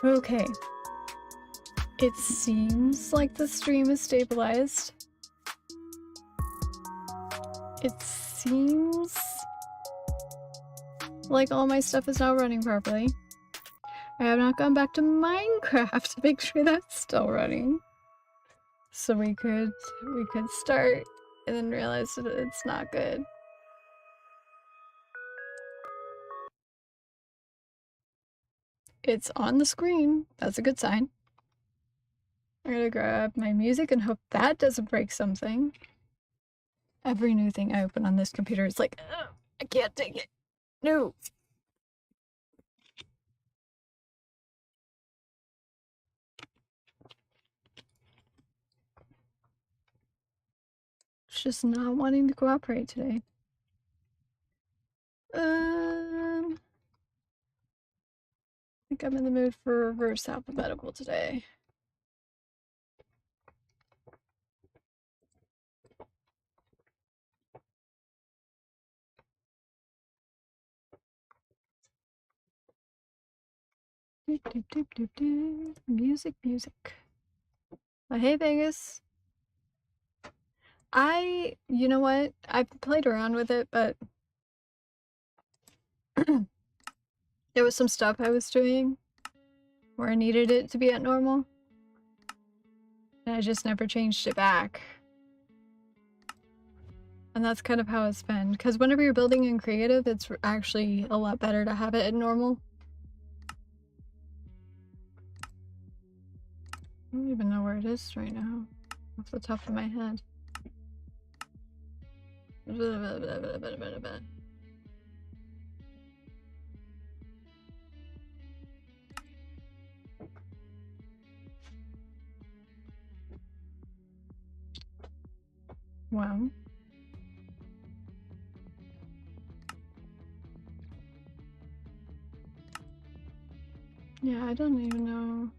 Okay. It seems like the stream is stabilized. It seems like all my stuff is now running properly. I have not gone back to Minecraft to make sure that's still running. So we could start and then realize that it's not good. It's on the screen. That's a good sign. I'm gonna grab my music and hope that doesn't break something. Every new thing I open on this computer is like, I can't take it. No. It's just not wanting to cooperate today. I think I'm in the mood for reverse alphabetical today. Music, music. Hey, Vegas. You know what? I've played around with it, but there was some stuff I was doing where I needed it to be at normal. And I just never changed it back. And that's kind of how it's been. Because whenever you're building in creative, it's actually a lot better to have it at normal. I don't even know where it is right now, off the top of my head. Wow. Yeah, I don't even know.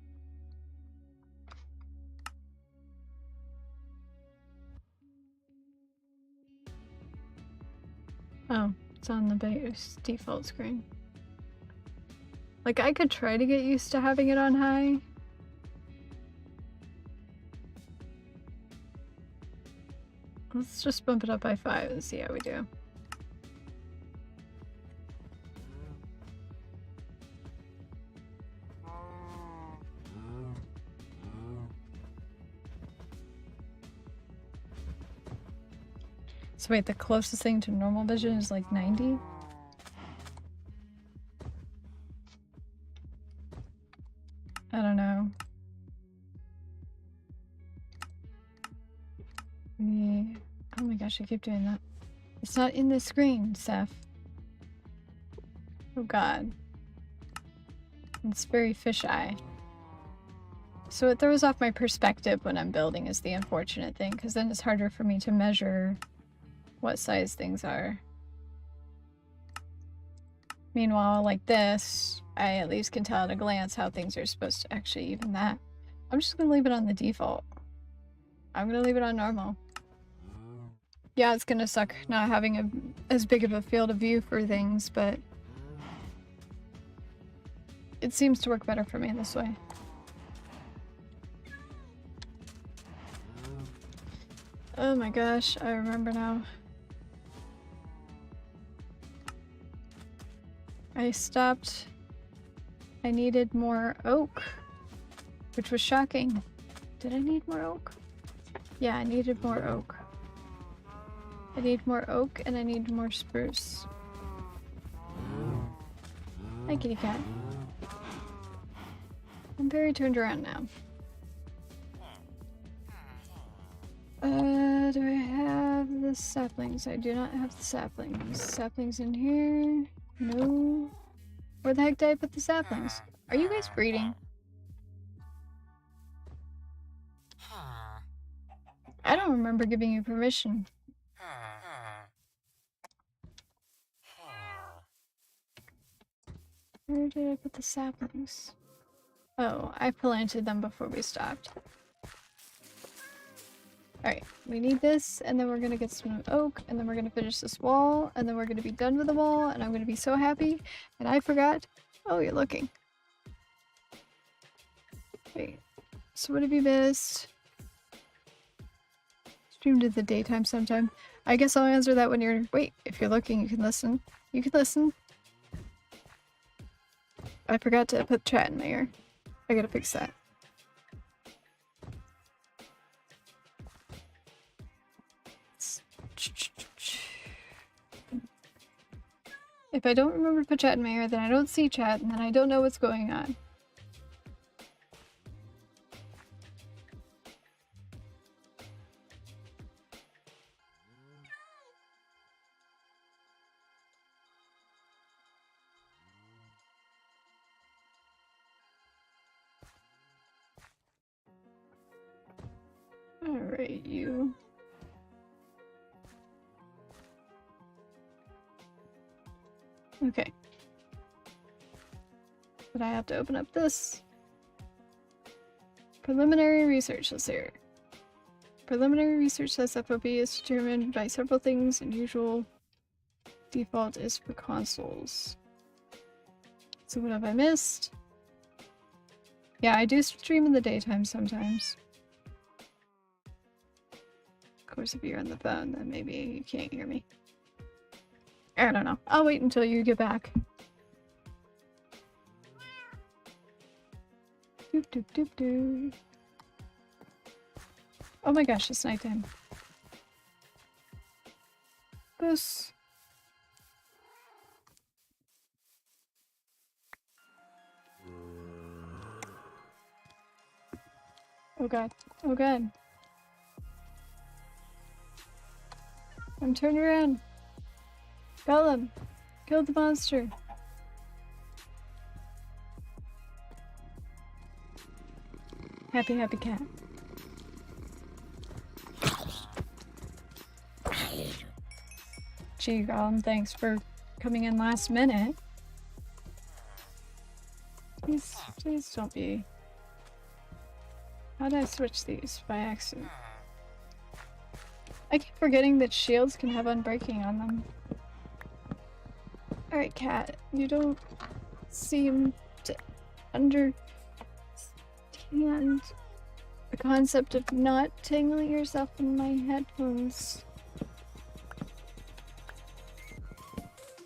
Oh, it's on the base default screen. Like, I could try to get used to having it on high. Let's just bump it up by 5 and see how we do. So wait, the closest thing to normal vision is like 90? I don't know. Yeah. Oh my gosh, I keep doing that. It's not in the screen, Seth. Oh god. It's very fisheye. So it throws off my perspective when I'm building is the unfortunate thing, because then it's harder for me to measure what size things are. Meanwhile, like this, I at least can tell at a glance how things are supposed to actually even that. I'm just gonna leave it on the default. I'm gonna leave it on normal. Yeah, it's gonna suck not having as big of a field of view for things, but it seems to work better for me this way. Oh my gosh, I remember now. I stopped. I needed more oak, which was shocking. Did I need more oak? Yeah, I needed more oak. I need more oak and I need more spruce. Hi, kitty cat. I'm very turned around now. Do I have the saplings? I do not have the saplings. Saplings in here? No. Where the heck did I put the saplings? Are you guys breeding? I don't remember giving you permission. Where did I put the saplings? Oh, I planted them before we stopped. Alright, we need this, and then we're gonna get some oak, and then we're gonna finish this wall, and then we're gonna be done with the wall, and I'm gonna be so happy. And I forgot. Oh, you're looking. Okay, so what have you missed? Streamed in the daytime sometime. I guess I'll answer that when you're- wait, if you're looking, you can listen. You can listen. I forgot to put chat in my ear. I gotta fix that. If I don't remember to put chat in my ear, then I don't see chat, and then I don't know what's going on. Alright, you. Okay. But I have to open up this. Preliminary research, let's hear. Preliminary research says FOB is determined by several things, and usual default is for consoles. So what have I missed? Yeah, I do stream in the daytime sometimes. Of course, if you're on the phone, then maybe you can't hear me. I don't know. I'll wait until you get back. Doop doop doop doop. Oh my gosh, it's nighttime. This. Oh god. Oh god. I'm turned around. Bellum. Killed the monster. Happy, happy cat. Gee, Gollum, thanks for coming in last minute. Please don't be. How did I switch these by accident? I keep forgetting that shields can have unbreaking on them. Alright, cat, you don't seem to understand the concept of not tangling yourself in my headphones.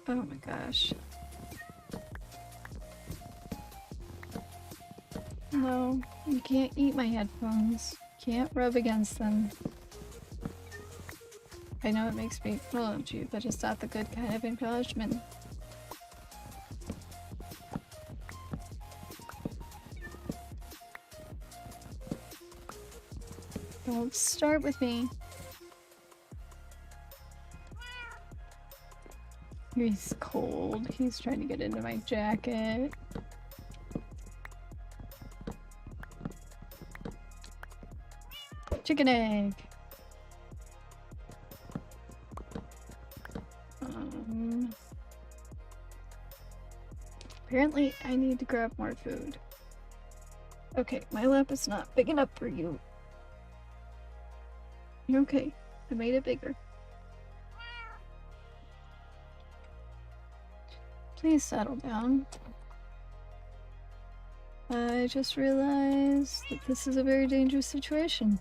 Oh my gosh. No, you can't eat my headphones. Can't rub against them. I know it makes me full of you, but it's not the good kind of acknowledgement. Don't start with me. He's cold. He's trying to get into my jacket. Chicken egg. Apparently I need to grab more food. Okay, my lap is not big enough for you. Okay, I made it bigger. Please settle down. I just realized that this is a very dangerous situation.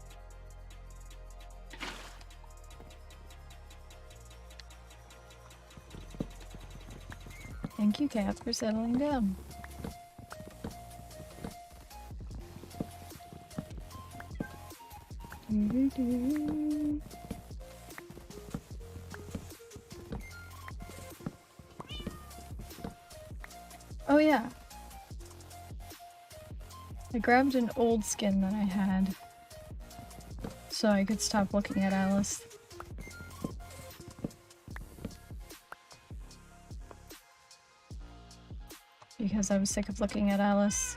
Thank you, cat, for settling down. Oh yeah. I grabbed an old skin that I had so I could stop looking at Alice. Because I was sick of looking at Alice.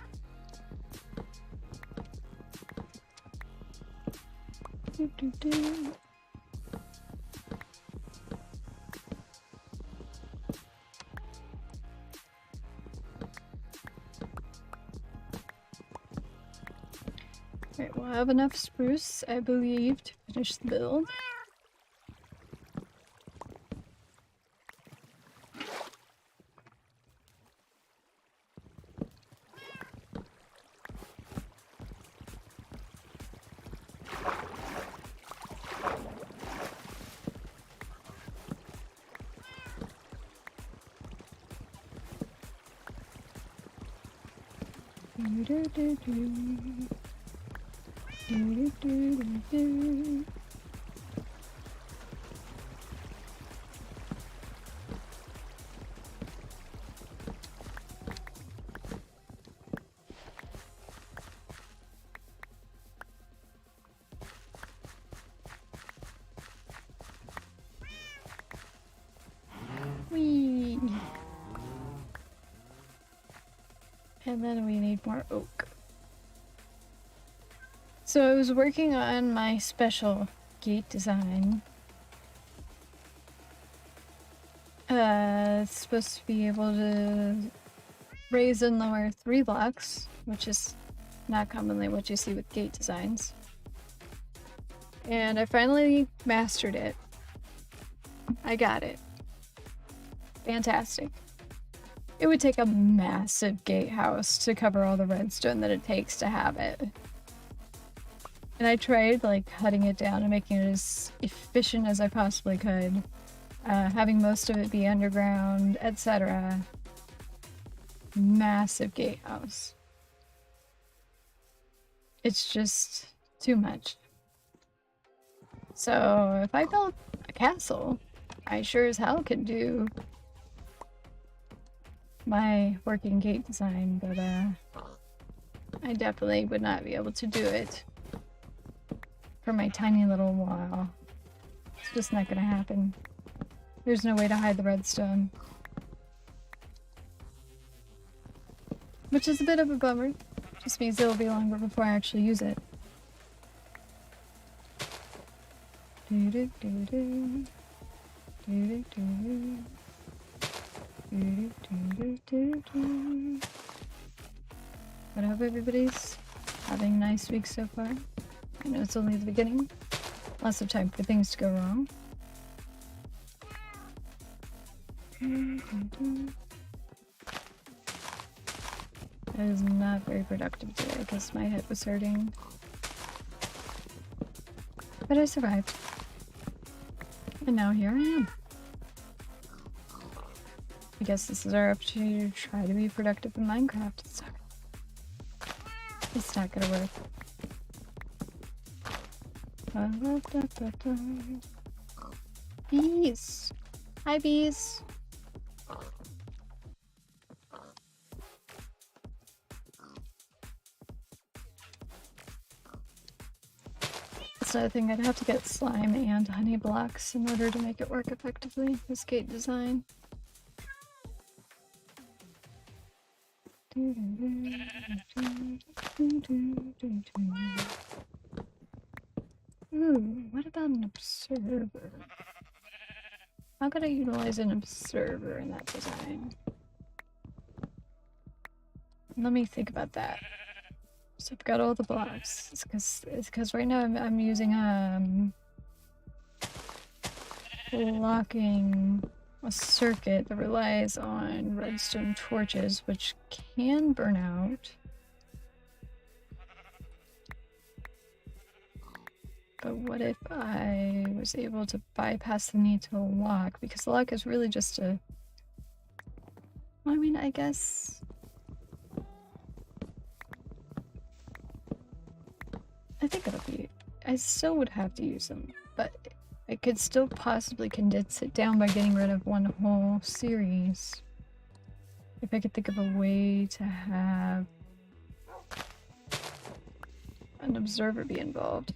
Alright, we'll have enough spruce, I believe, to finish the build. Whee! And then we need more oak. So I was working on my special gate design. It's supposed to be able to raise and lower 3 blocks, which is not commonly what you see with gate designs. And I finally mastered it. I got it. Fantastic. It would take a massive gatehouse to cover all the redstone that it takes to have it. And I tried like cutting it down and making it as efficient as I possibly could. Having most of it be underground, etc. Massive gatehouse. It's just too much. So if I built a castle, I sure as hell could do my working gate design, but I definitely would not be able to do it for my tiny little wall. It's just not gonna happen. There's no way to hide the redstone. Which is a bit of a bummer. Just means it'll be longer before I actually use it. But I hope everybody's having a nice week so far. I know it's only the beginning. Lots of time for things to go wrong. I was not very productive today because my head was hurting. But I survived. And now here I am. I guess this is our opportunity to try to be productive in Minecraft. It's not gonna work. Bees! Hi, bees! That's another thing, I'd have to get slime and honey blocks in order to make it work effectively, this gate design. Ooh, what about an observer? How could I utilize an observer in that design? Let me think about that. So I've got all the blocks. It's because right now I'm using blocking a circuit that relies on redstone torches, which can burn out. But what if I was able to bypass the need to lock? Because the lock is really just a... Well, I mean, I guess... I think it'll be... I still would have to use them, but I could still possibly condense it down by getting rid of one whole series. If I could think of a way to have an observer be involved.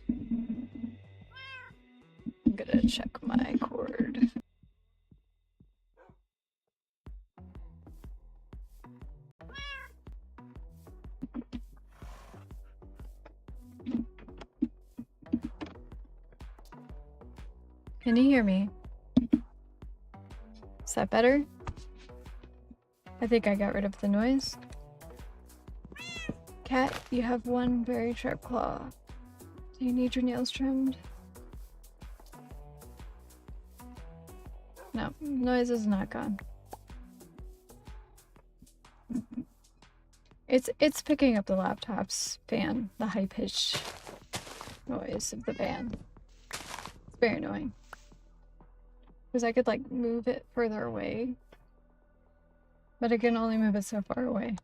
I'm gonna check my cord. Can you hear me? Is that better? I think I got rid of the noise. Cat, you have one very sharp claw. Do you need your nails trimmed? No, noise is not gone. It's picking up the laptop's fan, the high-pitched noise of the fan. It's very annoying. Because I could like move it further away, but I can only move it so far away.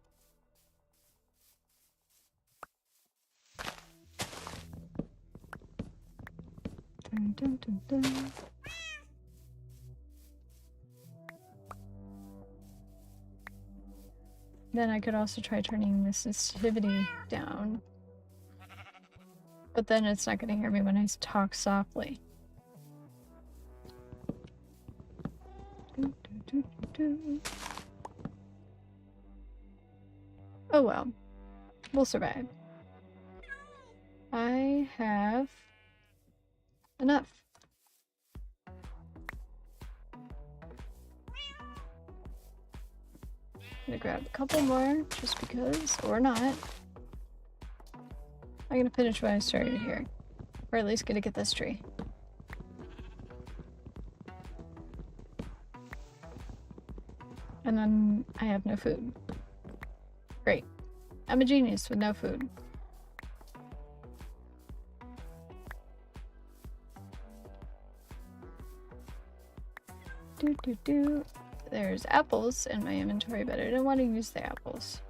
Dun, dun, dun. Then I could also try turning the sensitivity down. But then it's not going to hear me when I talk softly. Oh well. We'll survive. I have enough. I'm gonna grab a couple more just because, or not. I'm gonna finish what I started here. Or at least gonna get this tree. And then I have no food. Great. I'm a genius with no food. There's apples in my inventory, but I don't want to use the apples.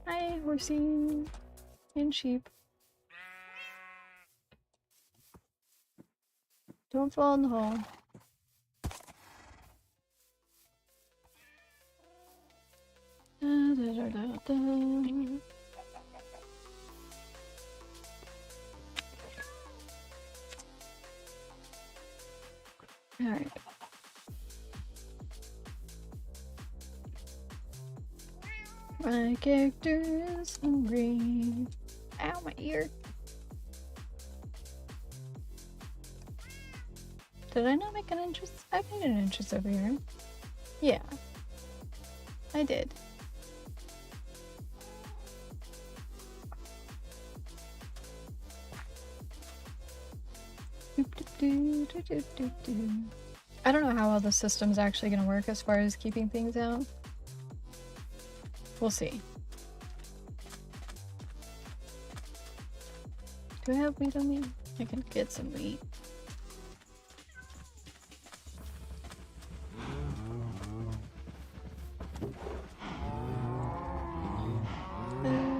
Hi, horsey and sheep. Don't fall in the hole. Alright. My character is hungry. Ow, my ear. Did I not make an entrance? I made an entrance over here. Yeah. I did. I don't know how well the system's actually going to work as far as keeping things out. We'll see. Do I have wheat on me? I can get some wheat. There.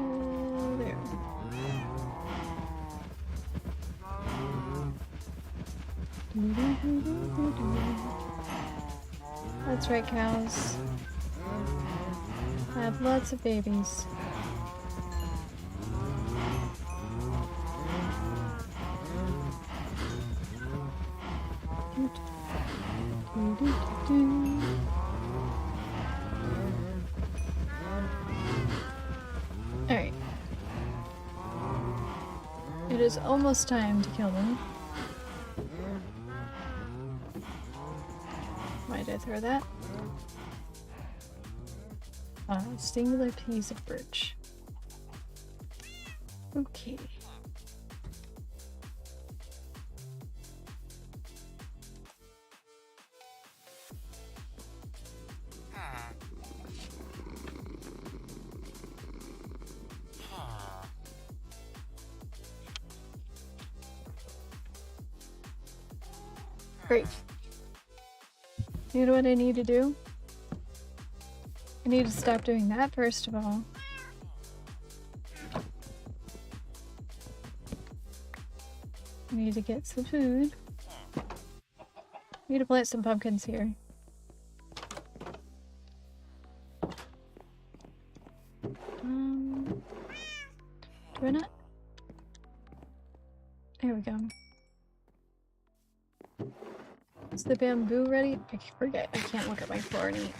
That's right, cows. I have lots of babies. Alright. It is almost time to kill them. Why did I throw that? Singular piece of birch. Okay. Great. You know what I need to do? I need to stop doing that first of all. I need to get some food. I need to plant some pumpkins here. Do I not? There we go. Is the bamboo ready? I forget. I can't look at my floor and eat.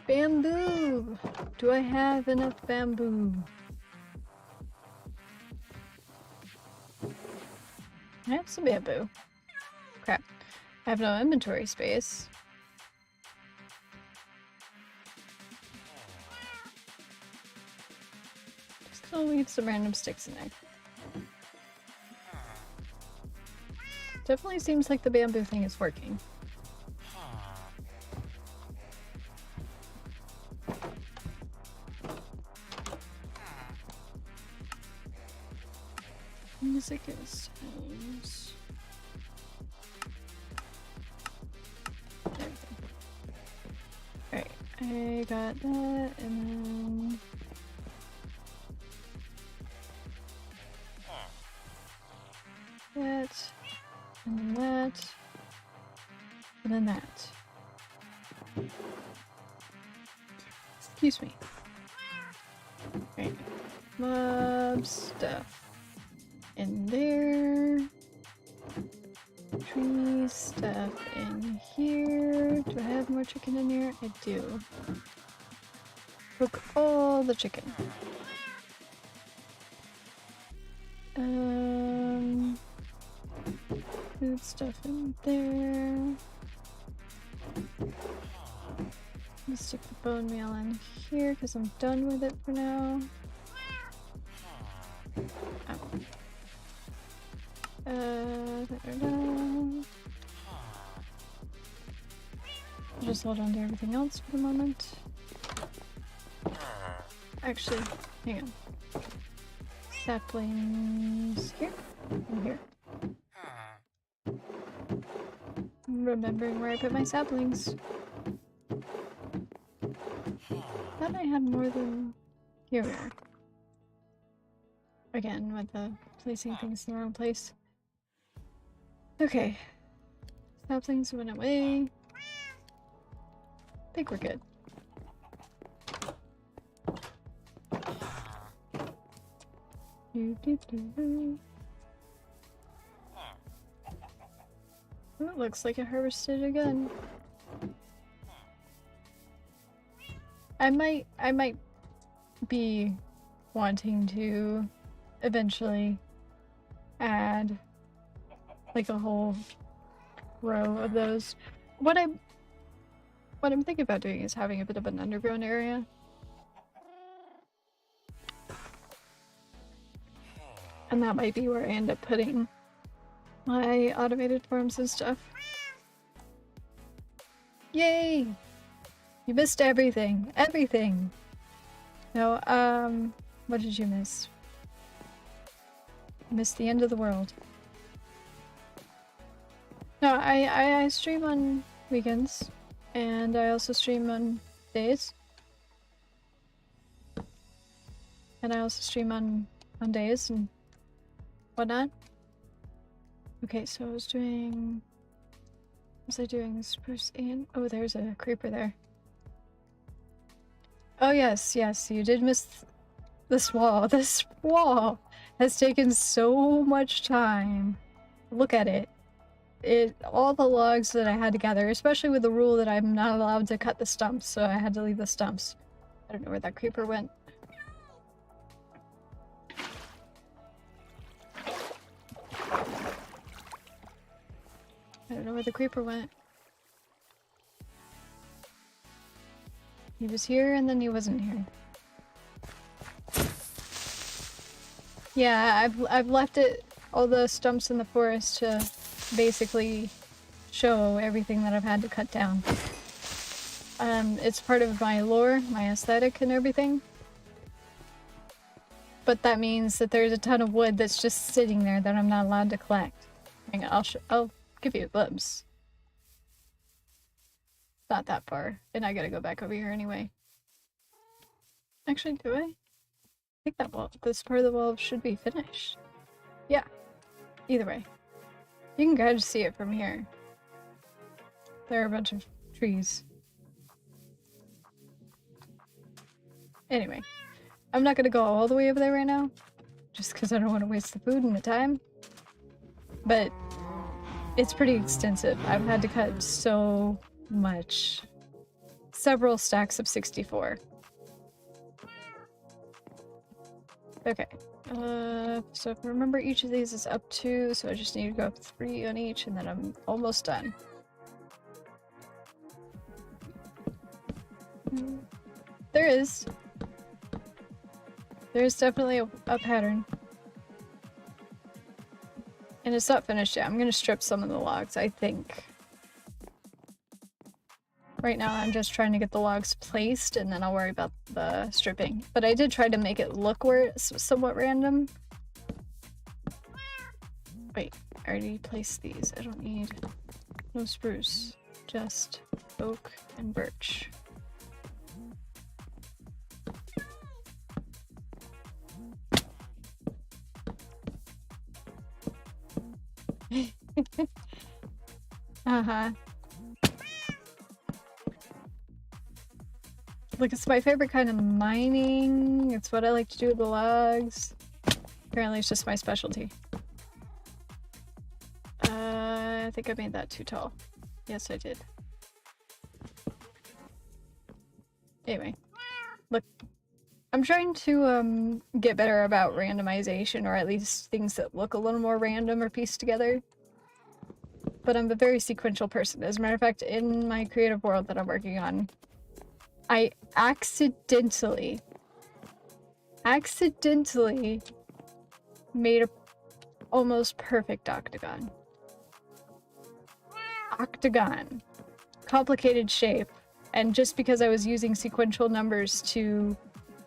Bamboo! Do I have enough bamboo? I have some bamboo. Crap. I have no inventory space. Just gonna leave some random sticks in there. Definitely seems like the bamboo thing is working. Music is tones. There we go. I got that, and then... that, and then that, and then that. Excuse me. Right. Mob stuff in there. Tree stuff in here. Do I have more chicken in here? I do. Cook all the chicken. Food stuff in there. Let's stick the bone meal in here because I'm done with it for now. I'll just hold on to everything else for the moment. Actually, hang on. Saplings here and here. Remembering where I put my saplings. Thought I had more than... Here we are. Again, with the placing things in the wrong place. Okay. Saplings went away. I think we're good. Oh, it looks like I harvested again. I might be wanting to eventually add like a whole row of those. What I'm thinking about doing is having a bit of an underground area. And that might be where I end up putting my automated farms and stuff. Yay! You missed everything! Everything! No, what did you miss? You missed the end of the world. No, I stream on weekends. And I also stream on days. And I also stream on days and whatnot. Okay, so I was doing... What was I doing? Spruce and... Oh, there's a creeper there. Oh yes, yes, you did miss this wall. This wall has taken so much time. Look at it. All the logs that I had to gather, especially with the rule that I'm not allowed to cut the stumps, so I had to leave the stumps. I don't know where that creeper went. I don't know where the creeper went. He was here and then he wasn't here. Yeah, I've left all the stumps in the forest to basically show everything that I've had to cut down. It's part of my lore, my aesthetic and everything. But that means that there's a ton of wood that's just sitting there that I'm not allowed to collect. Hang on, I'll give you a glimpse. Not that far, and I gotta go back over here anyway. Actually, do I? I think that wall, this part of the wall should be finished. Yeah. Either way. You can kind of see it from here. There are a bunch of trees. Anyway. I'm not gonna go all the way over there right now. Just because I don't want to waste the food and the time. But it's pretty extensive. I've had to cut so much. Several stacks of 64. Okay. So if I remember, each of these is up 2, so I just need to go up 3 on each, and then I'm almost done. There is. There's definitely a pattern. And it's not finished yet. I'm gonna strip some of the logs, I think. Right now I'm just trying to get the logs placed and then I'll worry about the stripping. But I did try to make it look where it's somewhat random. Wait, I already placed these. I don't need no spruce, just oak and birch. Uh-huh. Look, it's my favorite kind of mining. It's what I like to do with the logs. Apparently it's just my specialty. I think I made that too tall. Yes, I did. Anyway, look, I'm trying to get better about randomization, or at least things that look a little more random or pieced together. But I'm a very sequential person. As a matter of fact, in my creative world that I'm working on, I accidentally made a almost perfect octagon. Complicated shape. And just because I was using sequential numbers to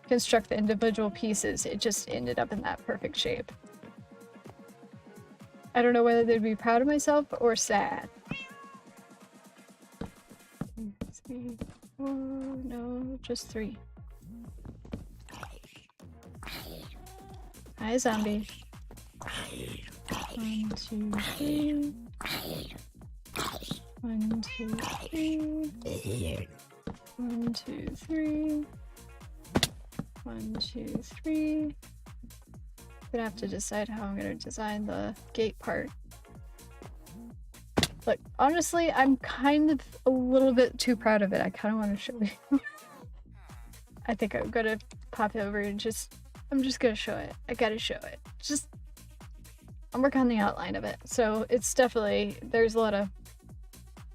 construct the individual pieces, it just ended up in that perfect shape. I don't know whether they'd be proud of myself or sad. 2, 3, 4, no, just 3. Hi, zombie. 1, 2, 3. 1, 2, 3. 1, 2, 3. 1, 2, 3. I'm gonna have to decide how I'm gonna design the gate part. Look, honestly, I'm kind of a little bit too proud of it. I kind of want to show you. I think I'm gonna pop over and I'm just gonna show it. I gotta show it. I'm working on the outline of it. So it's definitely, there's a lot of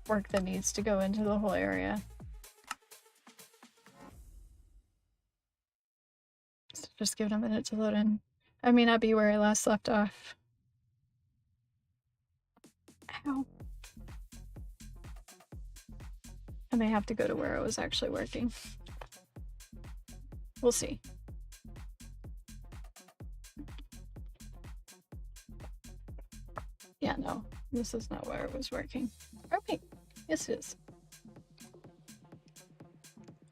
work that needs to go into the whole area. So just give it a minute to load in. I may not be where I last left off. Ow. I may have to go to where I was actually working. We'll see. Yeah, no, this is not where I was working. Oh wait, yes it is.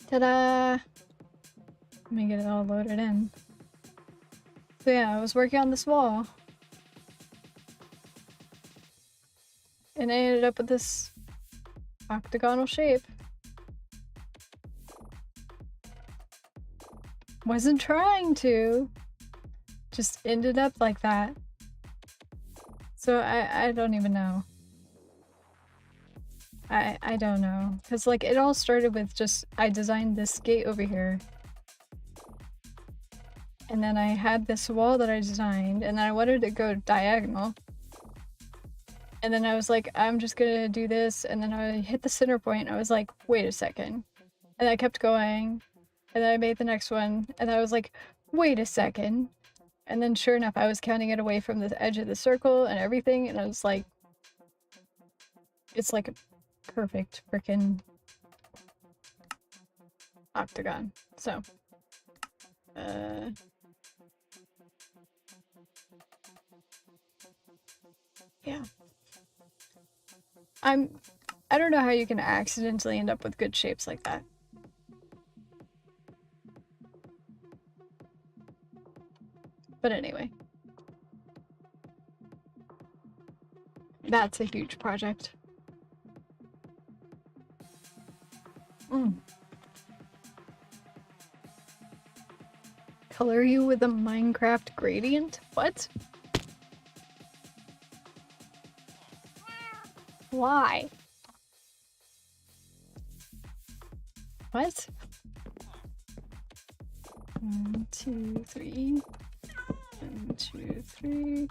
Ta-da! Let me get it all loaded in. So yeah, I was working on this wall. And I ended up with this octagonal shape. Wasn't trying to. Just ended up like that. So I don't even know. I don't know. Because like it all started with just, I designed this gate over here. And then I had this wall that I designed, and then I wanted to go diagonal. And then I was like, I'm just gonna do this, and then I hit the center point, and I was like, wait a second. And I kept going, and then I made the next one, and I was like, wait a second. And then sure enough, I was counting it away from the edge of the circle and everything, and I was like, it's like a perfect freaking octagon. So, yeah. I don't know how you can accidentally end up with good shapes like that. But anyway. That's a huge project. Color you with a Minecraft gradient? What? Why? What? 1, 2, 3. 1, 2, 3.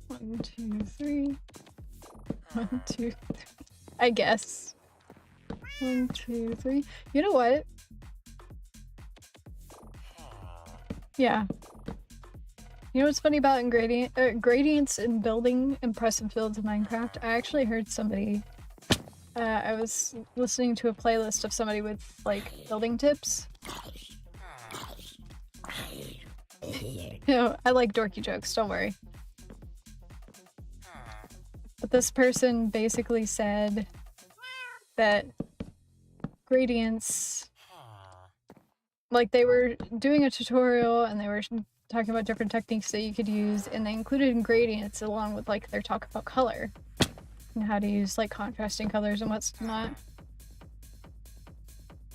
1, 2, 3. 1, 2, 3. I guess. 1, 2, 3. You know what? Yeah. You know what's funny about gradients in building impressive builds in Minecraft? I actually heard somebody, I was listening to a playlist of somebody with, like, building tips. You know, I like dorky jokes, don't worry. But this person basically said that gradients, like, they were doing a tutorial and they were talking about different techniques that you could use, and they included gradients along with like their talk about color and how to use like contrasting colors and what's not.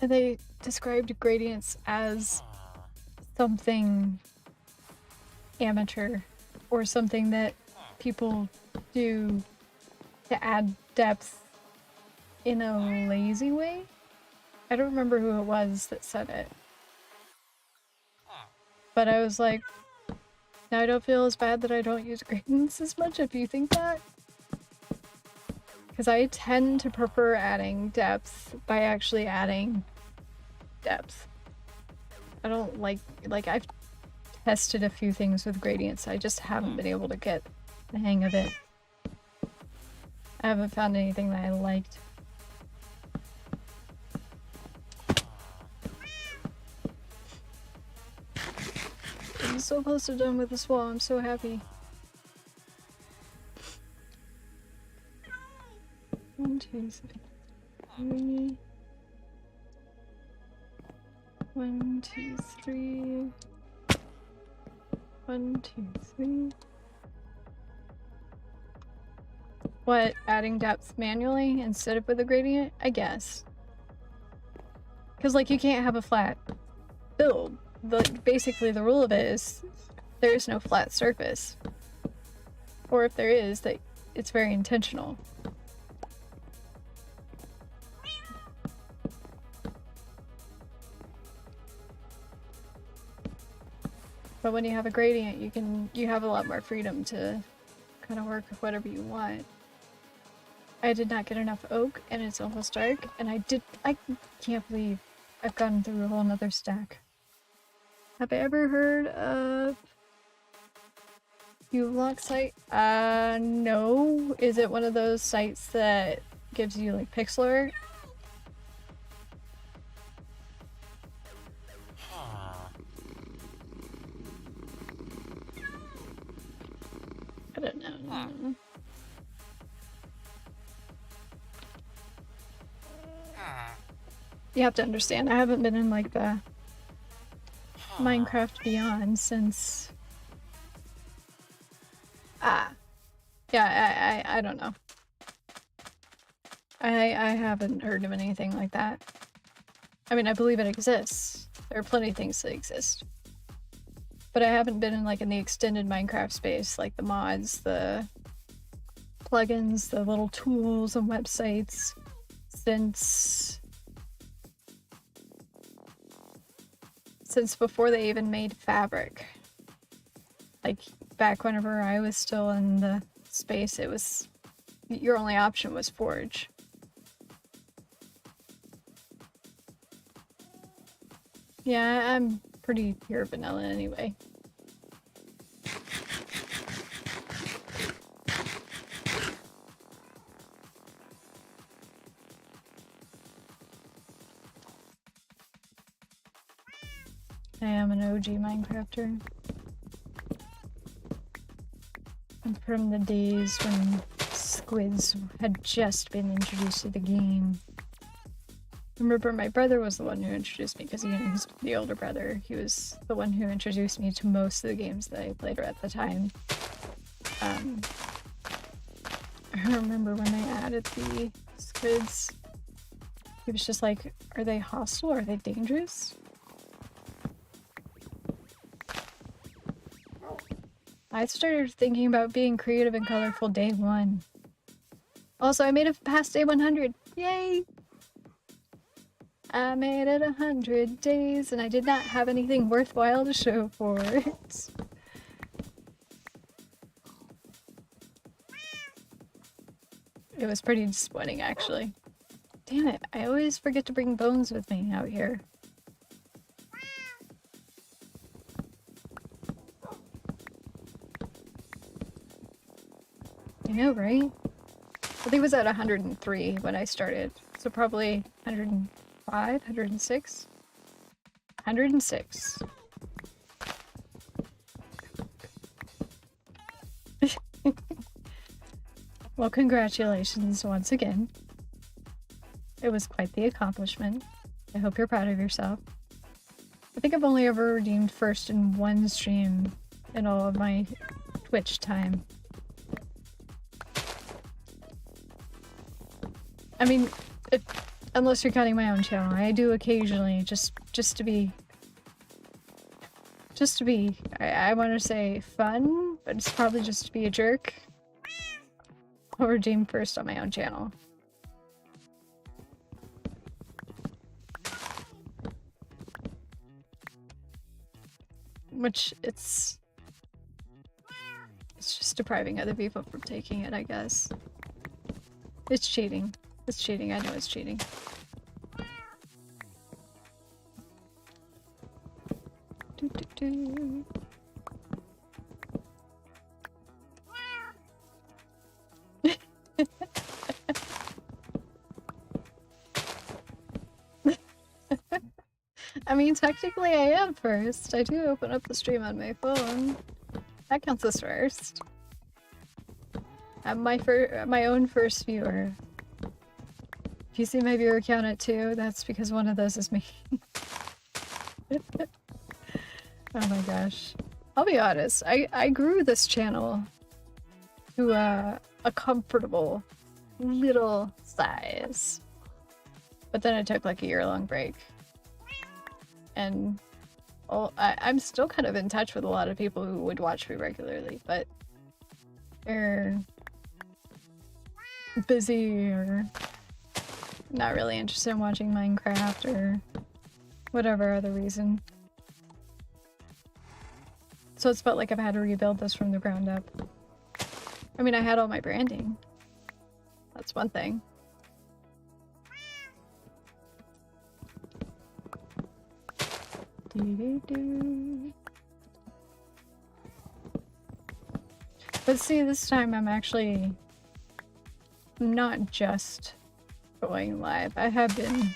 And they described gradients as something amateur or something that people do to add depth in a lazy way. I don't remember who it was that said it. But I was like, now I don't feel as bad that I don't use gradients as much if you think that. Because I tend to prefer adding depth by actually adding depth. I don't like I've tested a few things with gradients. I just haven't been able to get the hang of it. I haven't found anything that I liked. I'm so close to done with this wall. I'm so happy. 1, 2, 3. 1, 2, 3. 1, 2, 3. What, adding depth manually instead of with a gradient? I guess. Because, like, you can't have a flat build. Basically, the rule of it is there is no flat surface. Or if there is, it's very intentional. But when you have a gradient, you have a lot more freedom to kind of work with whatever you want. I did not get enough oak, and it's almost dark, and I can't believe I've gone through a whole nother stack. Have I ever heard of uBlock site? No. Is it one of those sites that gives you like pixel art? I don't know. You have to understand, I haven't been in like the Minecraft Beyond since... Yeah, I don't know. I haven't heard of anything like that. I mean, I believe it exists. There are plenty of things that exist. But I haven't been in like in the extended Minecraft space, like the mods, the plugins, the little tools and websites since before they even made Fabric. Like back whenever I was still in the space, it was your only option was Forge. Yeah, I'm pretty pure vanilla anyway. I am an OG Minecrafter. And from the days when squids had just been introduced to the game. Remember, my brother was the one who introduced me, because he's the older brother. He was the one who introduced me to most of the games that I played at the time. I remember when they added the squids, he was just like, are they hostile? Are they dangerous? I started thinking about being creative and colorful day one. Also, I made it past day 100. Yay! I made it 100 days, and I did not have anything worthwhile to show for it. It was pretty disappointing, actually. Damn it, I always forget to bring bones with me out here. I know, right? I think it was at 103 when I started, so probably 105, 106? 106. Well, congratulations once again. It was quite the accomplishment. I hope you're proud of yourself. I think I've only ever redeemed first in one stream in all of my Twitch time. I mean, unless you're counting my own channel, I do occasionally, just to be, I want to say fun, but it's probably just to be a jerk. I'll redeem first on my own channel. Which it's just depriving other people from taking it, I guess. It's cheating. It's cheating. I know it's cheating. Do, do, do. I mean, technically I am first. I do open up the stream on my phone. That counts as first. I'm my own first viewer. If you see my viewer count at 2, that's because one of those is me. Oh my gosh. I'll be honest, I grew this channel to a comfortable little size. But then I took like a year-long break. And I'm still kind of in touch with a lot of people who would watch me regularly, but they're busy or not really interested in watching Minecraft or whatever other reason. So it's felt like I've had to rebuild this from the ground up. I mean, I had all my branding. That's one thing. But see, this time I'm actually not just going live. I have been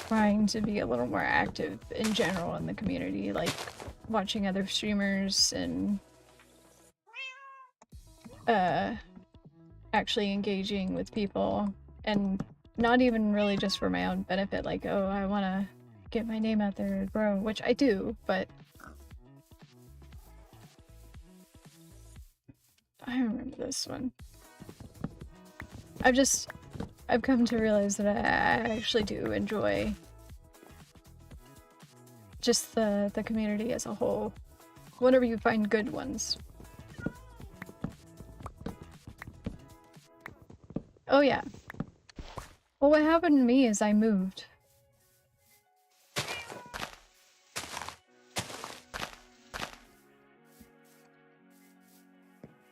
trying to be a little more active in general in the community, like watching other streamers and actually engaging with people, and not even really just for my own benefit, like, oh, I want to get my name out there and grow, which I do, but I remember this one. I've come to realize that I actually do enjoy just the community as a whole, whenever you find good ones. Oh yeah. Well, what happened to me is I moved.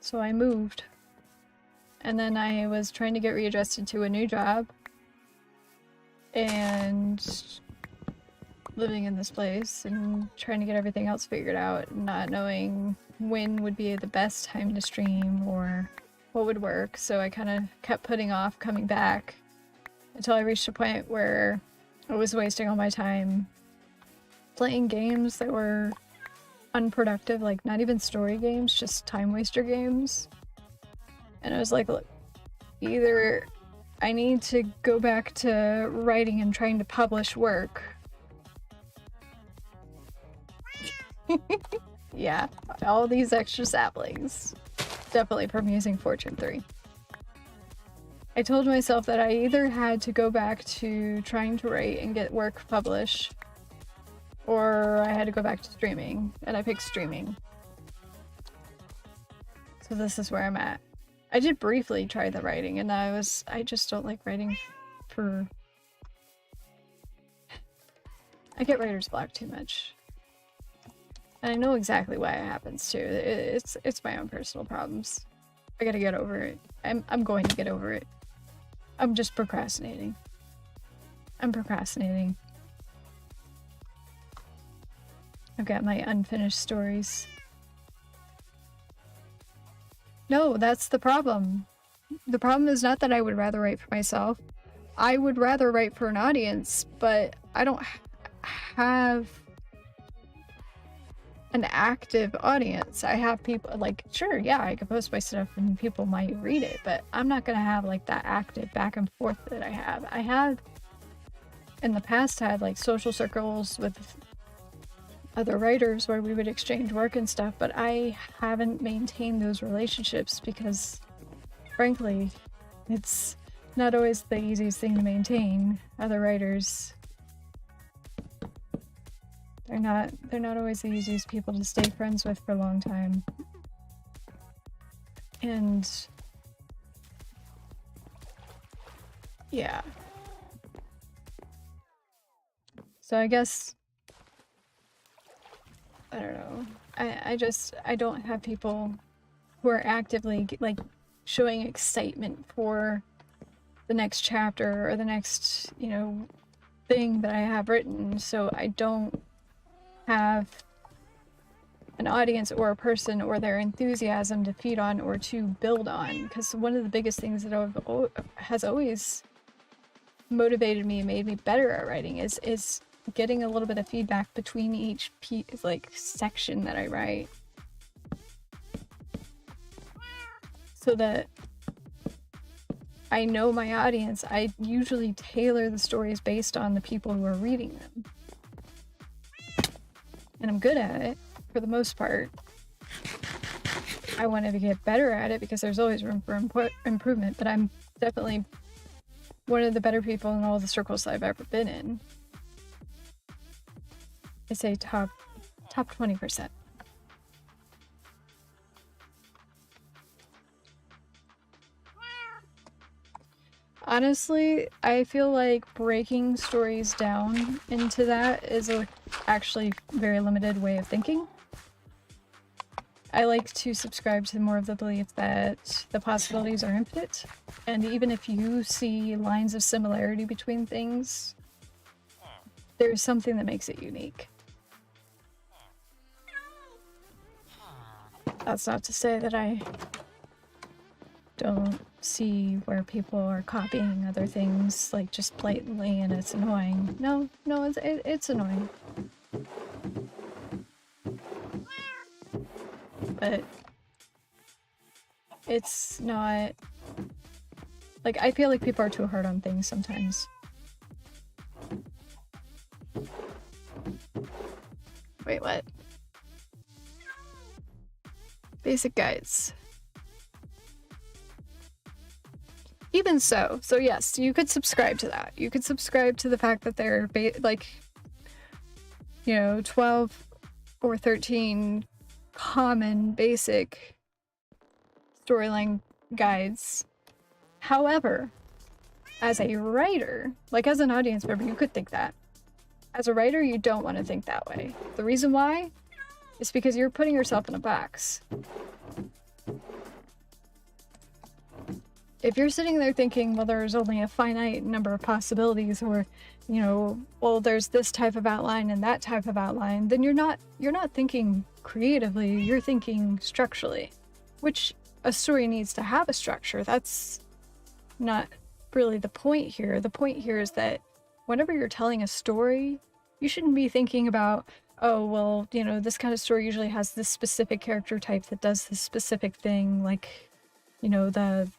So I moved, and then I was trying to get readjusted to a new job, and living in this place and trying to get everything else figured out, not knowing when would be the best time to stream or what would work. So I kind of kept putting off coming back until I reached a point where I was wasting all my time playing games that were unproductive, like not even story games, just time waster games. And I was like, look, either I need to go back to writing and trying to publish work. Yeah, all these extra saplings. Definitely from using Fortune 3. I told myself that I either had to go back to trying to write and get work published, or I had to go back to streaming, and I picked streaming. So this is where I'm at. I did briefly try the writing, and I just don't like writing for... I get writer's block too much. And I know exactly why it happens too. It's my own personal problems. I gotta get over it. I'm going to get over it. I'm just procrastinating. I'm procrastinating. I've got my unfinished stories. No, that's the problem. The problem is not that I would rather write for myself. I would rather write for an audience, but I don't have an active audience. I have people, like, sure, yeah, I could post my stuff and people might read it, but I'm not gonna have like that active back and forth that I have. I have in the past had like social circles with other writers where we would exchange work and stuff, but I haven't maintained those relationships because, frankly, it's not always the easiest thing to maintain. Other writers, they're not always the easiest people to stay friends with for a long time. And yeah. So I guess, I don't know. I don't have people who are actively like showing excitement for the next chapter or the next, you know, thing that I have written. So I don't have an audience or a person or their enthusiasm to feed on or to build on. Because one of the biggest things that has always motivated me and made me better at writing is getting a little bit of feedback between each piece, like section that I write, so that I know my audience. I usually tailor the stories based on the people who are reading them, and I'm good at it for the most part. I want to get better at it because there's always room for improvement, but I'm definitely one of the better people in all the circles I've ever been in. I say top 20%. Honestly, I feel like breaking stories down into that is a actually very limited way of thinking. I like to subscribe to more of the belief that the possibilities are infinite, and even if you see lines of similarity between things, there's something that makes it unique. That's not to say that I don't see where people are copying other things, like, just blatantly, and it's annoying. No, it's annoying. But it's not... Like, I feel like people are too hard on things sometimes. Wait, what? Basic guides. Even so, yes, you could subscribe to that. You could subscribe to the fact that they're like, you know, 12 or 13 common basic storyline guides. However, as a writer, like as an audience member, you could think that. As a writer, you don't want to think that way. The reason why is because you're putting yourself in a box. If you're sitting there thinking, well, there's only a finite number of possibilities, or, you know, well, there's this type of outline and that type of outline, then you're not thinking creatively, you're thinking structurally, which a story needs to have a structure. That's not really the point here. The point here is that whenever you're telling a story, you shouldn't be thinking about, oh, well, you know, this kind of story usually has this specific character type that does this specific thing, like, you know, the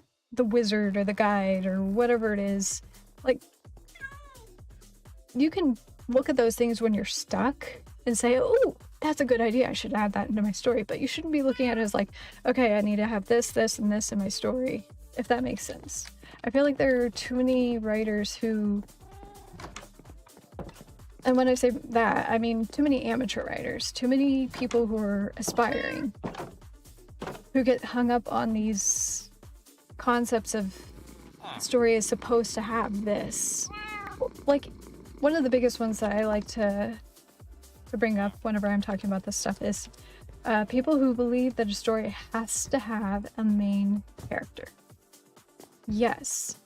wizard or the guide or whatever it is. Like, you can look at those things when you're stuck and say, oh, that's a good idea, I should add that into my story. But you shouldn't be looking at it as like, okay, I need to have this, this, and this in my story, if that makes sense. I feel like there are too many writers who, and when I say that, I mean too many amateur writers, too many people who are aspiring, who get hung up on these concepts of story is supposed to have this. Like, one of the biggest ones that I like to bring up whenever I'm talking about this stuff is people who believe that a story has to have a main character. Yes,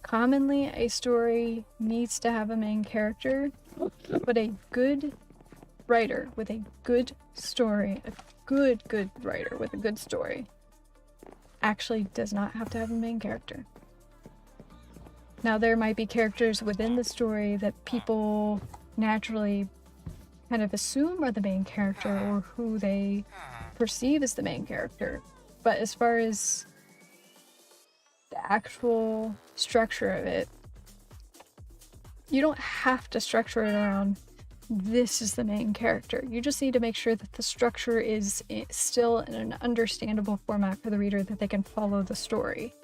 commonly a story needs to have a main character, but a good writer with a good story, a good writer with a good story, actually does not have to have a main character. Now, there might be characters within the story that people naturally kind of assume are the main character or who they perceive as the main character. But as far as the actual structure of it, you don't have to structure it around this is the main character. You just need to make sure that the structure is still in an understandable format for the reader that they can follow the story.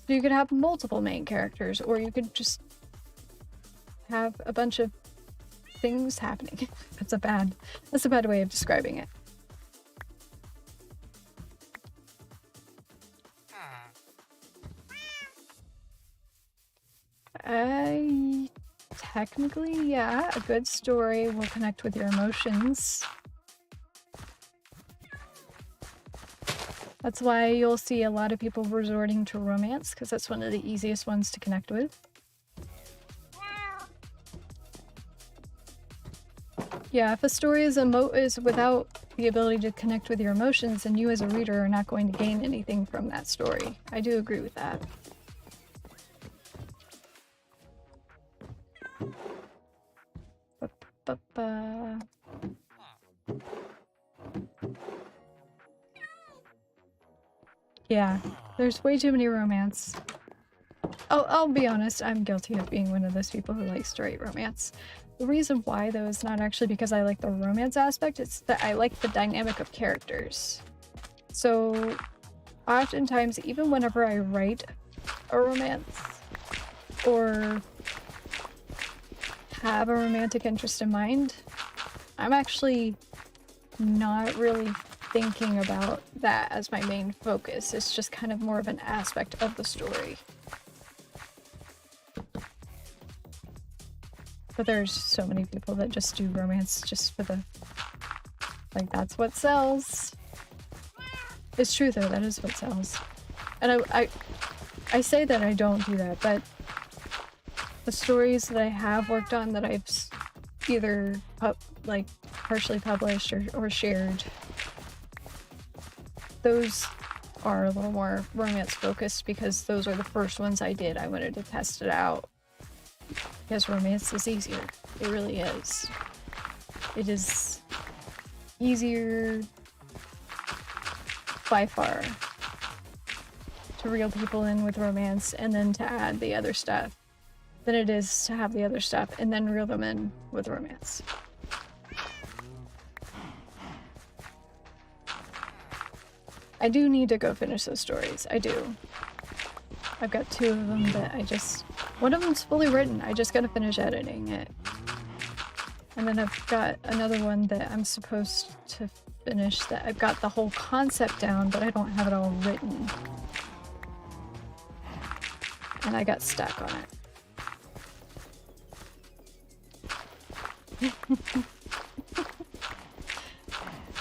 So you could have multiple main characters, or you could just have a bunch of things happening. That's a bad way of describing it. Technically, yeah, a good story will connect with your emotions. That's why you'll see a lot of people resorting to romance, because that's one of the easiest ones to connect with. Yeah, if a story is without the ability to connect with your emotions, then you as a reader are not going to gain anything from that story. I do agree with that. Yeah, there's way too many romance. I'll be honest, I'm guilty of being one of those people who likes to write romance. The reason why, though, is not actually because I like the romance aspect, it's that I like the dynamic of characters. So, oftentimes, even whenever I write a romance, or have a romantic interest in mind, I'm actually not really thinking about that as my main focus. It's just kind of more of an aspect of the story. But there's so many people that just do romance just for the... like, that's what sells. It's true, though. That is what sells. And I say that I don't do that, but the stories that I have worked on that I've either partially published or shared, those are a little more romance focused because those are the first ones I did. I wanted to test it out because romance is easier. It really is. It is easier by far to reel people in with romance and then to add the other stuff than it is to have the other stuff and then reel them in with romance. I do need to go finish those stories. I do. I've got 2 of them that one of them's fully written. I just gotta finish editing it. And then I've got another one that I'm supposed to finish that I've got the whole concept down, but I don't have it all written. And I got stuck on it.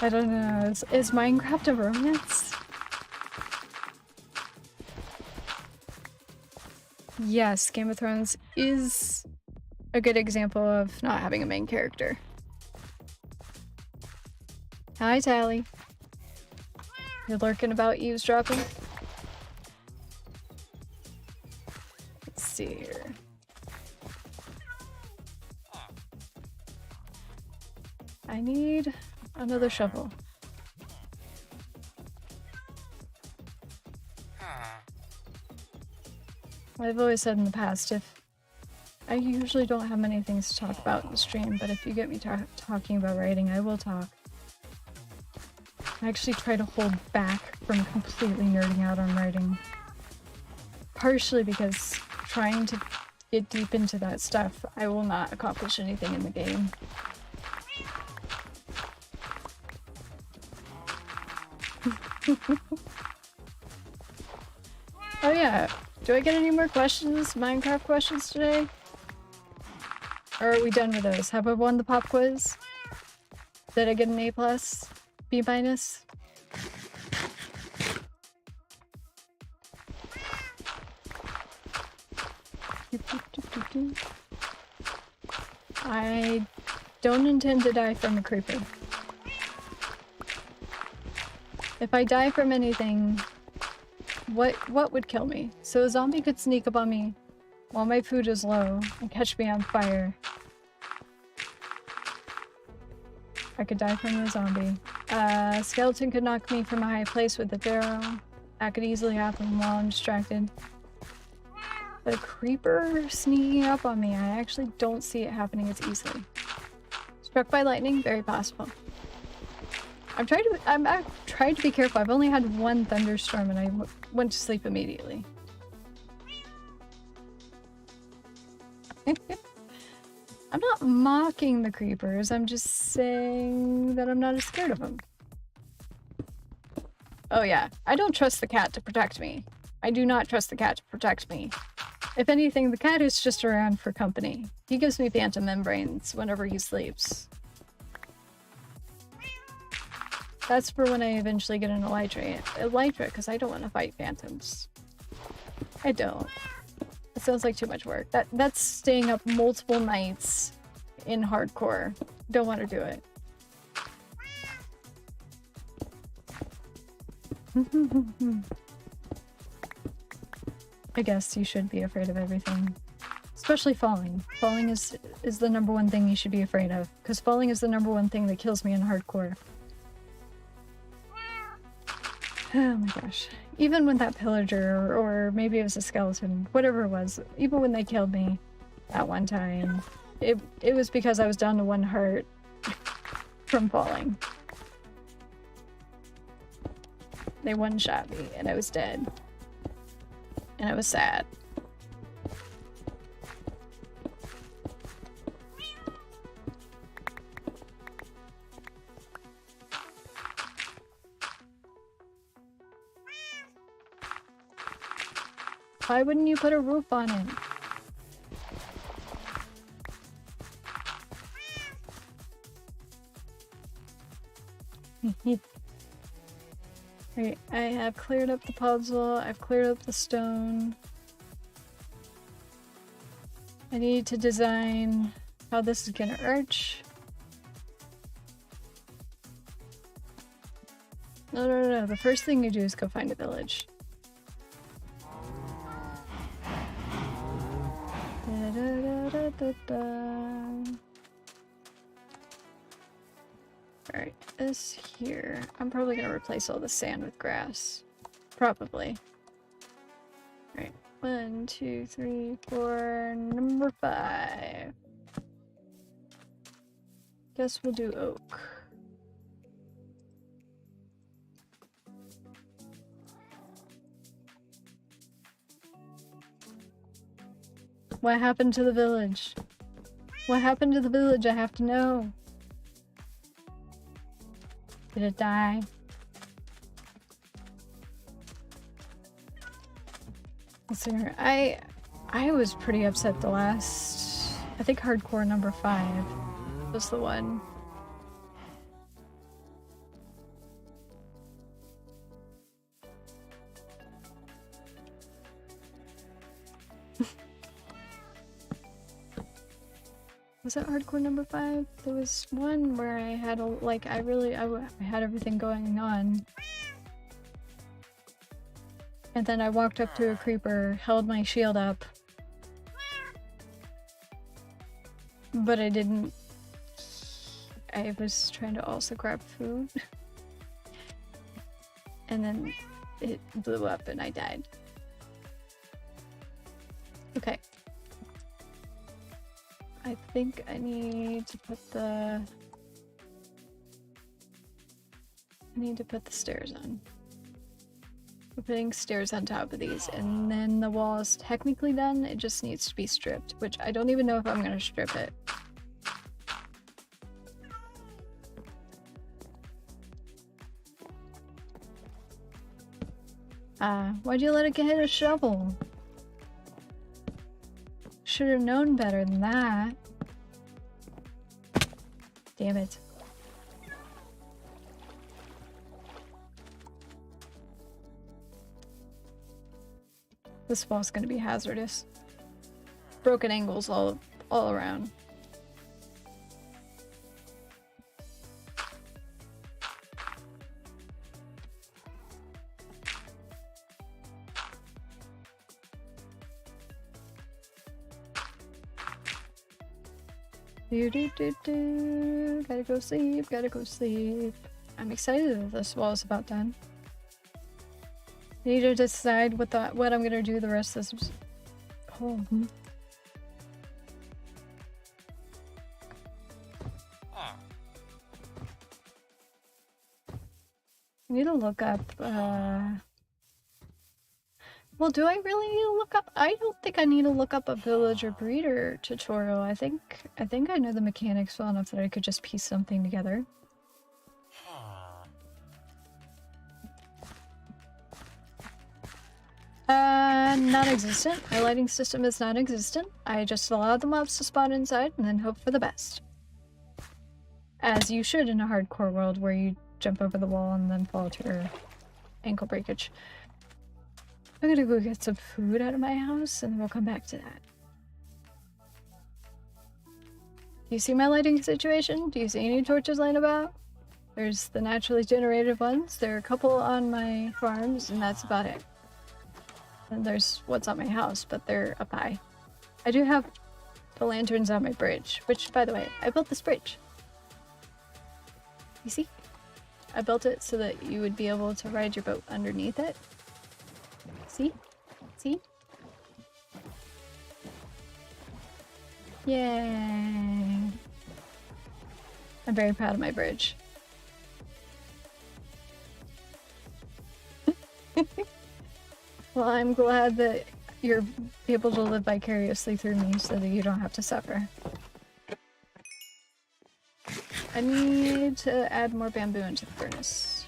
I don't know. Is Minecraft a romance? Yes, Game of Thrones is a good example of not having a main character. Hi, Tally. You're lurking about eavesdropping? Let's see here. I need another shovel. I've always said in the past, I usually don't have many things to talk about in the stream, but if you get me talking about writing, I will talk. I actually try to hold back from completely nerding out on writing. Partially because trying to get deep into that stuff, I will not accomplish anything in the game. Oh yeah, do I get any more questions, Minecraft questions today? Or are we done with those? Have I won the pop quiz? Did I get an A+? B-? I don't intend to die from a creeper. If I die from anything, what would kill me? So a zombie could sneak up on me while my food is low and catch me on fire. I could die from a zombie. A skeleton could knock me from a high place with a arrow. That could easily happen while I'm distracted. But a creeper sneaking up on me, I actually don't see it happening as easily. Struck by lightning? Very possible. I've tried to be careful. I've only had one thunderstorm and I went to sleep immediately. I'm not mocking the creepers, I'm just saying that I'm not as scared of them. Oh yeah, I don't trust the cat to protect me. I do not trust the cat to protect me. If anything, the cat is just around for company. He gives me phantom membranes whenever he sleeps. That's for when I eventually get an elytra, because I don't want to fight phantoms. I don't. It sounds like too much work. That's staying up multiple nights in hardcore. Don't want to do it. I guess you should be afraid of everything. Especially falling. Falling is the #1 thing you should be afraid of. Because falling is the #1 thing that kills me in hardcore. Oh my gosh. Even when that pillager, or maybe it was a skeleton, whatever it was, even when they killed me that one time, it was because I was down to 1 heart from falling. They one-shot me and I was dead. And I was sad. Why wouldn't you put a roof on it? Right, I have cleared up the puzzle, I've cleared up the stone. I need to design how this is gonna arch. No, the first thing you do is go find a village. Alright, this here. I'm probably gonna replace all the sand with grass. Probably. Alright, 1, 2, 3, 4, number 5. Guess we'll do oak. What happened to the village? What happened to the village? I have to know. Did it die? Let's see here. I was pretty upset the last... I think hardcore number 5 was the one. Was that hardcore number 5? There was one where I had a, like, I had everything going on. And then I walked up to a creeper, held my shield up. But I didn't. I was trying to also grab food. And then it blew up and I died. Okay. I think I need to put the... I need to put the stairs on. We're putting stairs on top of these, and then the wall is technically done. It just needs to be stripped, which I don't even know if I'm gonna strip it. Why'd you let it get hit a shovel? Should have known better than that. Damn it. This wall's gonna be hazardous. Broken angles all around. Gotta go sleep, gotta go sleep. I'm excited that this wall is about done. I need to decide what I'm gonna do the rest of this. Oh. need to look up, well, do I really need to look up? I don't think I need to look up a villager breeder tutorial. I think I know the mechanics well enough that I could just piece something together. Non-existent. My lighting system is non-existent. I just allow the mobs to spawn inside and then hope for the best. As you should in a hardcore world where you jump over the wall and then fall to your ankle breakage. I'm gonna go get some food out of my house and we'll come back to that. Do you see my lighting situation? Do you see any torches lying about? There's the naturally generated ones. There are a couple on my farms and that's about it. And there's what's on my house, but they're up high. I do have the lanterns on my bridge, which, by the way, I built this bridge. You see? I built it so that you would be able to ride your boat underneath it. See? See? Yay! I'm very proud of my bridge. Well, I'm glad that you're able to live vicariously through me so that you don't have to suffer. I need to add more bamboo into the furnace.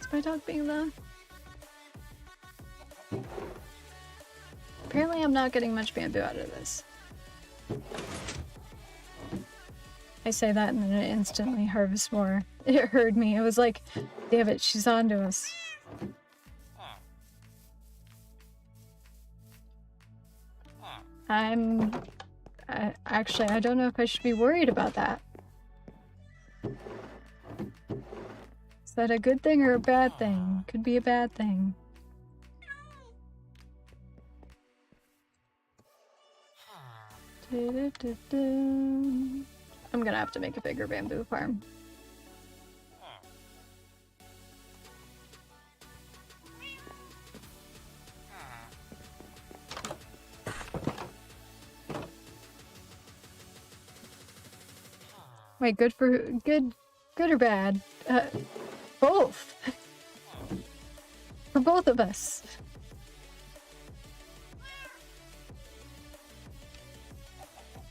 Is my dog being loud? Apparently I'm not getting much bamboo out of this. I say that and then it instantly harvests more. It heard me. It was like, damn it, she's on to us. Actually, I don't know if I should be worried about that. Is that a good thing or a bad thing? Could be a bad thing. I'm gonna have to make a bigger bamboo farm. Wait, good or bad? Both. For both of us.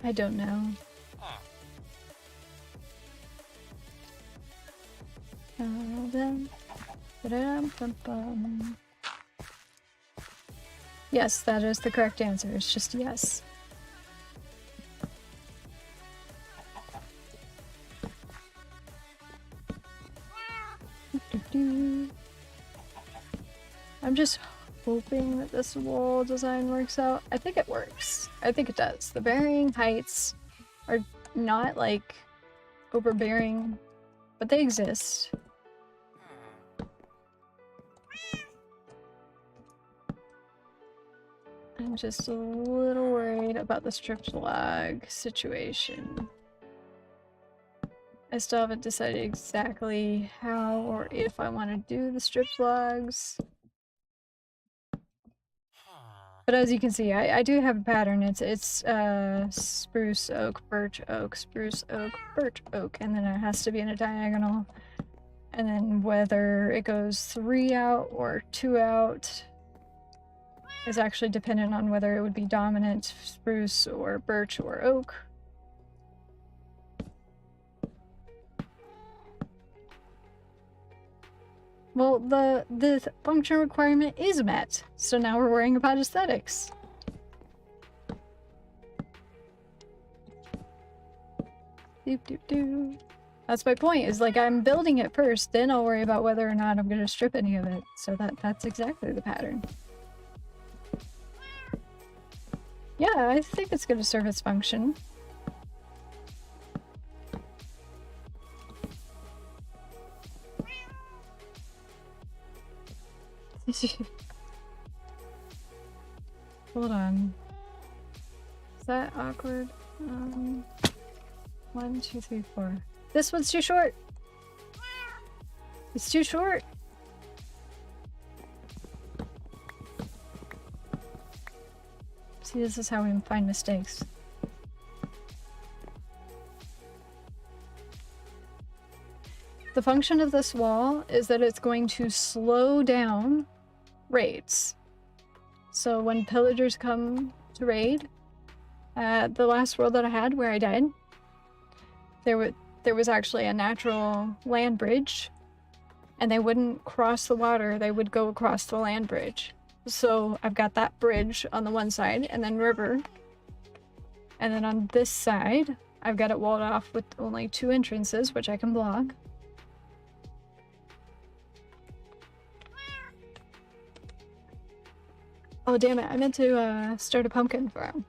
I don't know. Yes, that is the correct answer. It's just yes. I'm just hoping that this wall design works out. I think it works. I think it does. The varying heights are not like overbearing, but they exist. I'm just a little worried about the stripped log situation. I still haven't decided exactly how or if I want to do the stripped logs. But as you can see, I do have a pattern. It's spruce, oak, birch, oak, spruce, oak, birch, oak, and then it has to be in a diagonal. And then whether it goes 3 out or 2 out is actually dependent on whether it would be dominant spruce or birch or oak. Well, the function requirement is met, so now we're worrying about aesthetics. Doop doop doo. That's my point, is like I'm building it first, then I'll worry about whether or not I'm gonna strip any of it. So that's exactly the pattern. Yeah, I think it's gonna serve its function. Hold on. Is that awkward? 1, 2, 3, 4. This one's too short. It's too short. See, this is how we find mistakes. The function of this wall is that it's going to slow down raids. So when pillagers come to raid, the last world that I had where I died, there was actually a natural land bridge, and they wouldn't cross the water, they would go across the land bridge. So I've got that bridge on the one side, and then river. And then on this side, I've got it walled off with only 2 entrances, which I can block. Oh damn it, I meant to start a pumpkin farm.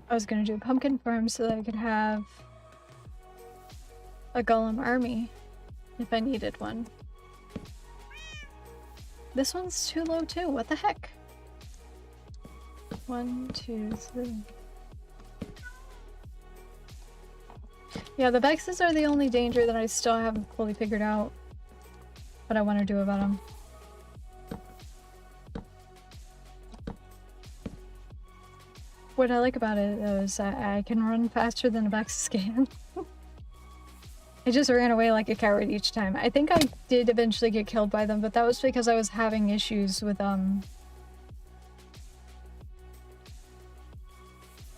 I was gonna do a pumpkin farm so that I could have a golem army if I needed one. This one's too low too, what the heck? 1, 2, 3. Yeah, the Vexes are the only danger that I still haven't fully figured out what I want to do about them. What I like about it though is that I can run faster than a Vexes can. I just ran away like a coward each time. I think I did eventually get killed by them, but that was because I was having issues with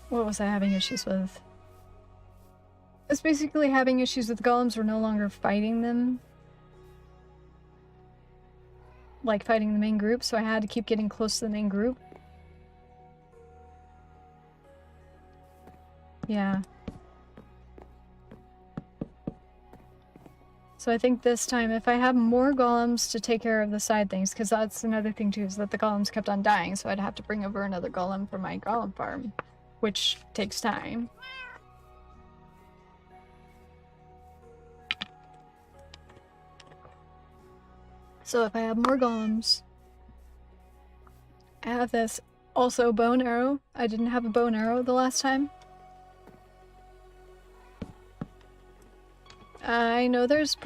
what was I having issues with? I was basically having issues with golems. We're no longer fighting them. Like fighting the main group, so I had to keep getting close to the main group. Yeah. So I think this time, if I have more golems to take care of the side things, because that's another thing too, is that the golems kept on dying, so I'd have to bring over another golem for my golem farm, which takes time. So if I have more golems, I have this. Also, bow and arrow. I didn't have a bow and arrow the last time. I know there's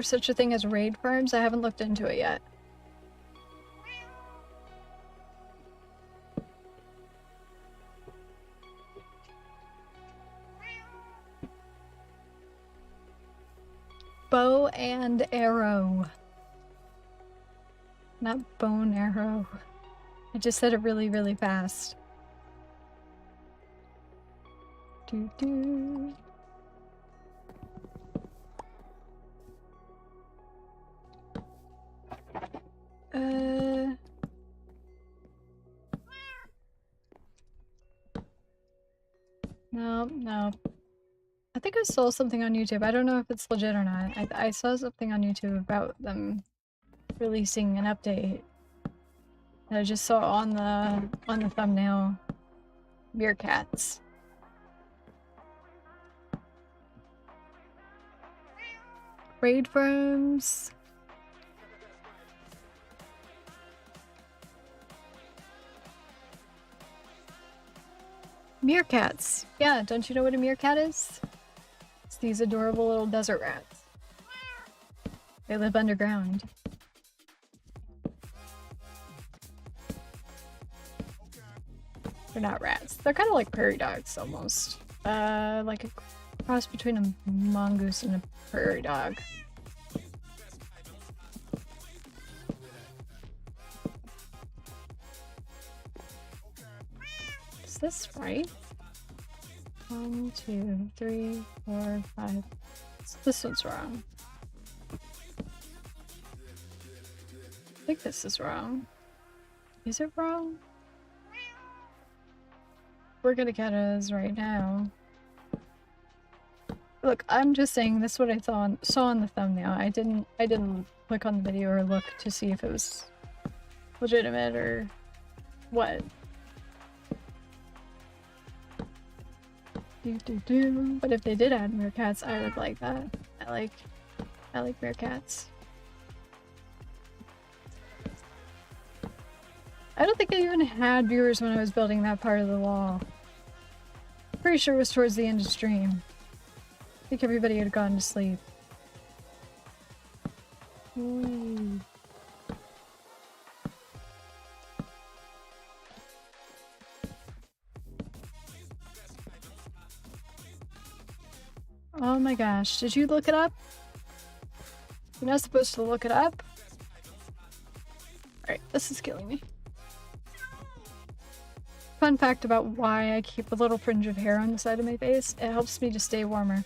such a thing as raid farms. I haven't looked into it yet. Bow and arrow. Not bone arrow. I just said it really, really fast. Doo-doo. No. I think I saw something on YouTube. I don't know if it's legit or not. I saw something on YouTube about them releasing an update. And I just saw on the thumbnail meerkats. Raid farms. Meerkats. Yeah, don't you know what a meerkat is? It's these adorable little desert rats. They live underground. They're not rats. They're kind of like prairie dogs almost. Like a cross between a mongoose and a prairie dog. Is this right? 1, 2, 3, 4, 5. This one's wrong. I think this is wrong. Is it wrong? We're gonna get us right now. Look, I'm just saying this is what I saw on the thumbnail. I didn't click on the video or look to see if it was legitimate or what. But if they did add meerkats, I would like that. I like meerkats. I don't think I even had viewers when I was building that part of the wall. Pretty sure it was towards the end of stream. I think everybody had gone to sleep. Ooh. Oh my gosh, did you look it up? You're not supposed to look it up? Alright, this is killing me. Fun fact about why I keep a little fringe of hair on the side of my face, it helps me to stay warmer.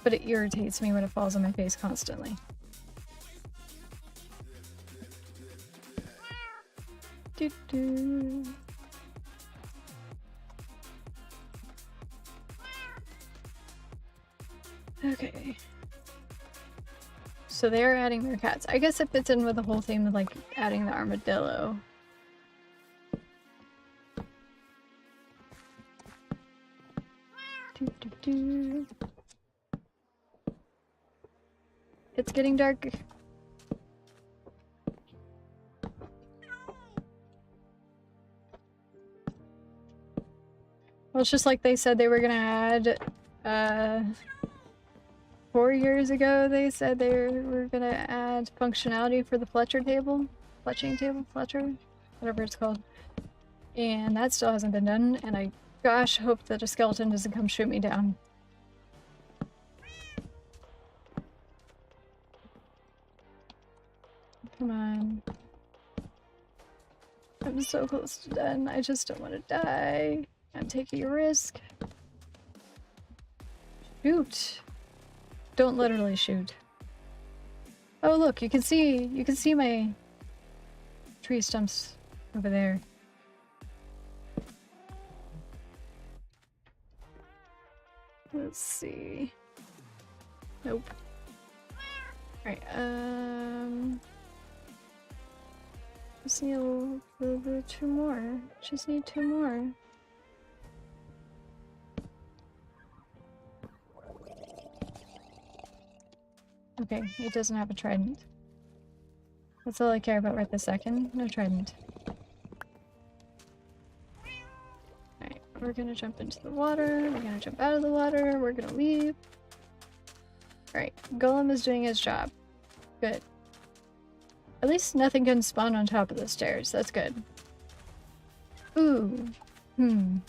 But it irritates me when it falls on my face constantly. Doo-doo. Okay. So they're adding their cats. I guess it fits in with the whole theme of like adding the armadillo. Doo-doo-doo. It's getting dark. Well, it's just like they said they were gonna add, 4 years ago they said they were gonna add functionality for the Fletching table, Fletcher, whatever it's called. And that still hasn't been done, and I, gosh, hope that a skeleton doesn't come shoot me down. Come on. I'm so close to done. I just don't want to die. I'm taking a risk. Shoot. Don't literally shoot. Oh look, you can see my tree stumps over there. Let's see. Nope. Alright, just need a little bit, 2 more. Just need 2 more. Okay, it doesn't have a trident. That's all I care about right this second. No trident. Alright, we're gonna jump into the water. We're gonna jump out of the water. We're gonna leave. Alright, Golem is doing his job. Good. At least nothing can spawn on top of the stairs. That's good. Ooh. There's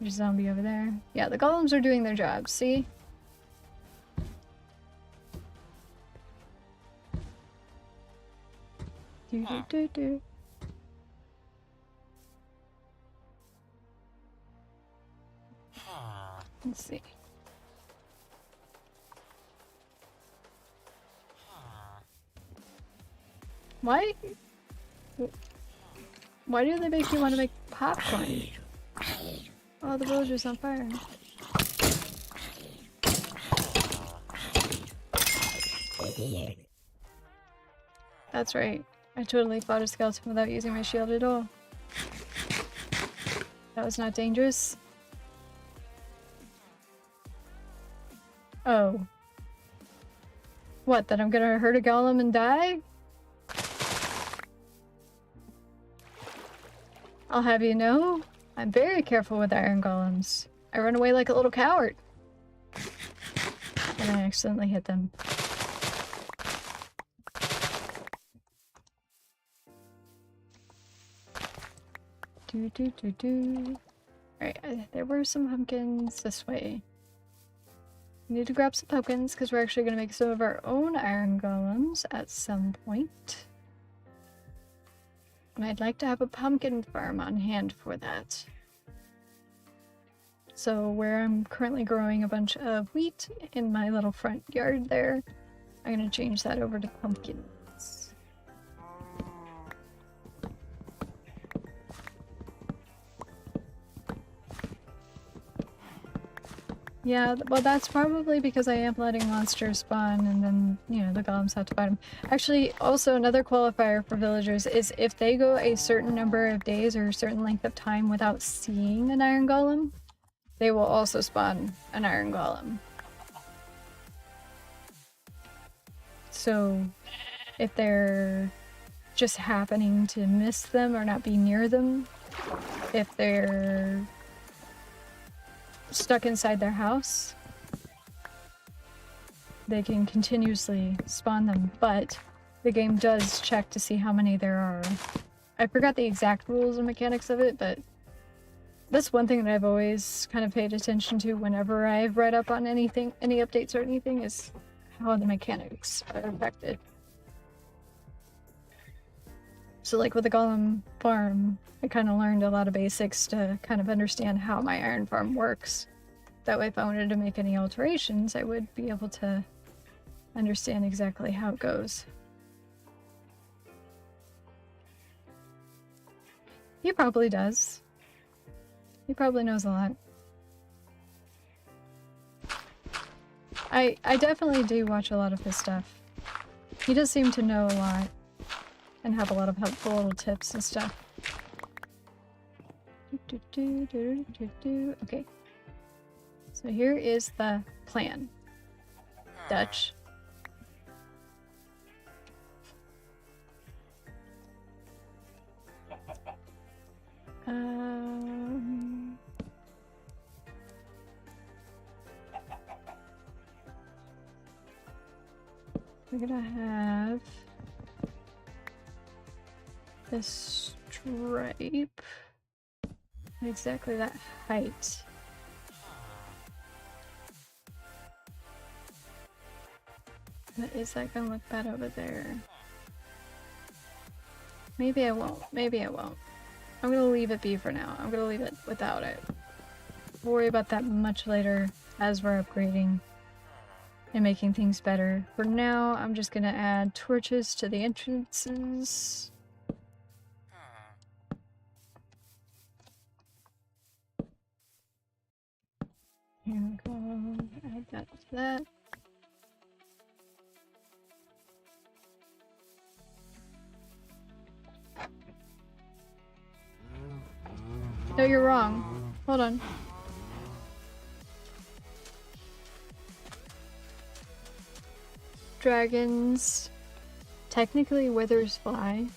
a zombie over there. Yeah, the golems are doing their job. See? Do. Let's see. Why do they make you want to make popcorn? Oh, the villager's on fire. That's right. I totally fought a skeleton without using my shield at all. That was not dangerous. Oh. What, that I'm gonna hurt a golem and die? I'll have you know, I'm very careful with iron golems. I run away like a little coward. And I accidentally hit them. Alright, there were some pumpkins this way. We need to grab some pumpkins because we're actually going to make some of our own iron golems at some point. And I'd like to have a pumpkin farm on hand for that. So where I'm currently growing a bunch of wheat in my little front yard there, I'm going to change that over to pumpkins. Yeah, well that's probably because I am letting monsters spawn and then, you know, the golems have to fight them. Actually, also another qualifier for villagers is if they go a certain number of days or a certain length of time without seeing an iron golem, they will also spawn an iron golem. So if they're just happening to miss them or not be near them, if they're stuck inside their house, they can continuously spawn them, but the game does check to see how many there are. I forgot the exact rules and mechanics of it, but That's one thing that I've always kind of paid attention to whenever I've read up on anything, any updates or anything, is how the mechanics are affected. So like with the Golem farm, I kind of learned a lot of basics to kind of understand how my iron farm works. That way if I wanted to make any alterations, I would be able to understand exactly how it goes. He probably does. He probably knows a lot. I definitely do watch a lot of his stuff. He does seem to know a lot and have a lot of helpful little tips and stuff. Okay. So here is the plan. Dutch. We're gonna have this stripe at exactly that height. But is that gonna look bad over there? Maybe I won't. Maybe I won't. I'm gonna leave it be for now. I'm gonna leave it without it. We'll worry about that much later as we're upgrading and making things better. For now, I'm just gonna add torches to the entrances. Here we go. Add that to that. No, you're wrong. Hold on. Dragons. Technically, withers fly.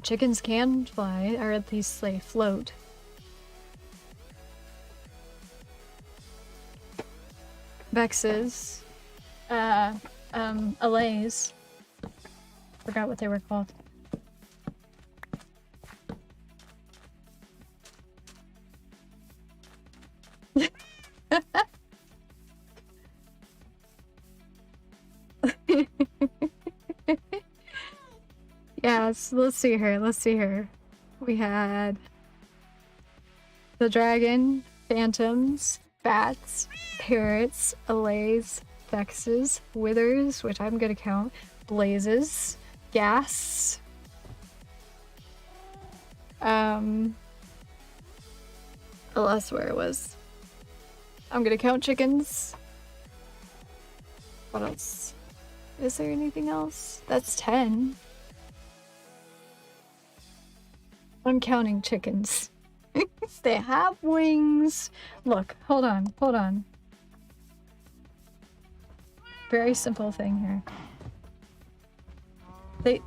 Chickens can fly, or at least they float. Vexes. Allays. Forgot what they were called. Yes, let's see here. Let's see here. We had the dragon, phantoms, bats, parrots, allays, vexes, withers, which I'm gonna count, blazes, gas. I lost where it was. I'm gonna count chickens. What else? Is there anything else? That's 10. I'm counting chickens. They have wings. Look, hold on, hold on. Very simple thing here. They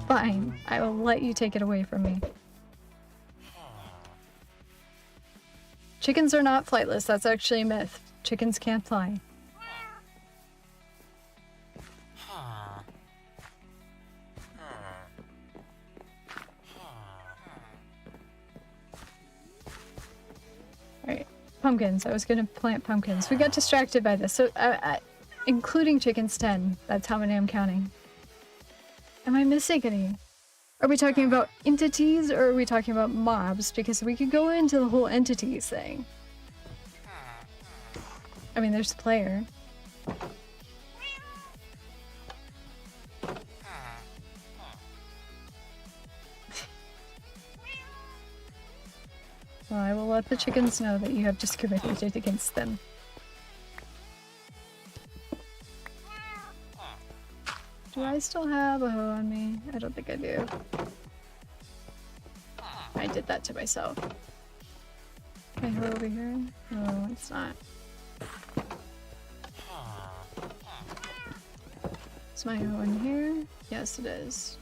Fine, I will let you take it away from me. Chickens are not flightless, that's actually a myth. Chickens can't fly. Alright, pumpkins. I was gonna plant pumpkins. We got distracted by this, so including chickens 10. That's how many I'm counting. Am I missing any? Are we talking about entities or are we talking about mobs? Because we could go into the whole entities thing. I mean, there's the player. Well, I will let the chickens know that you have discriminated against them. Do I still have a hoe on me? I don't think I do. I did that to myself. My hoe over here? No, it's not. Is my hoe in here? Yes, it is.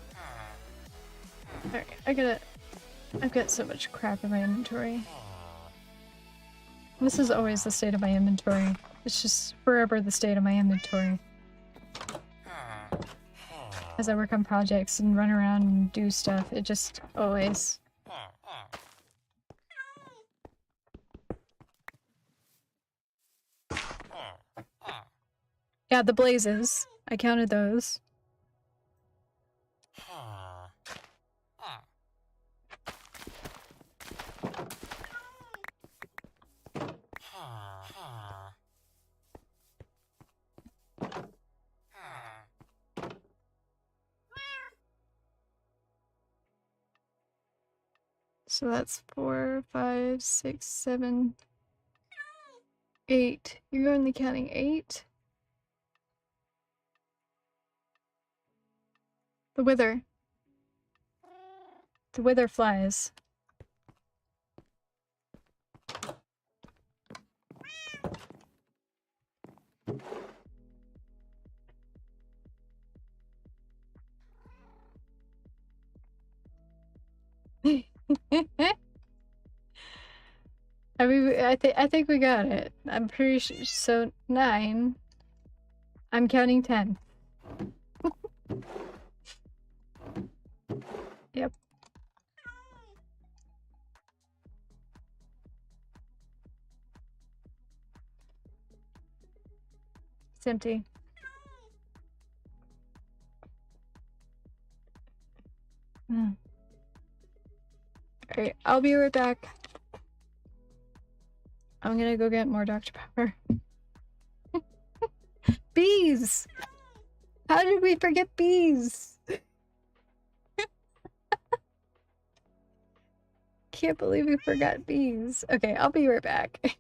Alright, I've got so much crap in my inventory. This is always the state of my inventory. It's just forever the state of my inventory. as I work on projects and run around and do stuff. It just always... Yeah, the blazes. I counted those. So that's 4, 5, 6, 7, 8. You're only counting 8? The wither. The wither flies. I mean, I think we got it. I'm pretty sure. So 9. I'm counting 10. Yep. It's empty. Alright, I'll be right back. I'm gonna go get more Dr. Pepper. Bees! How did we forget bees? Can't believe we forgot bees. Okay, I'll be right back.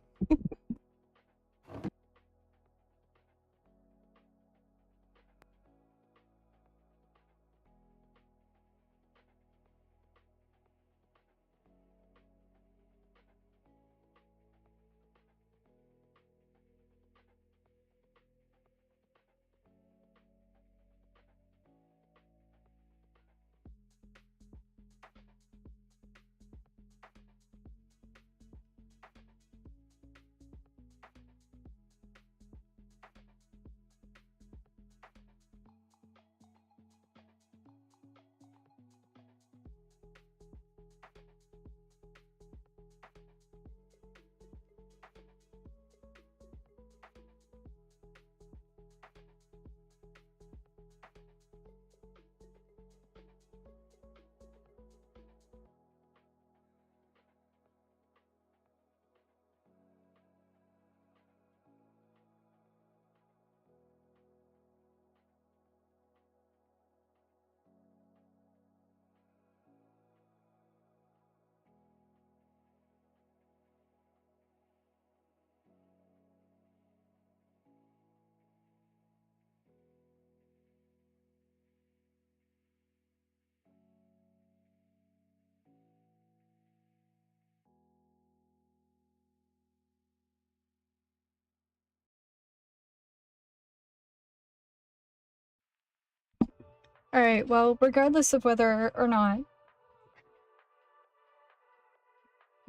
Alright, well, regardless of whether or not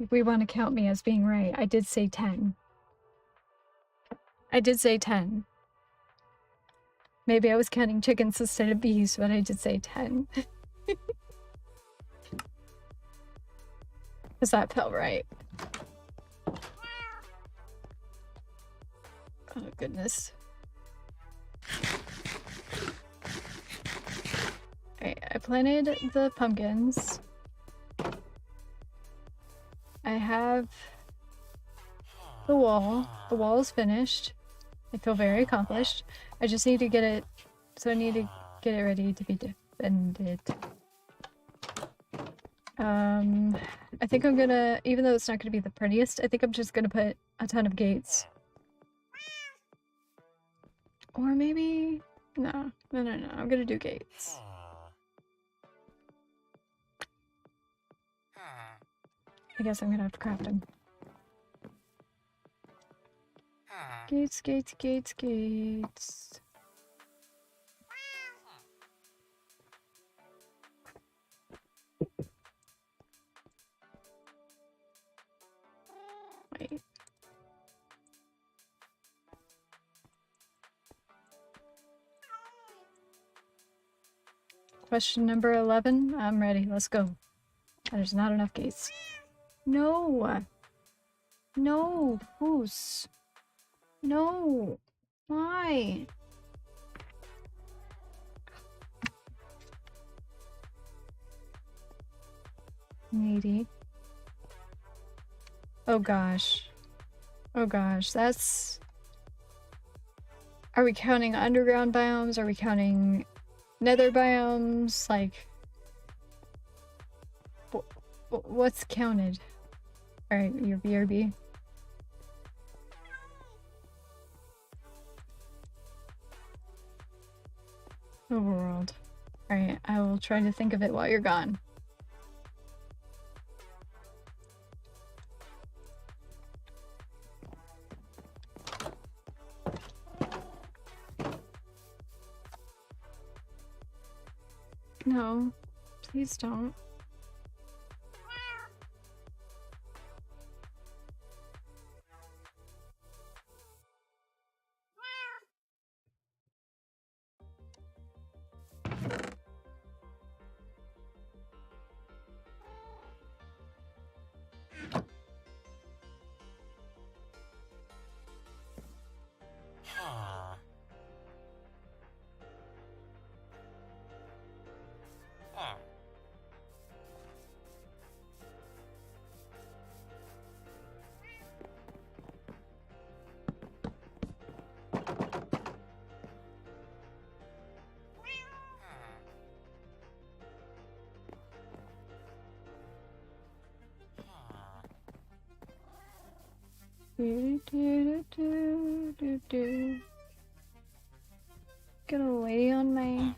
we want to count me as being right, I did say 10. I did say 10. Maybe I was counting chickens instead of bees, but I did say 10. Because that felt right. Oh, goodness. Alright, I planted the pumpkins. I have the wall. The wall is finished. I feel very accomplished. I just need to get it, so I need to get it ready to be defended. I think I'm gonna, even though it's not gonna be the prettiest, I think I'm just gonna put a ton of gates. Or maybe, no, I'm gonna do gates. I guess I'm gonna have to craft them. Gates, gates, gates, gates. Wait. Question number 11. I'm ready. Let's go. There's not enough gates. No! No! Who's? No! Why? Needy. Oh gosh. Oh gosh, that's... Are we counting underground biomes? Are we counting nether biomes? Like... What's counted? Alright, your BRB. Overworld. Alright, I will try to think of it while you're gone. No, please don't. Get a lady on my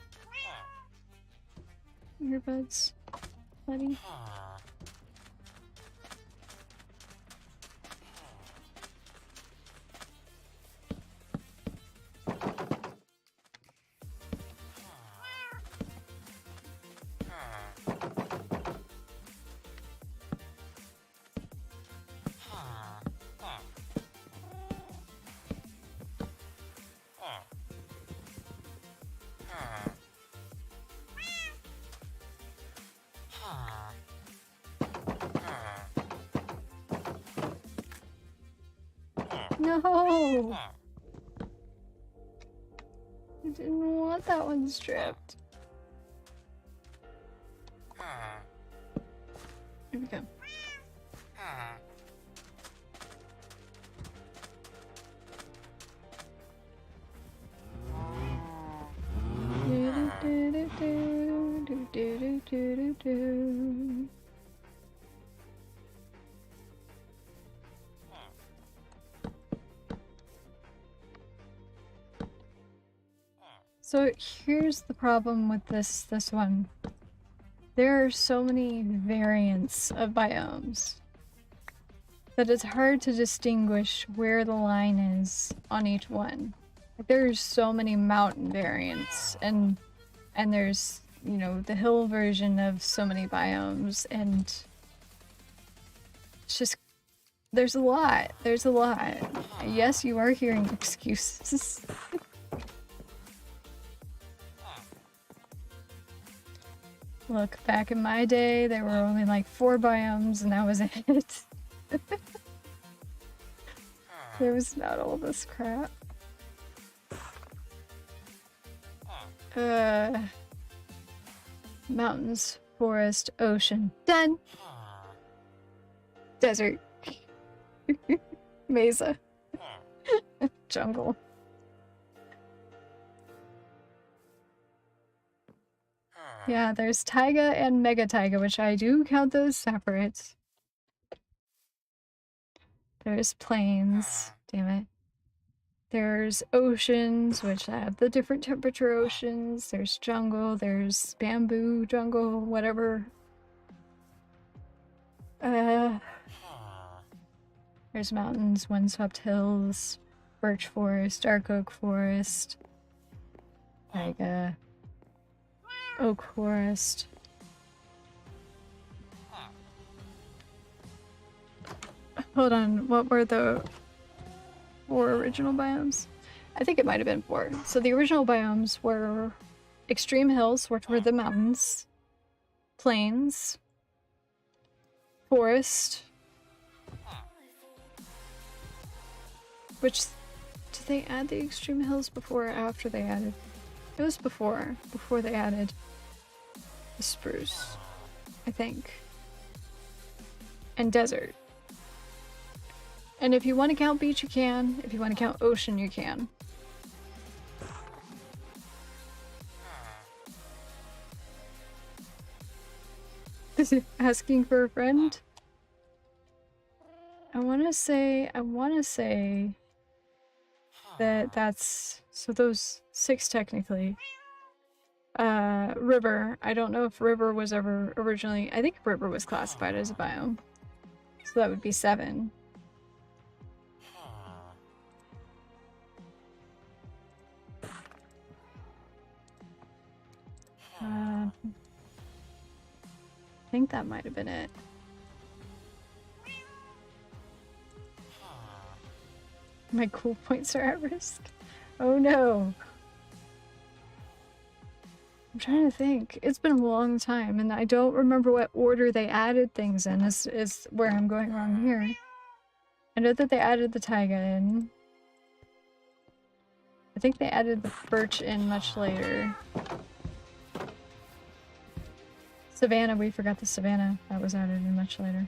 earbuds, buddy. No! I didn't want that one stripped. Here we go. So here's the problem with this one. There are so many variants of biomes that it's hard to distinguish where the line is on each one. Like, there's so many mountain variants, and there's, you know, the hill version of so many biomes, and it's just, there's a lot. There's a lot. Yes, you are hearing excuses. Look, back in my day, there were only like 4 biomes and that was it. There was not all this crap. Mountains, forest, ocean. Done! Desert. Mesa. Jungle. Yeah, there's taiga and mega taiga, which I do count those separate. There's plains, damn it. There's oceans, which have the different temperature oceans. There's jungle, there's bamboo jungle, whatever. There's mountains, windswept hills, birch forest, dark oak forest, taiga. Oak forest. Hold on, what were the 4 original biomes? I think it might have been 4. So the original biomes were extreme hills, which were the mountains, plains, forest, which, did they add the extreme hills before or after they added? It was before they added the spruce, I think, and desert. And if you want to count beach, you can. If you want to count ocean, you can. Asking for a friend? I want to say that that's, so those 6 technically. River. I don't know if river was ever originally, I think river was classified as a biome. So that would be 7. I think that might have been it. My cool points are at risk. Oh no. I'm trying to think. It's been a long time and I don't remember what order they added things in is where I'm going wrong here. I know that they added the taiga in. I think they added the birch in much later. Savannah, we forgot the savannah. That was added in much later.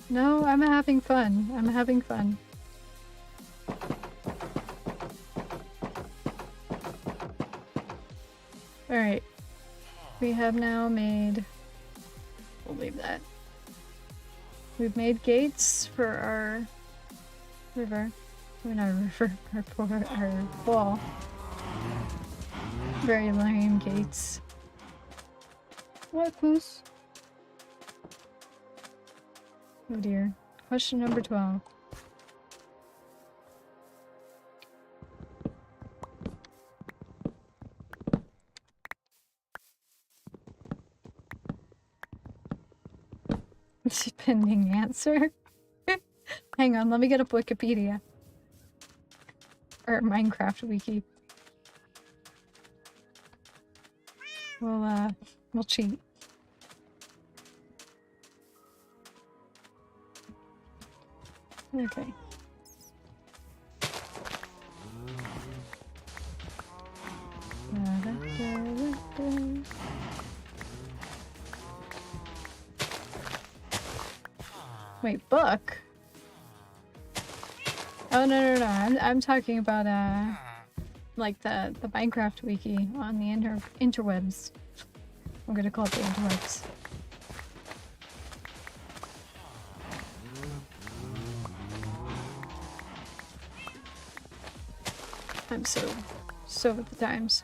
No, I'm having fun. I'm having fun. Alright. We have now made... We'll leave that. We've made gates for our river. I mean, our river, our wall. Very lame gates. What, Moose? Oh dear. Question number 12. Pending answer? Hang on, let me get up Wikipedia. Or Minecraft wiki. We'll cheat. Okay. Wait, book? Oh no. I'm talking about like the Minecraft wiki on the interwebs. I'm gonna call it the interwebs. I'm so with the times.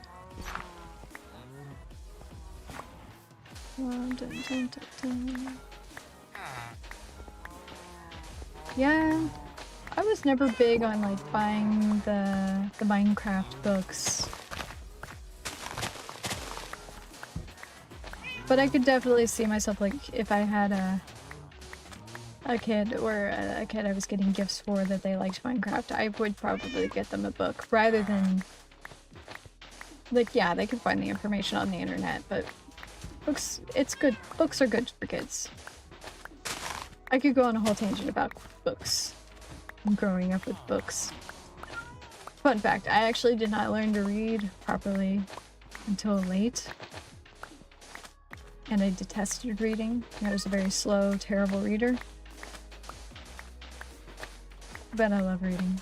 Dun, dun, dun. Yeah, I was never big on like buying the Minecraft books. But I could definitely see myself, like, if I had a kid or a kid I was getting gifts for that they liked Minecraft, I would probably get them a book rather than, like, yeah, they can find the information on the internet, but books, it's good. Books are good for kids. I could go on a whole tangent about books. I'm growing up with books. Fun fact, I actually did not learn to read properly until late. And I detested reading. I was a very slow, terrible reader. But I love reading.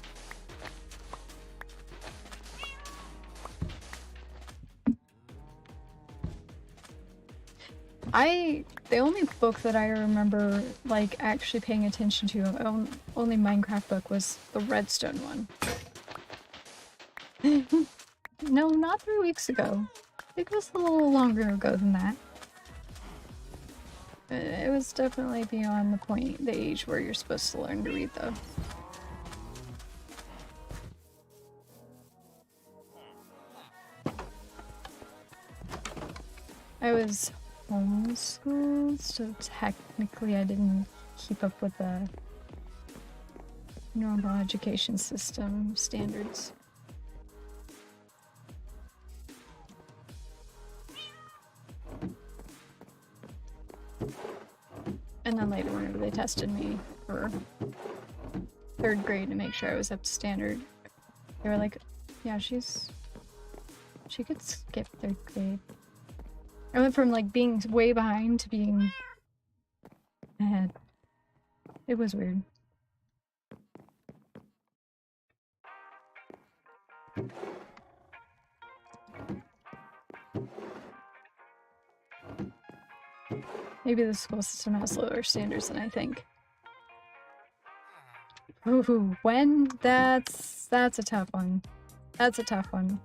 The only book that I remember, like, actually paying attention to, only Minecraft book, was the Redstone one. No, not 3 weeks ago. I think it was a little longer ago than that. It was definitely beyond the age where you're supposed to learn to read, though. I was homeschooled, so technically I didn't keep up with the normal education system standards. And then later, whenever they tested me for 3rd grade to make sure I was up to standard, they were like, yeah, she could skip 3rd grade. I went from like being way behind to being ahead. It was weird. Maybe the school system has lower standards than I think. Ooh, when? That's a tough one. That's a tough one.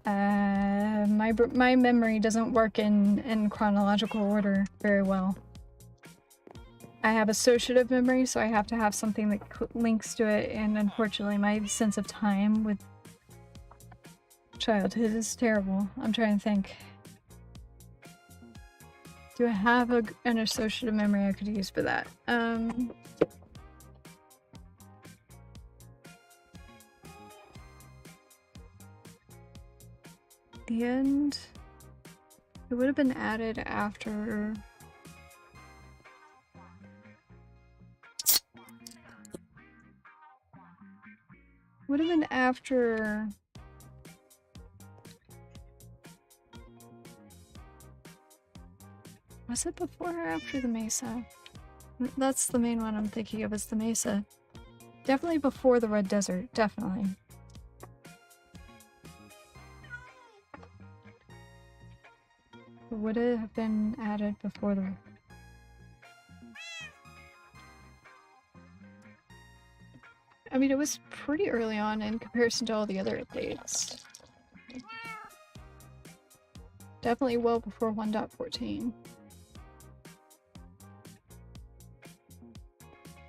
My memory doesn't work in chronological order very well. I have associative memory, so I have to have something that links to it, and unfortunately my sense of time with childhood is terrible. I'm trying to think. Do I have an associative memory I could use for that? The end. It would have been added after. Would have been after. Was it before or after the Mesa? That's the main one I'm thinking of, is the Mesa. Definitely before the Red Desert, definitely. Would it have been added before the... I mean, it was pretty early on in comparison to all the other updates. Definitely well before 1.14.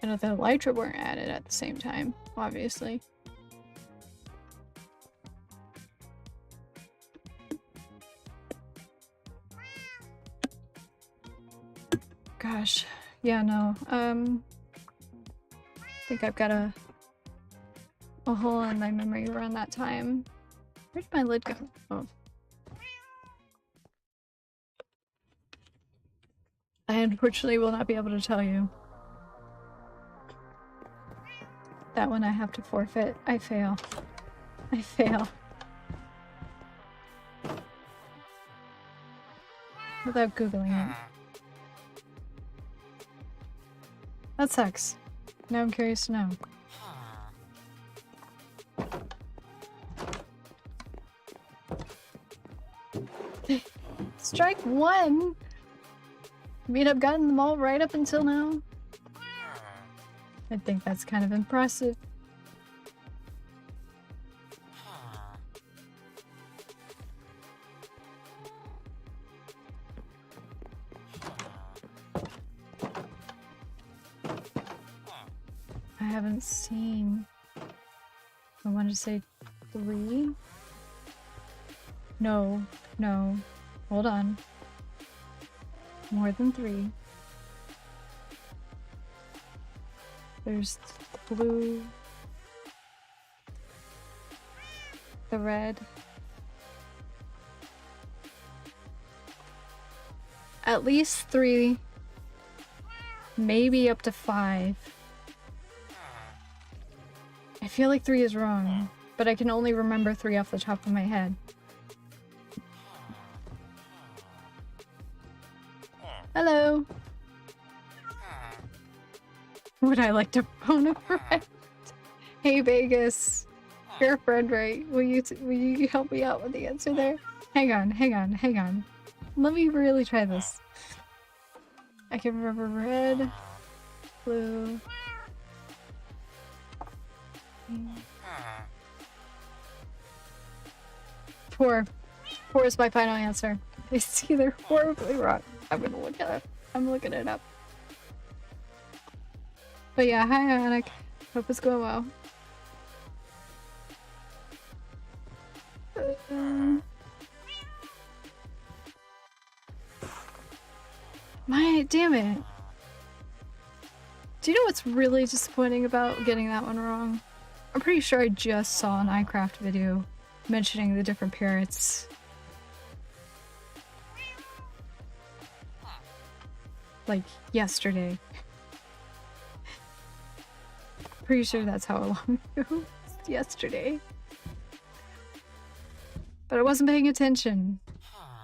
I know the Elytra weren't added at the same time, obviously. Gosh, yeah, no. I think I've got a hole in my memory around that time. Where did my lid go? Oh. I unfortunately will not be able to tell you. That one I have to forfeit. I fail. I fail. Without Googling it. That sucks. Now I'm curious to know. Strike one! I mean, I've gotten them all right up until now. I think that's kind of impressive. I haven't seen... I want to say 3? No, no. Hold on. More than 3. There's the blue, the red, at least 3, maybe up to 5. I feel like 3 is wrong, but I can only remember 3 off the top of my head. Hello. Would I like to phone a friend? Hey Vegas, you're a friend, right? Will you help me out with the answer there? Hang on, hang on, hang on. Let me really try this. I can remember red, blue. 4. 4 is my final answer. It's either horribly wrong. I'm gonna look it up. I'm looking it up. But yeah, hi Ionic. Hope it's going well. Damn it. Do you know what's really disappointing about getting that one wrong? I'm pretty sure I just saw an iCraft video mentioning the different parrots. Like, yesterday. Pretty sure that's how long ago it was. Yesterday. But I wasn't paying attention.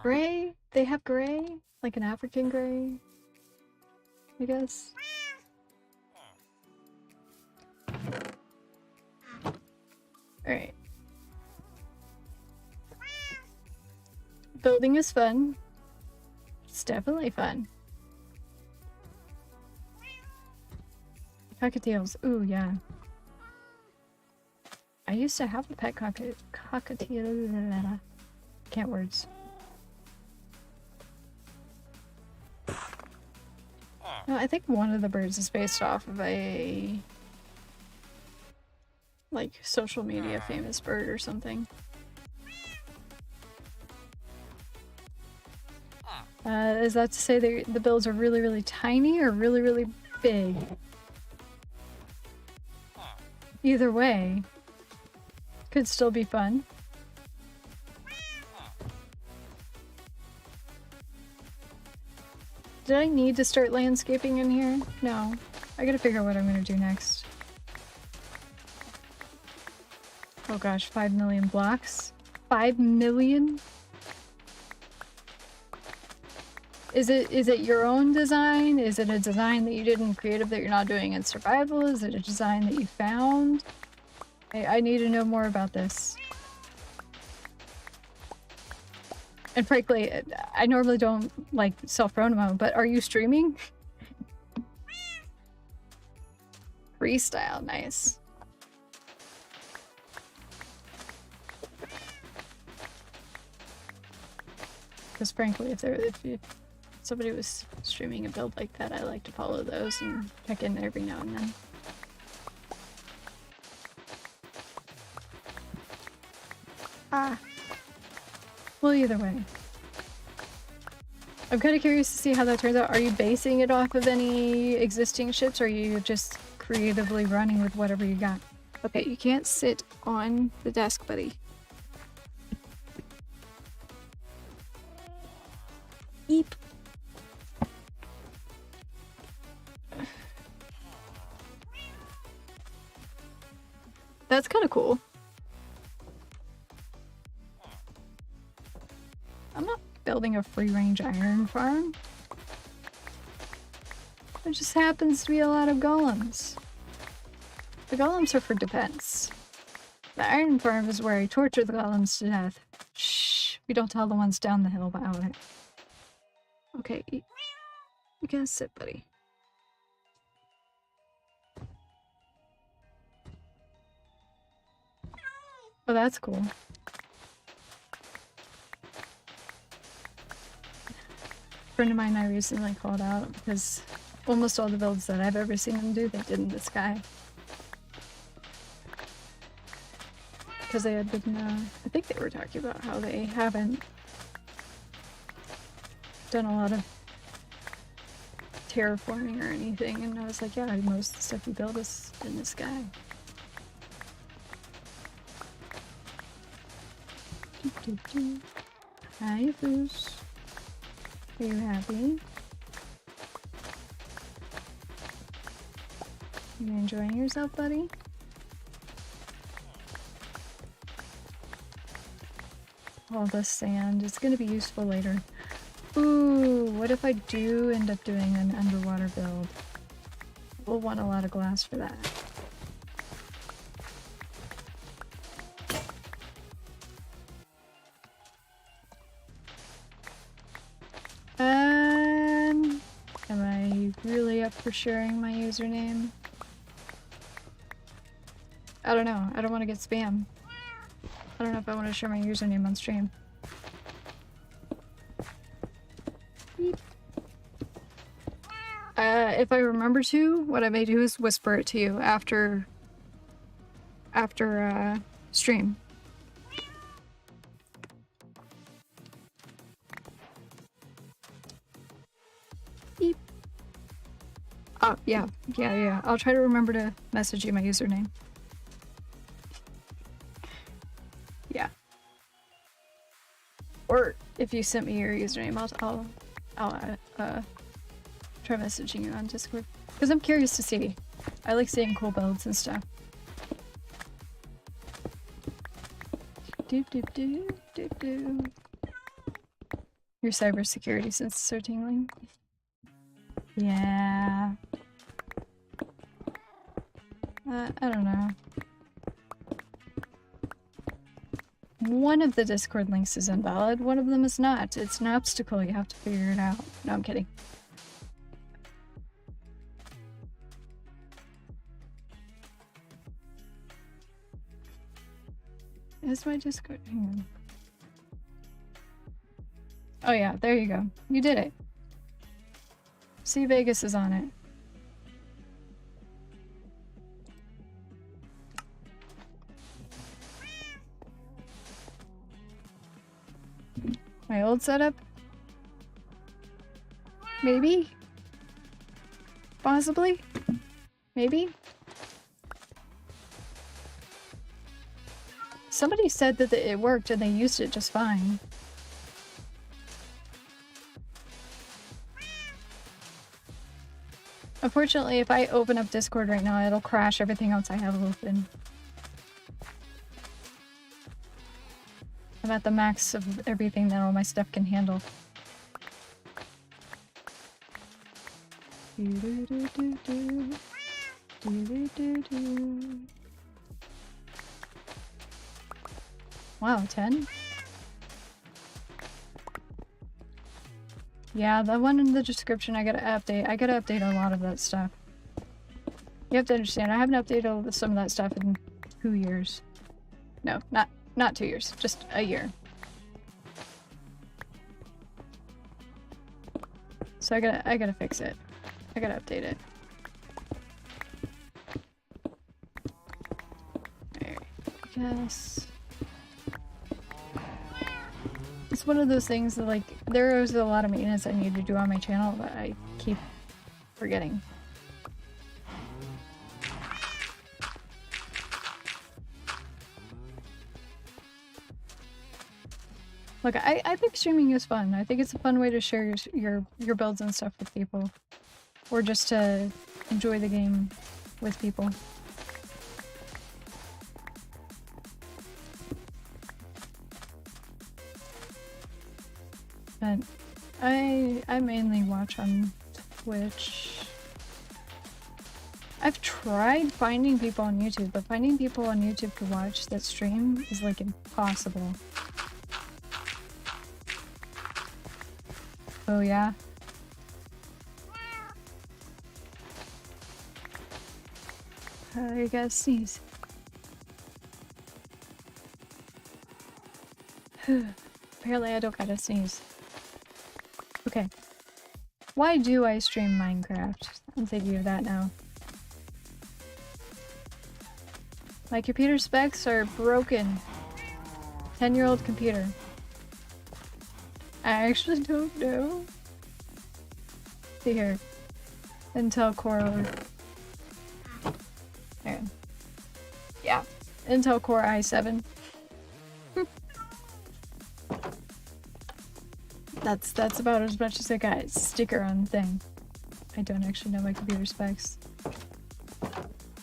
Gray? They have gray? Like an African gray? I guess. Alright. Building is fun. It's definitely fun. Cockatiels. Ooh, yeah. I used to have a pet cockatiel. Can't words. No, I think one of the birds is based off of a like social media famous bird or something. Is that to say the bills are really, really tiny or really, really big? Either way, could still be fun. Did I need to start landscaping in here? No. I gotta figure out what I'm gonna do next. Oh gosh, 5 million blocks? 5 million? Is it your own design? Is it a design that you did in creative that you're not doing in survival? Is it a design that you found? I need to know more about this. And frankly, I normally don't like self-promo, but are you streaming? Freestyle, nice. Because frankly, if somebody was streaming a build like that, I like to follow those and check in every now and then. Ah. Well, either way. I'm kind of curious to see how that turns out. Are you basing it off of any existing ships, or are you just creatively running with whatever you got? Okay, you can't sit on the desk, buddy. Eep. That's kind of cool. I'm not building a free-range iron farm. There just happens to be a lot of golems. The golems are for defense. The iron farm is where I torture the golems to death. Shh, we don't tell the ones down the hill about it. Okay, you can sit, buddy. Oh, that's cool. A friend of mine I recently called out because almost all the builds that I've ever seen them do, they did in this guy. Because they had been, I think they were talking about how they haven't done a lot of terraforming or anything, and I was like, yeah, most of the stuff you build is in this guy. Hi, Foos. Are you happy? You enjoying yourself, buddy? All this sand is gonna be useful later. Ooh, what if I do end up doing an underwater build? We'll want a lot of glass for that. Am I really up for sharing my username? I don't know. I don't want to get spam. I don't know if I want to share my username on stream. Beep. If I remember to, what I may do is whisper it to you after stream. Beep. Yeah. I'll try to remember to message you my username. Yeah. Or if you sent me your username, I'll try messaging you on Discord. Because I'm curious to see. I like seeing cool builds and stuff. Your cybersecurity senses are tingling. Yeah. I don't know. One of the Discord links is invalid, one of them is not. It's an obstacle, you have to figure it out. No, I'm kidding. Is my Discord? Hang on. Oh yeah, there you go. You did it. See, Vegas is on it. My old setup? Maybe? Possibly? Maybe? Somebody said that it worked and they used it just fine. Unfortunately, if I open up Discord right now, it'll crash everything else I have open. I'm at the max of everything that all my stuff can handle. Wow, 10? Yeah, the one in the description I gotta update. I gotta update a lot of that stuff. You have to understand, I haven't updated some of that stuff in 2 years. No, not 2 years, just a year. So I gotta fix it. I gotta update it. There, I guess. It's one of those things that, like, there is a lot of maintenance I need to do on my channel that I keep forgetting. Look, I think streaming is fun. I think it's a fun way to share your builds and stuff with people. Or just to enjoy the game with people. But I mainly watch on Twitch. I've tried finding people on YouTube, but finding people on YouTube to watch that stream is like impossible. Oh yeah? You gotta sneeze. Apparently I don't gotta sneeze. Okay. Why do I stream Minecraft? I'm thinking of that now. My computer specs are broken. 10-year-old computer. I actually don't know. See here. Intel Core. There. Yeah. Intel Core i7. That's about as much as I got. Sticker on the thing. I don't actually know my computer specs.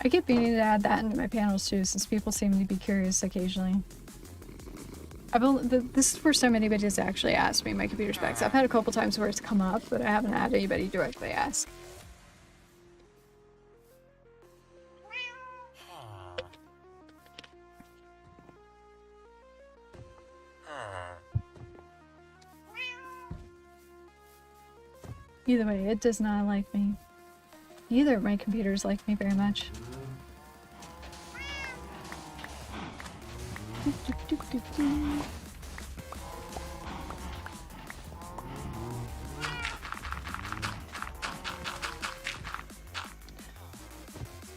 I keep meaning to add that into my panels too, since people seem to be curious occasionally. This is the first time anybody's actually asked me my computer specs. I've had a couple times where it's come up, but I haven't had anybody directly ask. Either way, it does not like me. Neither of my computers like me very much.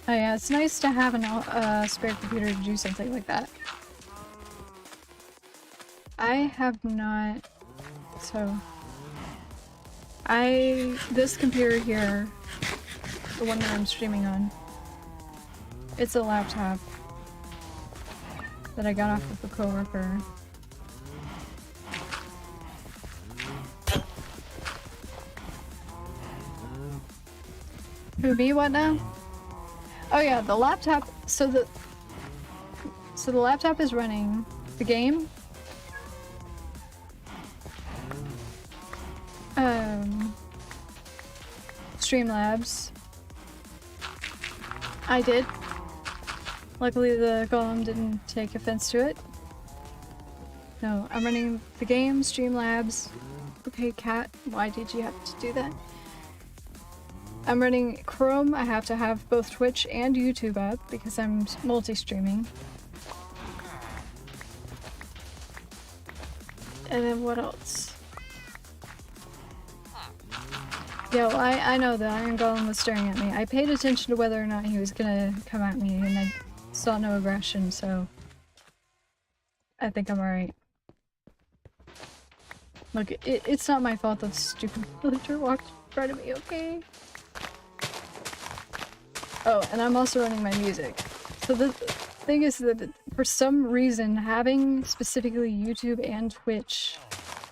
Oh yeah, it's nice to have a spare computer to do something like that. I have not... So... this computer here The one that I'm streaming on. It's a laptop that I got off of a coworker. Who, me? What now? Oh yeah, the laptop. So the laptop is running the game. Streamlabs. I did. Luckily the golem didn't take offense to it. No, I'm running the game, Streamlabs. Okay, cat, why did you have to do that? I'm running Chrome. I have to have both Twitch and YouTube up because I'm multi-streaming. And then what else? Yeah, well, I know the Iron Golem was staring at me. I paid attention to whether or not he was gonna come at me, and I saw no aggression, so I think I'm alright. Look, it's not my fault that the stupid villager walked in front of me, okay? Oh, and I'm also running my music. So the thing is that for some reason, having specifically YouTube and Twitch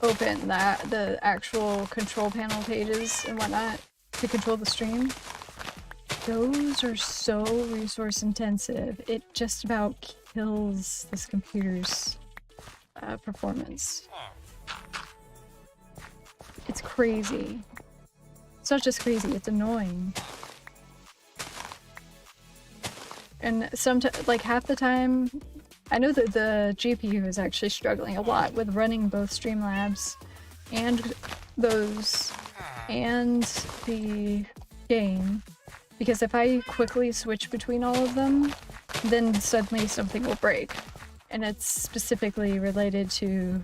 open, the actual control panel pages and whatnot to control the stream, those are so resource intensive. It just about kills this computer's performance. It's crazy. It's not just crazy, it's annoying. And sometimes, like half the time, I know that the GPU is actually struggling a lot with running both Streamlabs and those and the game, because if I quickly switch between all of them, then suddenly something will break. And it's specifically related to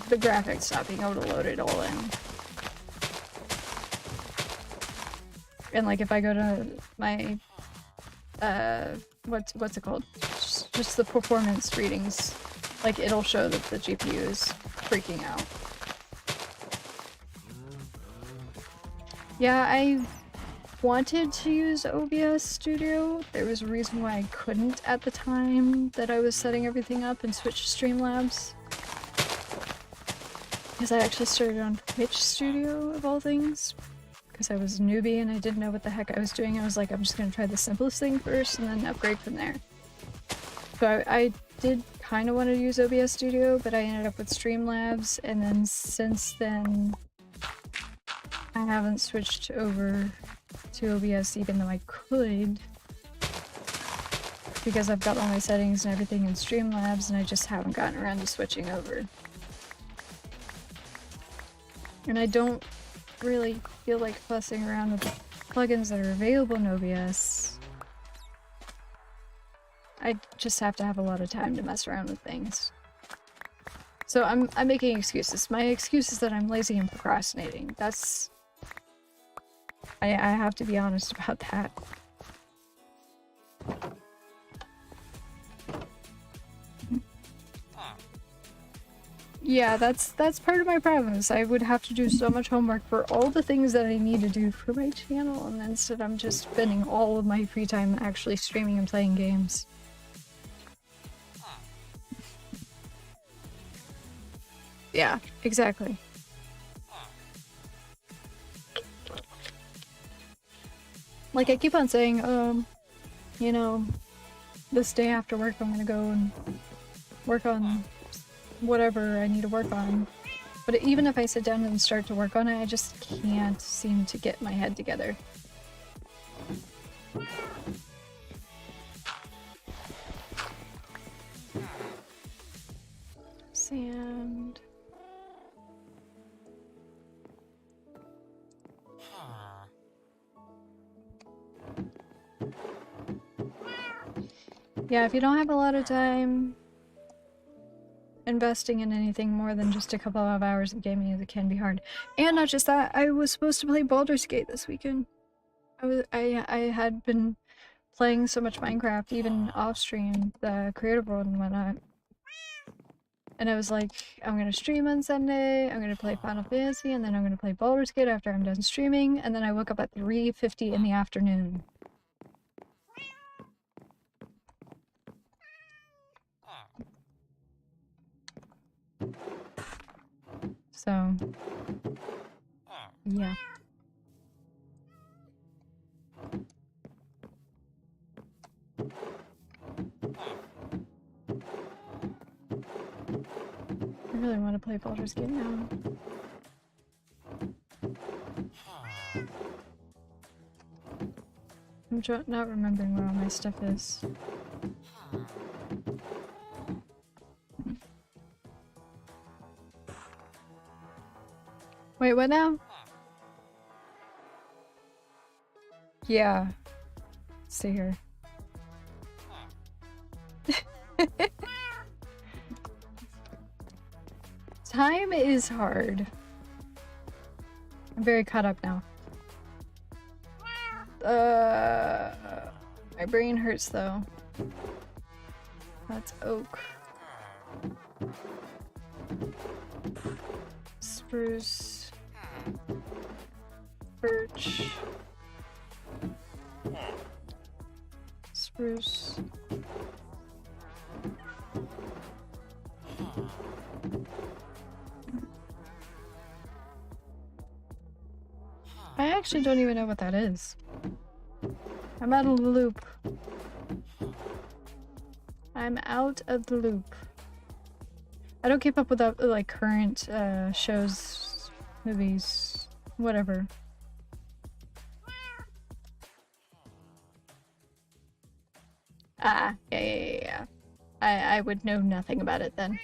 the graphics not being able to load it all in. And like if I go to my what's it called? Just the performance readings. Like it'll show that the GPU is freaking out. Yeah, I wanted to use OBS Studio. There was a reason why I couldn't at the time that I was setting everything up and switched to Streamlabs. Because I actually started on Twitch Studio of all things. Because I was a newbie and I didn't know what the heck I was doing. I was like, I'm just gonna try the simplest thing first and then upgrade from there. So I did kind of want to use OBS Studio, but I ended up with Streamlabs, and then since then I haven't switched over to OBS even though I could, because I've got all my settings and everything in Streamlabs and I just haven't gotten around to switching over. And I don't really feel like fussing around with the plugins that are available in OBS. I just have to have a lot of time to mess around with things. So I'm making excuses. My excuse is that I'm lazy and procrastinating. That's... I have to be honest about that. Yeah, that's part of my problem, is I would have to do so much homework for all the things that I need to do for my channel, and instead I'm just spending all of my free time actually streaming and playing games. Yeah, exactly. Like I keep on saying, you know, this day after work I'm gonna go and work on whatever I need to work on. But even if I sit down and start to work on it, I just can't seem to get my head together. Sand. Yeah, if you don't have a lot of time investing in anything more than just a couple of hours of gaming, it can be hard. And not just that, I was supposed to play Baldur's Gate this weekend. I had been playing so much Minecraft, even off stream, the creative world and whatnot. And I was like, I'm gonna stream on Sunday, I'm gonna play Final Fantasy, and then I'm gonna play Baldur's Gate after I'm done streaming, and then I woke up at 3:50 in the afternoon. So, yeah. I really want to play Baldur's Gate now. I'm not remembering where all my stuff is. Wait, what now? Yeah. Let's see here. Time is hard. I'm very caught up now. My brain hurts though. That's oak. Spruce. Birch. Spruce. I actually don't even know what that is. I'm out of the loop. I'm out of the loop. I don't keep up with the, like, current shows, movies, whatever. Ah, yeah. I would know nothing about it then.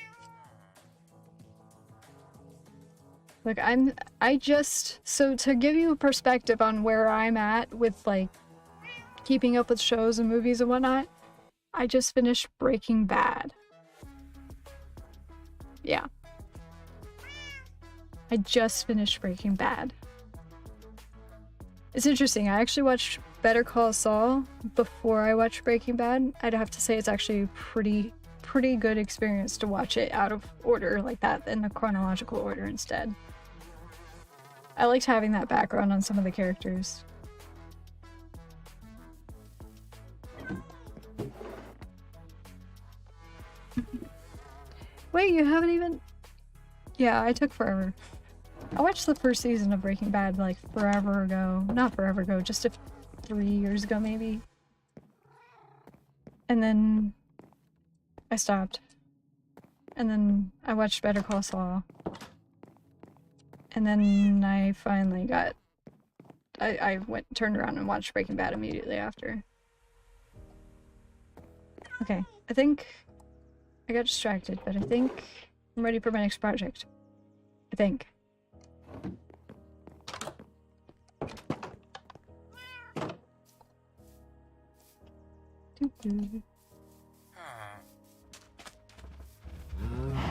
Look, so to give you a perspective on where I'm at with, like, keeping up with shows and movies and whatnot, I just finished Breaking Bad. Yeah. I just finished Breaking Bad. It's interesting, I actually watched Better Call Saul before I watched Breaking Bad. I'd have to say it's actually a pretty good experience to watch it out of order like that, in the chronological order instead. I liked having that background on some of the characters. Wait, you haven't even... Yeah, I took forever. I watched the first season of Breaking Bad like forever ago. Not forever ago, just 3 years ago maybe. And then I stopped. And then I watched Better Call Saul. And then I finally got... I turned around and watched Breaking Bad immediately after. Okay, I think... I got distracted, but I think I'm ready for my next project. I think.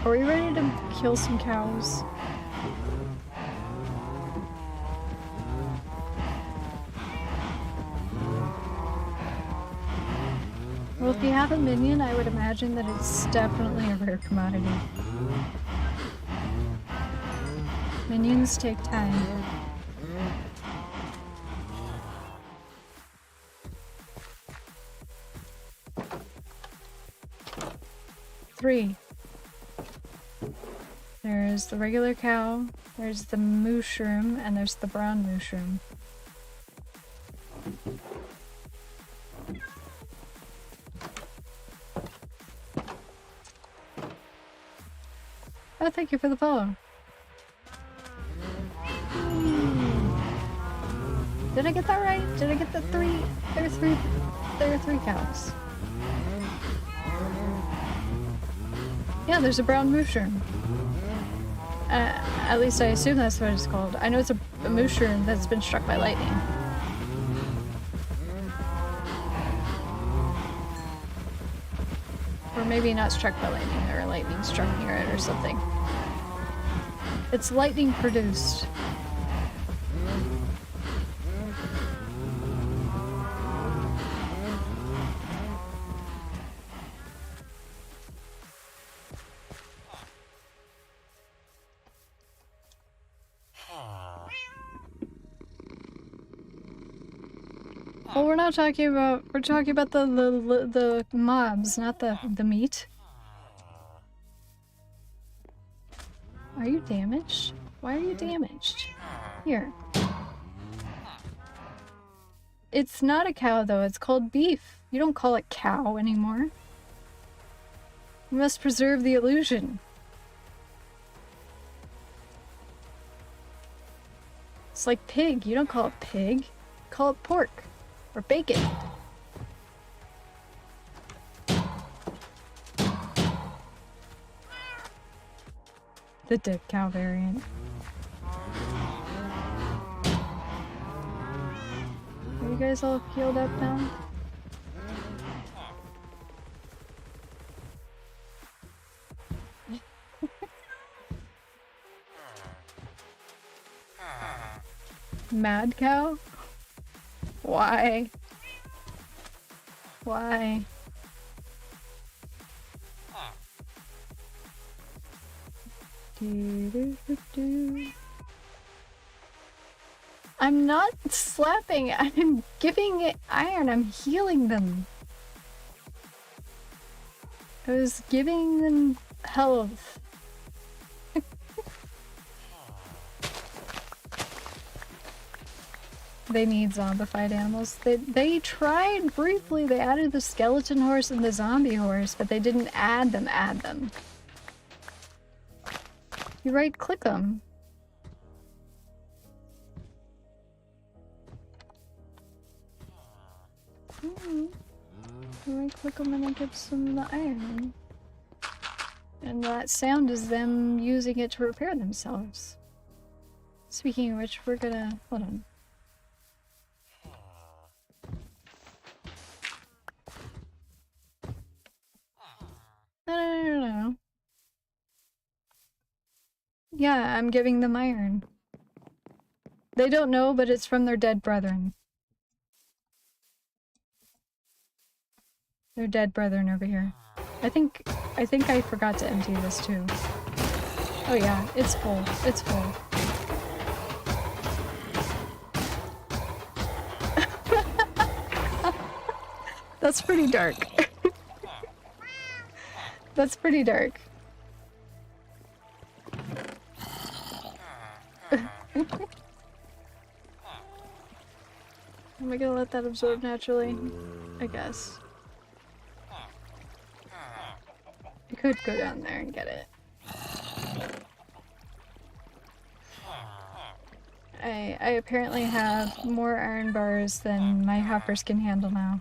Are we ready to kill some cows? Well, if you have a minion, I would imagine that it's definitely a rare commodity. Minions take time. Three. There's the regular cow, there's the mushroom, and there's the brown mushroom. Oh, thank you for the follow. Did I get that right? Did I get the three? There are three cows. Yeah, there's a brown mushroom. At least I assume that's what it's called. I know it's a mushroom that's been struck by lightning. Or maybe not struck by lightning, or lightning struck near it or something. It's lightning produced. Well, we're not talking about. We're talking about the mobs, not the meat. Are you damaged? Why are you damaged? Here. It's not a cow though. It's called beef. You don't call it cow anymore. You must preserve the illusion. It's like pig. You don't call it pig. Call it pork. Or bacon. The dead cow variant. Are you guys all healed up now? Mad cow? Why? Why? I'm not slapping, I'm giving it iron, I'm healing them. I was giving them health. They need zombified animals. They tried briefly, they added the skeleton horse and the zombie horse, but they didn't add them. You right click them. You right click them and it gives them the iron. And that sound is them using it to repair themselves. Speaking of which, we're gonna... hold on. No. Yeah, I'm giving them iron. They don't know, but it's from their dead brethren. Their dead brethren over here. I think I forgot to empty this too. Oh yeah, it's full. It's full. That's pretty dark. That's pretty dark. Am I gonna let that absorb naturally? I guess. I could go down there and get it. I apparently have more iron bars than my hoppers can handle now.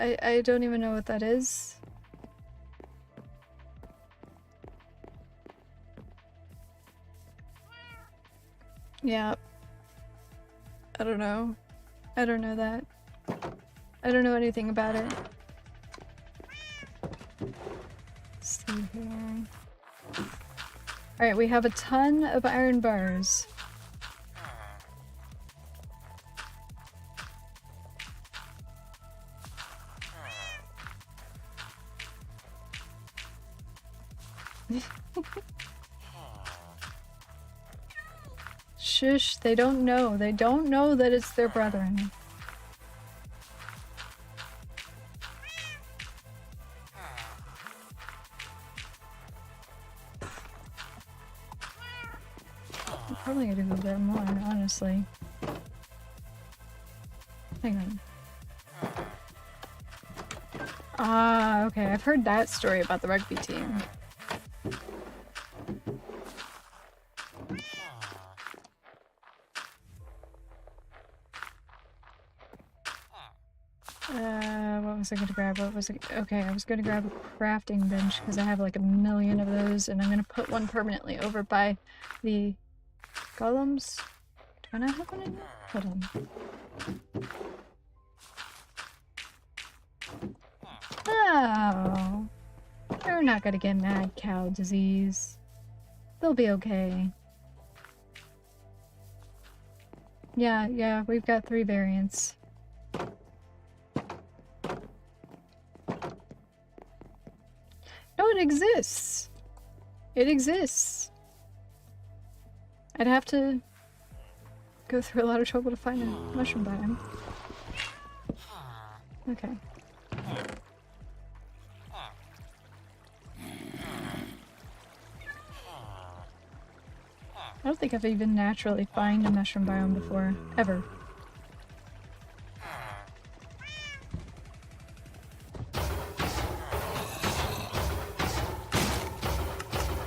I don't even know what that is. Yeah. I don't know. I don't know that. I don't know anything about it. Let's see here. Alright, we have a ton of iron bars. Shush, they don't know. They don't know that it's their brethren. I'm probably gonna do that more, honestly. Hang on. Ah, okay. I've heard that story about the rugby team. What was I gonna grab? What was it? Okay, I was gonna grab a crafting bench because I have like a million of those, and I'm gonna put one permanently over by the golems. Do I not have one in here? Hold on. Oh, they're not gonna get mad cow disease. They'll be okay. Yeah, we've got 3 variants. No, it exists. It exists. I'd have to go through a lot of trouble to find a mushroom biome. Okay. I don't think I've even naturally found a mushroom biome before, ever.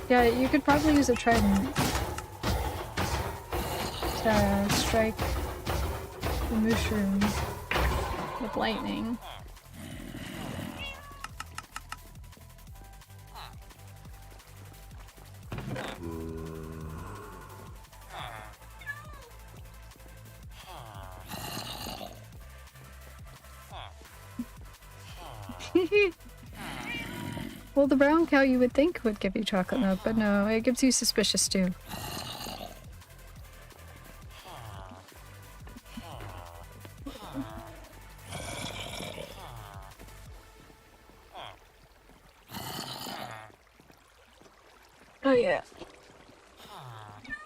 Yeah, you could probably use a trident to strike the mushroom with lightning. Well, the brown cow you would think would give you chocolate milk, but no, it gives you suspicious stew. Oh yeah.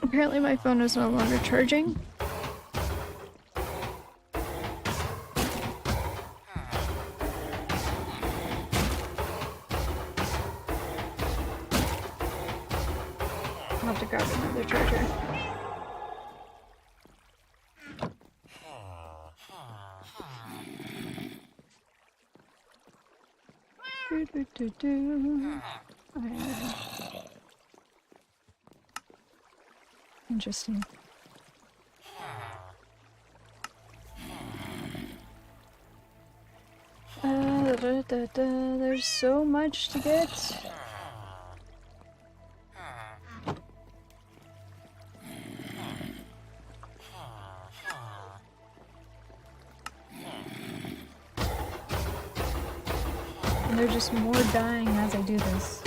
Apparently my phone is no longer charging. I'll have to grab another charger. Interesting. There's so much to get. And there's just more dying as I do this.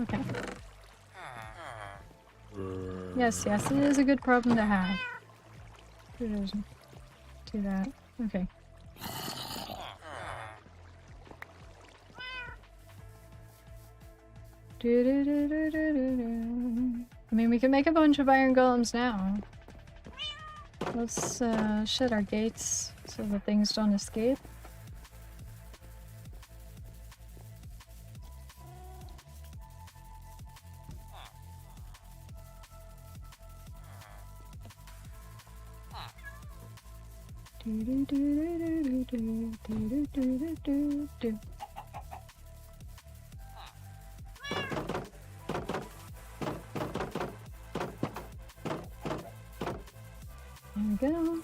Okay. Yes, it is a good problem to have. Who doesn't do that? Okay. I mean, we can make a bunch of iron golems now. Let's shut our gates so that things don't escape. There we go.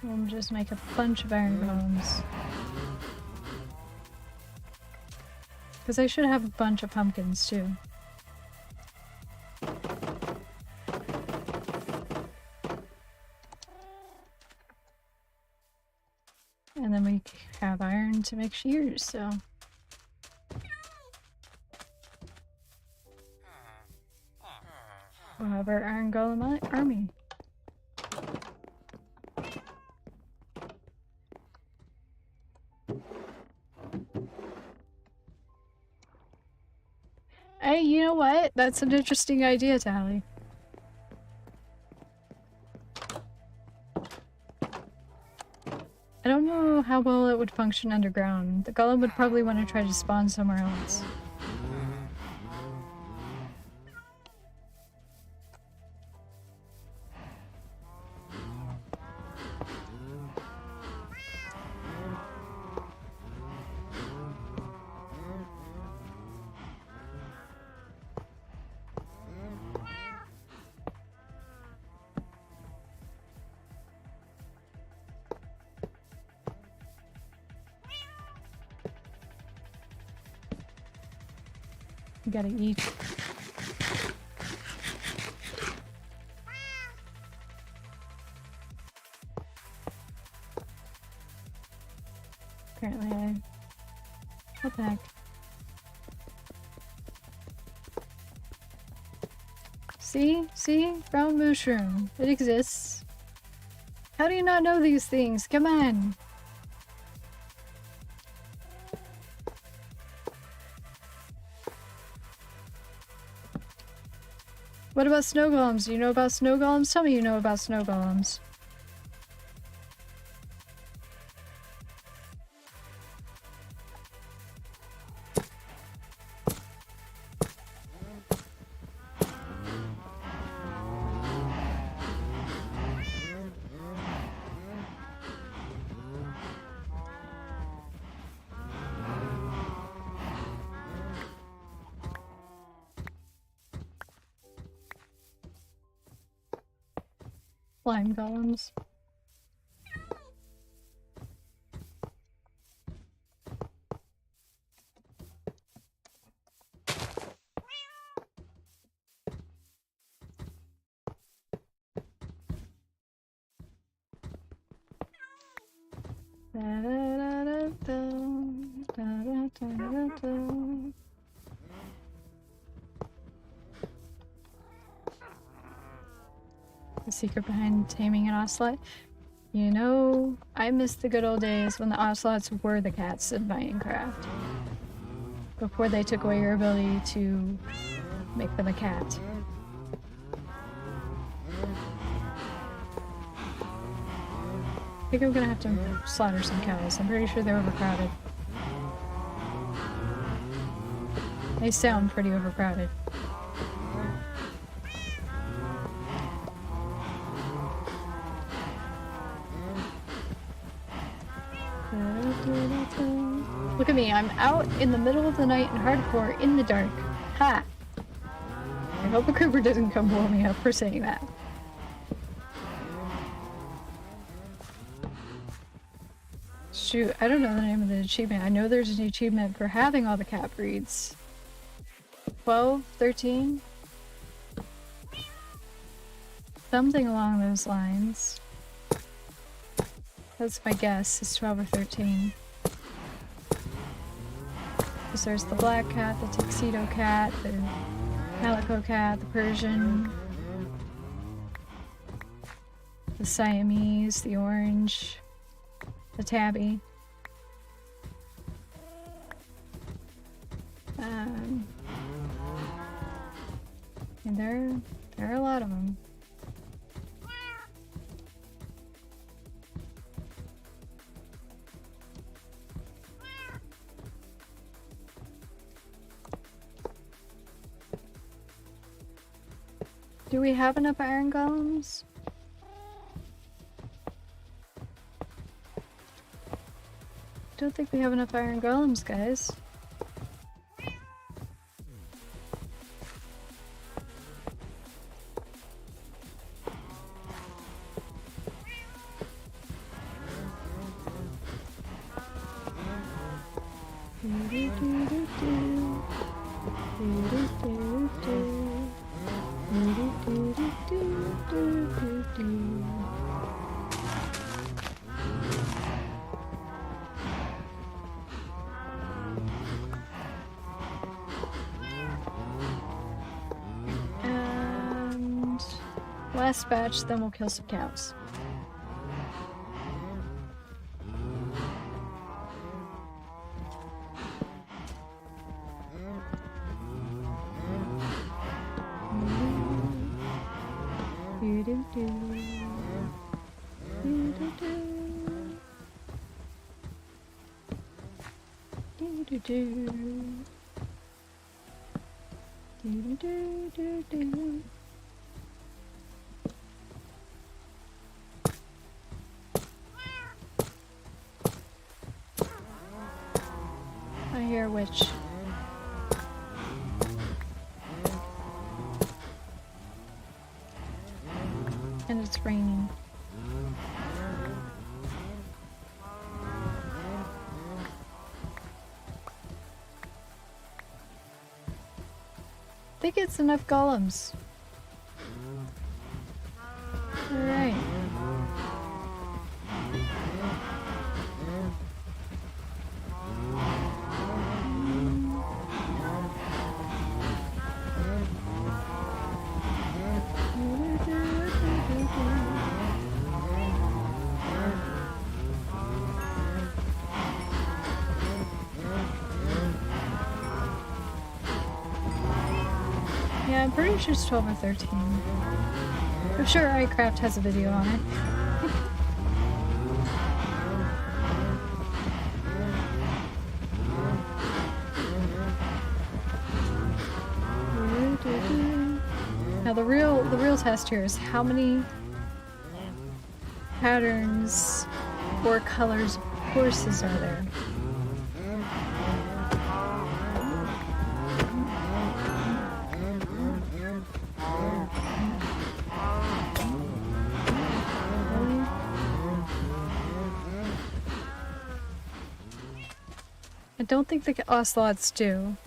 We'll just make a bunch of iron golems. Because I should have a bunch of pumpkins too. And then we have iron to make shears, so... we'll have our iron golem army. Hey, you know what? That's an interesting idea, Tally. I don't know how well it would function underground. The golem would probably want to try to spawn somewhere else. You gotta eat. What the heck? See? See? Brown mushroom. It exists. How do you not know these things? Come on! What about snow golems? Do you know about snow golems? Tell me you know about snow golems. Slime golems. The secret behind taming an ocelot? You know, I miss the good old days when the ocelots were the cats of Minecraft. Before they took away your ability to make them a cat. I think I'm gonna have to slaughter some cows. I'm pretty sure they're overcrowded. They sound pretty overcrowded. Look at me, I'm out in the middle of the night in hardcore in the dark. Ha! I hope a creeper doesn't come blow me up for saying that. Shoot, I don't know the name of the achievement. I know there's an achievement for having all the cat breeds. 12? 13? Something along those lines. That's my guess, is 12 or 13. Because there's the black cat, the tuxedo cat, the calico cat, the Persian, the Siamese, the orange, the tabby. And there are a lot of them. Do we have enough iron golems? Don't think we have enough iron golems, guys. And last batch, then we'll kill some cows. I hear a witch. And it's raining. I think it's enough golems. Alright. Yeah, I'm pretty sure it's 12 or 13. I'm sure iCraft has a video on it. Now the real test here is how many patterns or colors of horses are there? I don't think the ocelots do.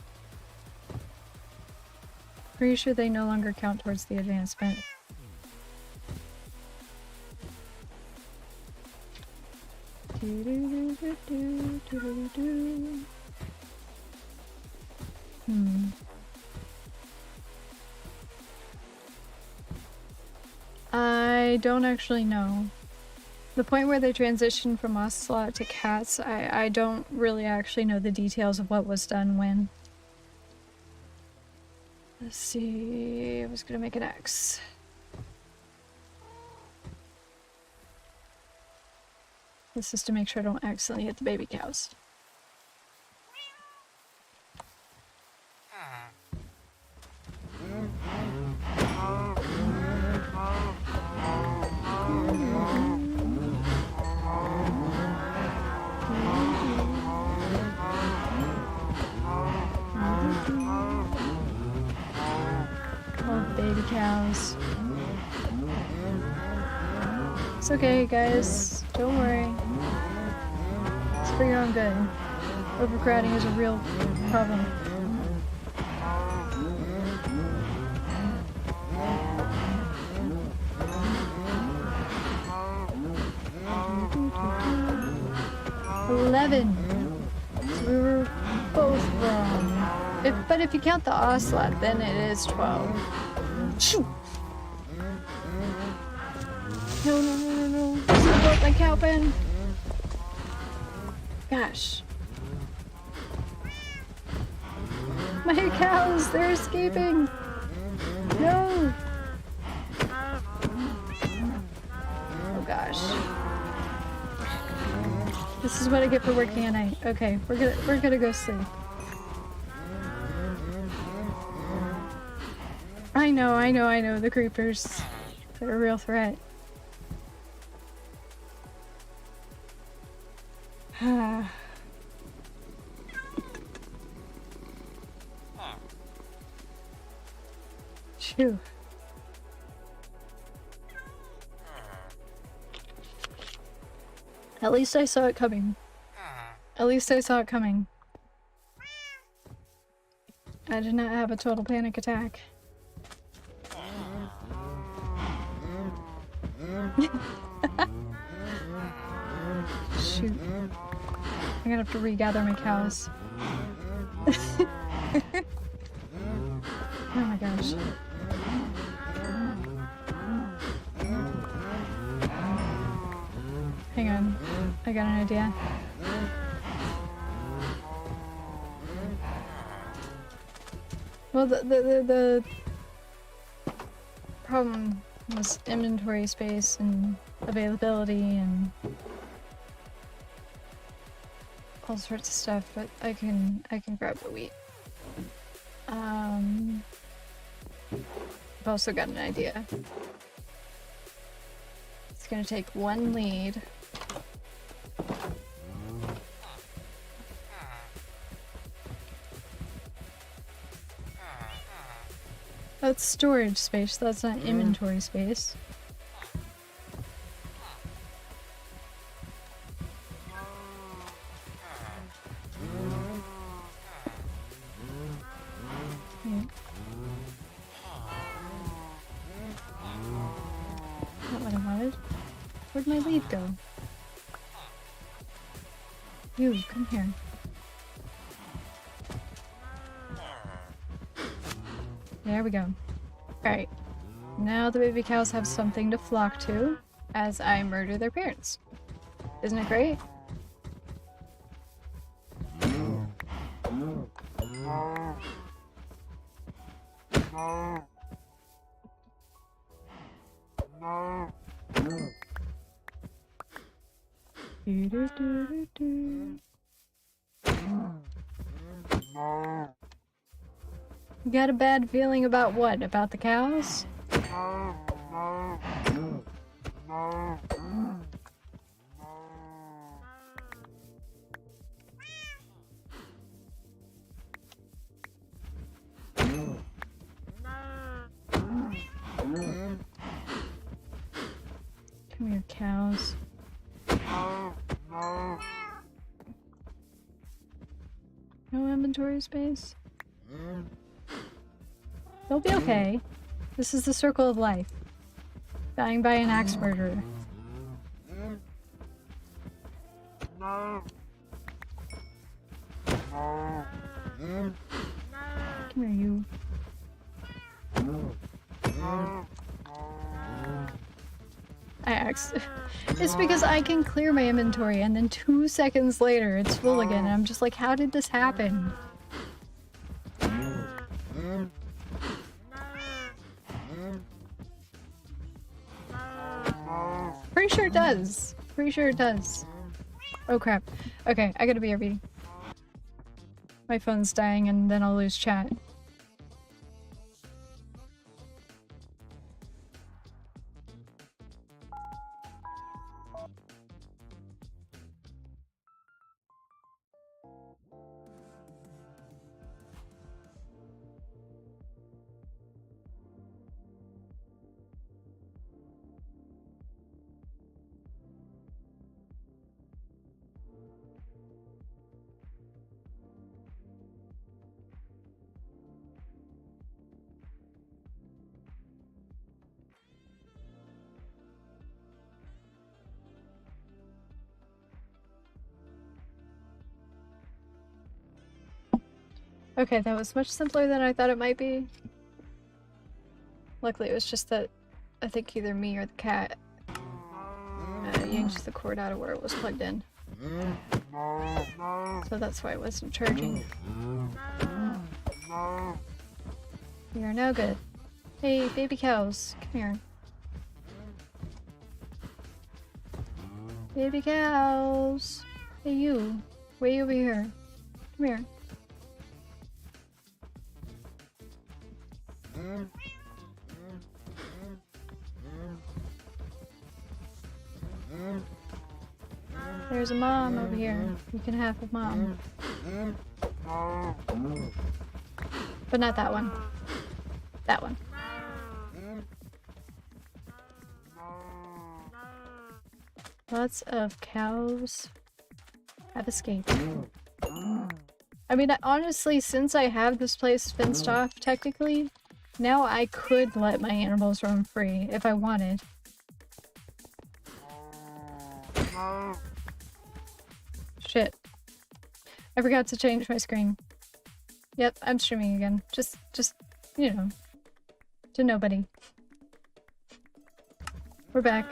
Pretty sure they no longer count towards the advancement. I don't actually know. The point where they transitioned from ocelot to cats, I don't really actually know the details of what was done when. Let's see, I was gonna make an X. This is to make sure I don't accidentally hit the baby cows. Oh, baby cows. It's okay, guys. Don't worry. It's for your own good. Overcrowding is a real problem. So we were both wrong. But if you count the ocelot, then it is 12. Shoo! No. I broke my cow pen. Gosh. My cows, they're escaping. No. Oh gosh. This is what I get for working at night. Okay, we're gonna go sleep. I know, the creepers. They're a real threat. Phew. At least I saw it coming. At least I saw it coming. I did not have a total panic attack. Shoot. I'm gonna have to regather my cows. Oh my gosh. Hang on. I got an idea. Well, the problem was inventory space and availability and all sorts of stuff, but I can grab the wheat. I've also got an idea. It's gonna take one lead. That's storage space, that's not inventory space. Not what I wanted. Where'd my lead go? You, come here. There we go. Alright. Now the baby cows have something to flock to as I murder their parents. Isn't it great? You got a bad feeling about what? About the cows? Come here, cows. No inventory space? They'll be okay. This is the circle of life. Dying by an axe murderer. Come here, you. I asked. It's because I can clear my inventory and then 2 seconds later it's full again and I'm just like, how did this happen? Pretty sure it does. Pretty sure it does. Oh crap. Okay, I gotta BRB. My phone's dying and then I'll lose chat. Okay, that was much simpler than I thought it might be. Luckily, it was just that I think either me or the cat yanked the cord out of where it was plugged in. So that's why it wasn't charging. We are now good. Hey, baby cows, come here. Baby cows! Hey you, way over here. Come here. There's a mom over here. You can have a mom. But not that one. That one. Lots of cows have escaped. I mean, honestly, since I have this place fenced off, technically, now I could let my animals roam free if I wanted. Shit. I forgot to change my screen. Yep, I'm streaming again. Just, you know, to nobody. We're back.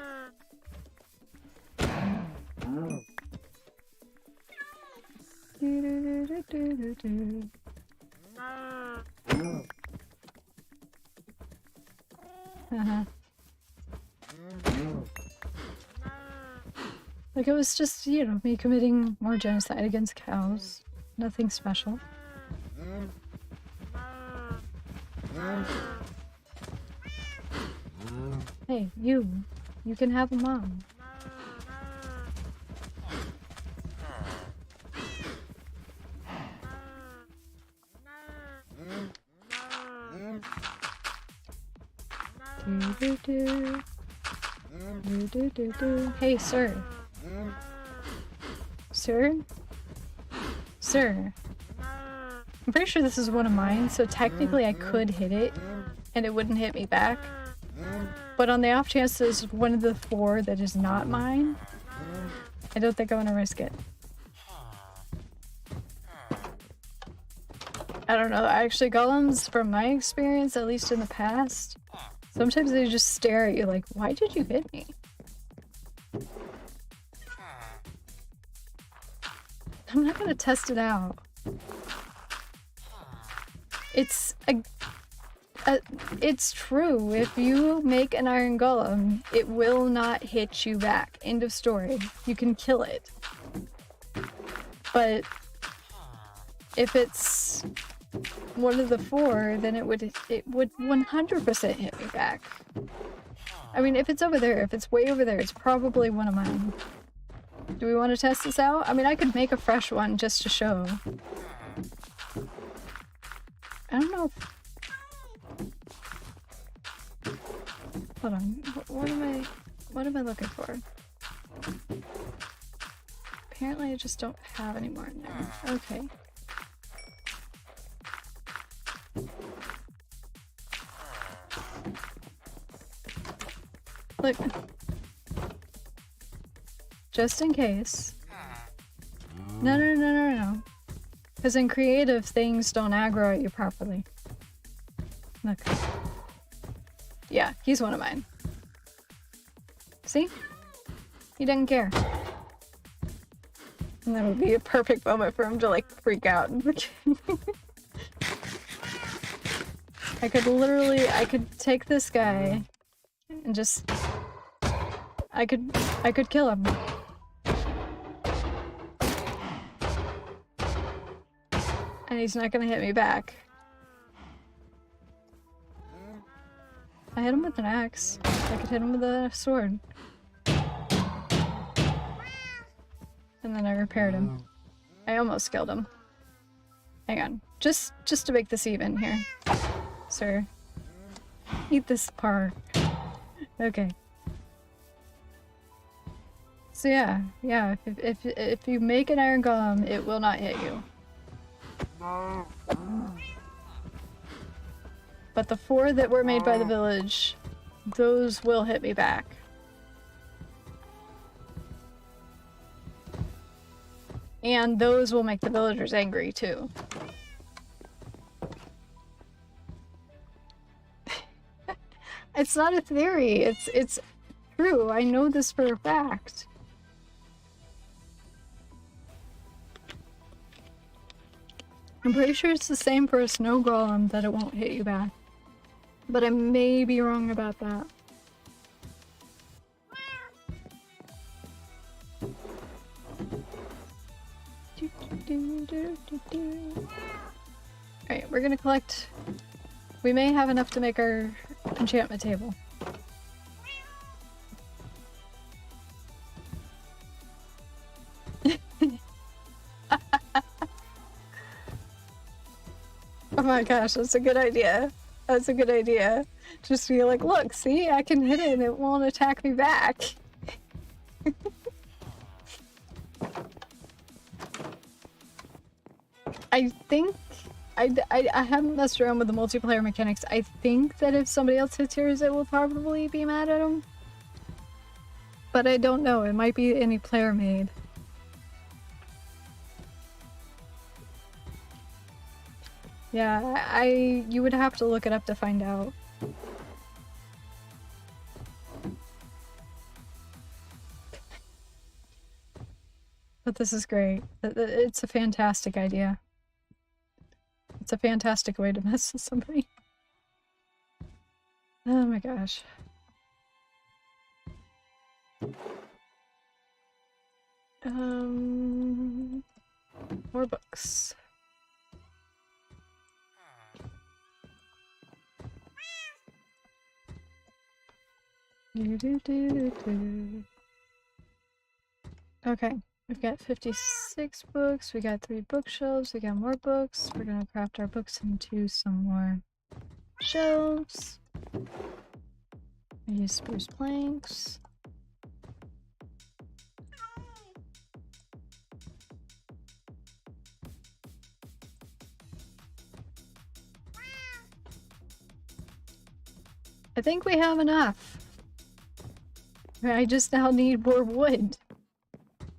Like, it was just, you know, me committing more genocide against cows. Nothing special. Hey, you can have a mom. Hey, sir. Sir? Sir. I'm pretty sure this is one of mine, so technically I could hit it, and it wouldn't hit me back. But on the off chance there's one of the 4 that is not mine, I don't think I want to risk it. I don't know, actually golems, from my experience, at least in the past, sometimes they just stare at you like, why did you hit me? I'm not gonna test it out. It's a... It's true. If you make an iron golem, it will not hit you back. End of story. You can kill it. But if it's one of the 4, then it would 100% hit me back. I mean, if it's over there, if it's way over there, it's probably one of mine. Do we want to test this out? I mean, I could make a fresh one just to show. I don't know. Hold on. What am I looking for? Apparently I just don't have any more in there. Okay. Look. Just in case. No. Because in creative, things don't aggro at you properly. Look. Yeah, he's one of mine. See? He doesn't care. And that would be a perfect moment for him to, like, freak out. I could take this guy and just... I could kill him. And he's not gonna hit me back. I hit him with an axe. I could hit him with a sword. And then I repaired him. I almost killed him. Hang on. Just to make this even here. Sir. Eat this part. Okay. So yeah, if you make an iron golem, it will not hit you. But the 4 that were made by the village, those will hit me back. And those will make the villagers angry too. It's not a theory, it's true. I know this for a fact. I'm pretty sure it's the same for a snow golem that it won't hit you back. But I may be wrong about that. Alright, we're gonna collect... We may have enough to make our enchantment table. Oh my gosh, that's a good idea. That's a good idea. Just be like, look, see, I can hit it and it won't attack me back. I think... I haven't messed around with the multiplayer mechanics. I think that if somebody else hits yours, it will probably be mad at them. But I don't know. It might be any player made. Yeah, you would have to look it up to find out. But this is great. It's a fantastic idea. It's a fantastic way to mess with somebody. Oh my gosh. More books. Okay, we've got 56 books, we got 3 bookshelves, we got more books. We're gonna craft our books into some more shelves. I use spruce planks. I think we have enough. I just now need more wood.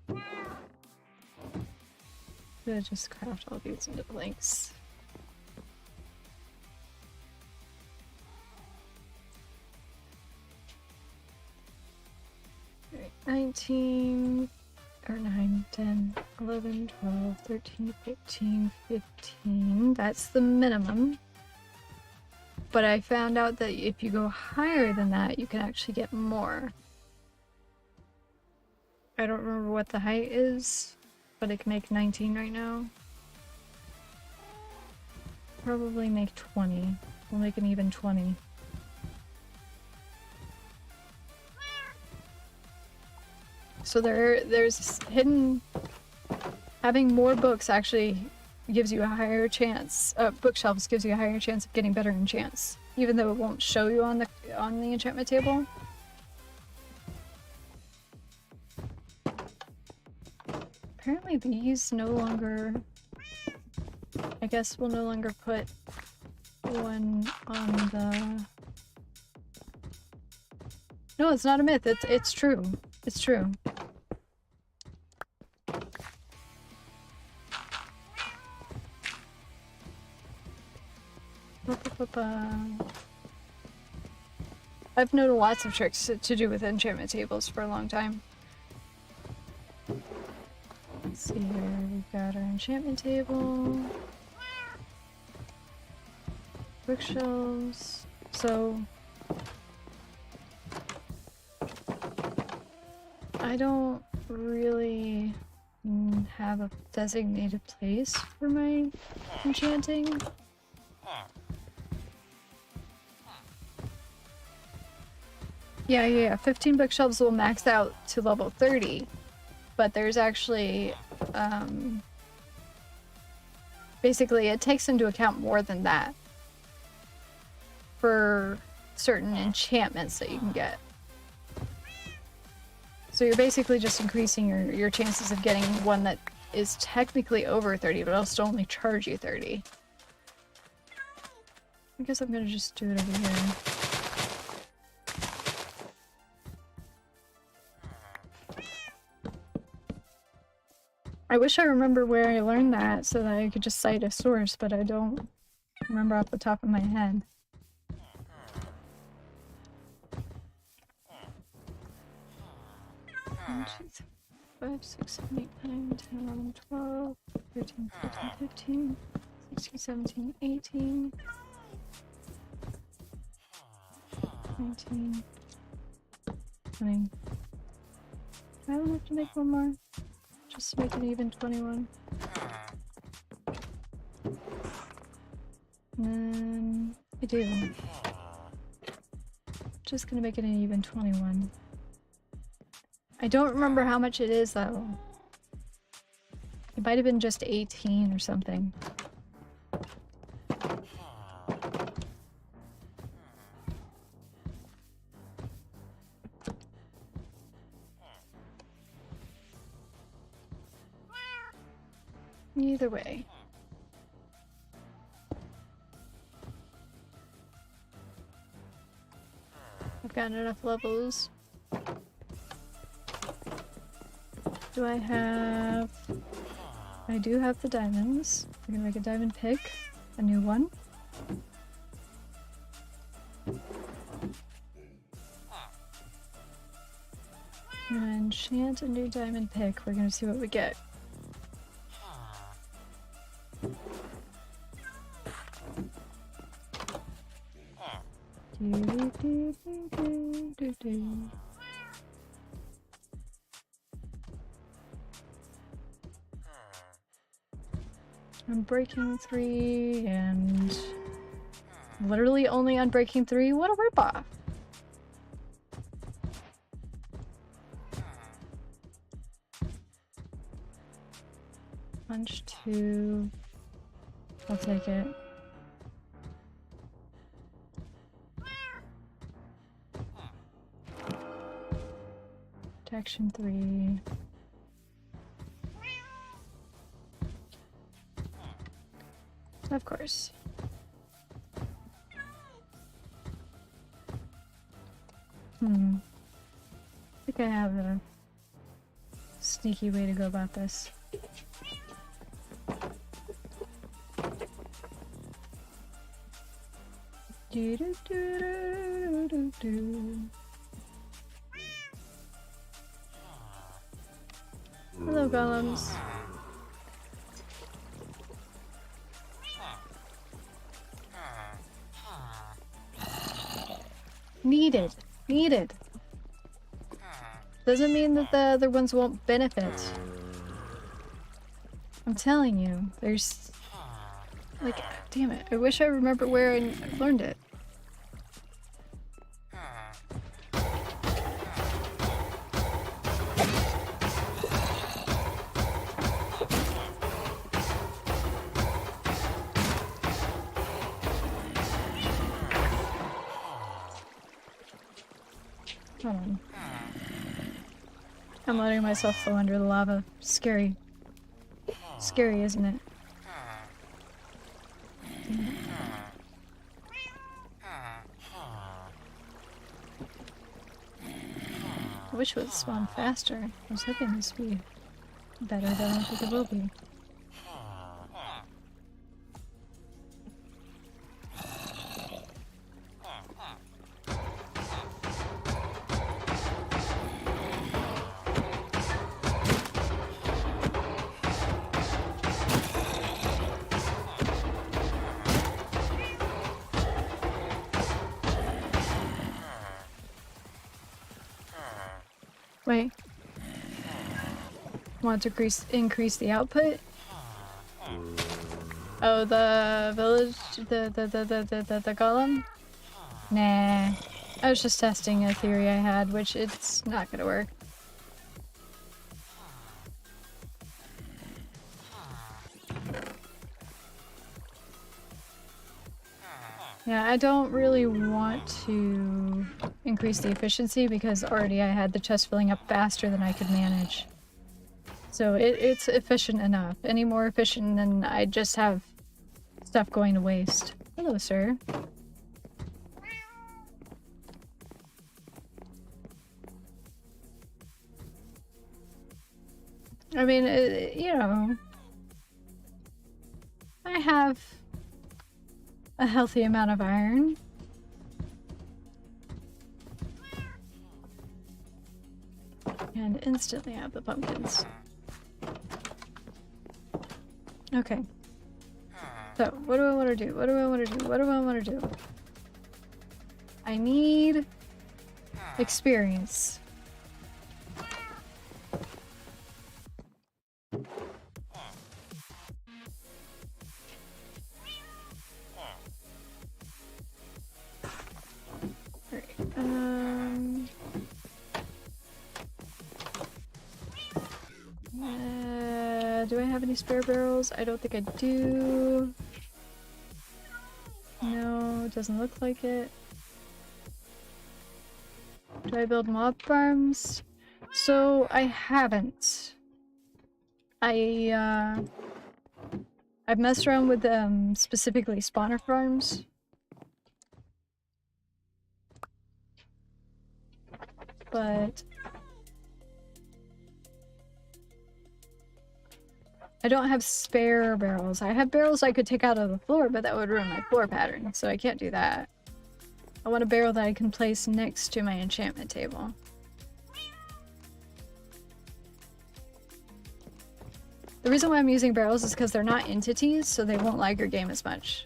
I'm gonna just craft all these into planks. Alright, 19, or 9, 10, 11, 12, 13, 14, 15. That's the minimum. But I found out that if you go higher than that, you can actually get more. I don't remember what the height is, but it can make 19 right now. Probably make 20. We'll make an even 20. So there's hidden... Having more books actually gives you a higher chance. Bookshelves gives you a higher chance of getting better enchants, even though it won't show you on the enchantment table. Apparently these no longer... I guess we'll no longer put one on the... No, it's not a myth. It's true. It's true. I've known lots of tricks to do with enchantment tables for a long time. Let's see here, we've got our enchantment table. Bookshelves. So... I don't really have a designated place for my enchanting. Yeah. 15 bookshelves will max out to level 30, but there's actually, basically it takes into account more than that for certain enchantments that you can get. So you're basically just increasing your chances of getting one that is technically over 30, but it'll still only charge you 30. I guess I'm gonna just do it over here. I wish I remember where I learned that so that I could just cite a source, but I don't remember off the top of my head. 1, 2, 3, 4, 5, 6, 7, 8, 9, 10, 11, 12, 13, 14, 15, 16, 17, 18, 19, 20. I don't have to make one more. Just make it even 21. And then I do. Just gonna make it an even 21. I don't remember how much it is though. It might have been just 18 or something. Either way. I've got enough levels. Do I have... I do have the diamonds. We're gonna make a diamond pick. A new one. I'm gonna enchant a new diamond pick. We're gonna see what we get. Unbreaking 3 and literally only Unbreaking 3. What a ripoff! Punch 2. I'll take it. Protection 3. Of course. I think I have a sneaky way to go about this. Do do do do do do. Hello, golems. Needed. Needed. Doesn't mean that the other ones won't benefit. I'm telling you, there's... Like, damn it. I wish I remember where I learned it. Hold on. I'm letting myself flow under the lava. Scary. Scary, isn't it? I wish it would spawn faster. I was hoping this would be better, but I don't think it will be. Wait. Want to increase the output? Oh, the village? The golem? Nah. I was just testing a theory I had, which it's not gonna work. Yeah, I don't really want to increase the efficiency because already I had the chest filling up faster than I could manage. So it's efficient enough. Any more efficient than I just have stuff going to waste. Hello, sir. I mean, you know, I have a healthy amount of iron. And instantly have the pumpkins. Okay. So, what do I want to do? What do I want to do? What do I want to do? I need experience. Do I have any spare barrels? I don't think I do. No, it doesn't look like it. Do I build mob farms? So I haven't. I've messed around with specifically spawner farms. But I don't have spare barrels. I have barrels I could take out of the floor, but that would ruin my floor pattern, so I can't do that. I want a barrel that I can place next to my enchantment table. The reason why I'm using barrels is because they're not entities, so they won't lag your game as much.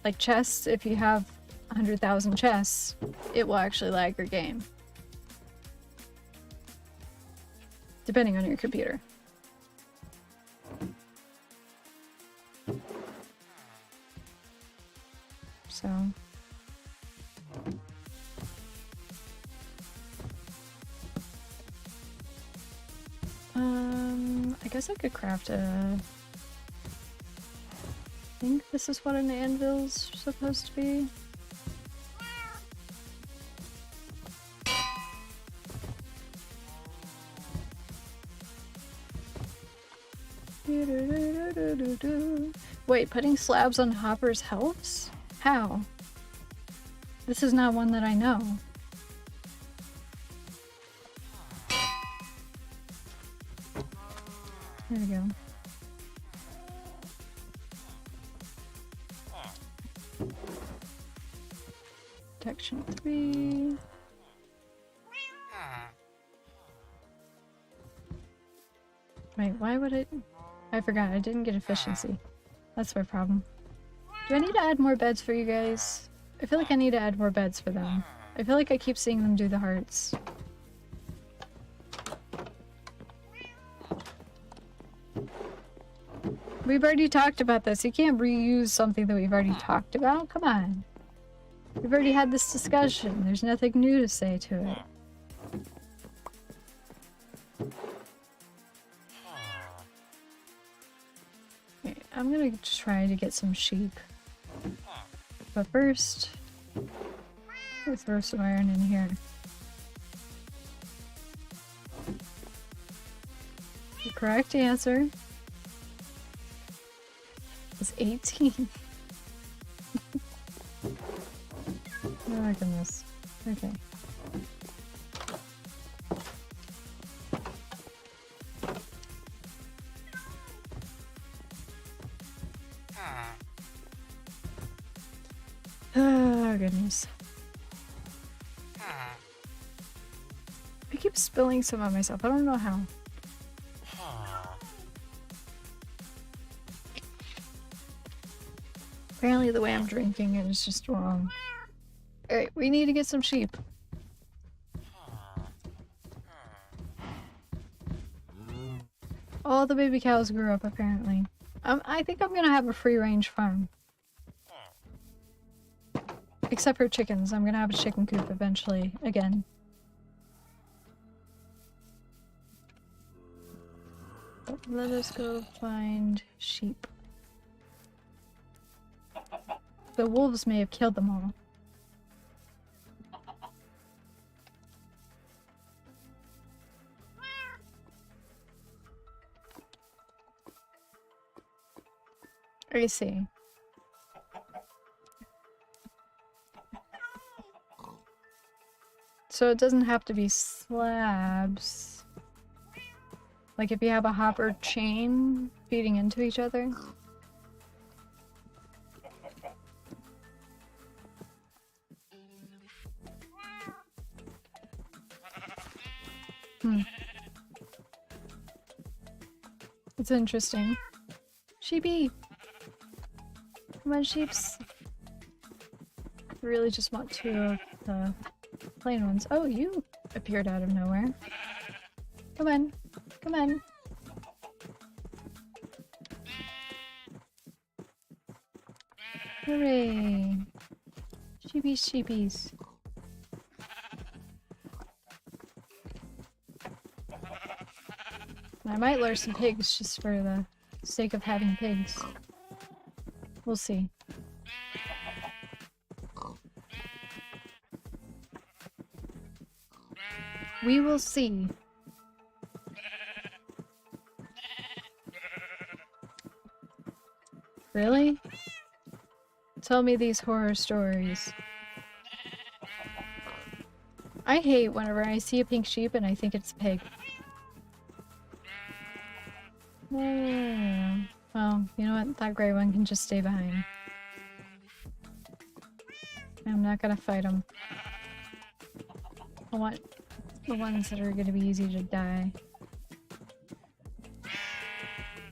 Like chests, if you have 100,000 chests, it will actually lag your game. Depending on your computer. So... I guess I could craft a... I think this is what an anvil's supposed to be. Wait, putting slabs on hoppers helps? How? This is not one that I know. There we go. Protection 3. Wait, why would it... I forgot, I didn't get efficiency. That's my problem. Do I need to add more beds for you guys? I feel like I need to add more beds for them. I feel like I keep seeing them do the hearts. We've already talked about this. You can't reuse something that we've already talked about. Come on. We've already had this discussion. There's nothing new to say to it. Okay, I'm gonna try to get some sheep. But first, let's throw some iron in here. The correct answer is 18. Oh my goodness. Okay. Oh goodness. I keep spilling some on myself. I don't know how. Apparently the way I'm drinking it is just wrong. Alright, we need to get some sheep. All the baby cows grew up apparently. I think I'm gonna have a free range farm. Except for chickens. I'm gonna have a chicken coop eventually again. But let us go find sheep. The wolves may have killed them all. I see. So it doesn't have to be slabs. Like if you have a hopper chain feeding into each other. It's interesting. Sheepy! Come on, sheeps. I really just want two of the plain ones. Oh, you appeared out of nowhere. Come on. Come on. Hooray! Sheepies, sheepies. I might lure some pigs just for the sake of having pigs. We'll see. We will see. Really? Tell me these horror stories. I hate whenever I see a pink sheep and I think it's a pig. Yeah. Well, you know what? That gray one can just stay behind. I'm not gonna fight them. I want the ones that are gonna be easy to die.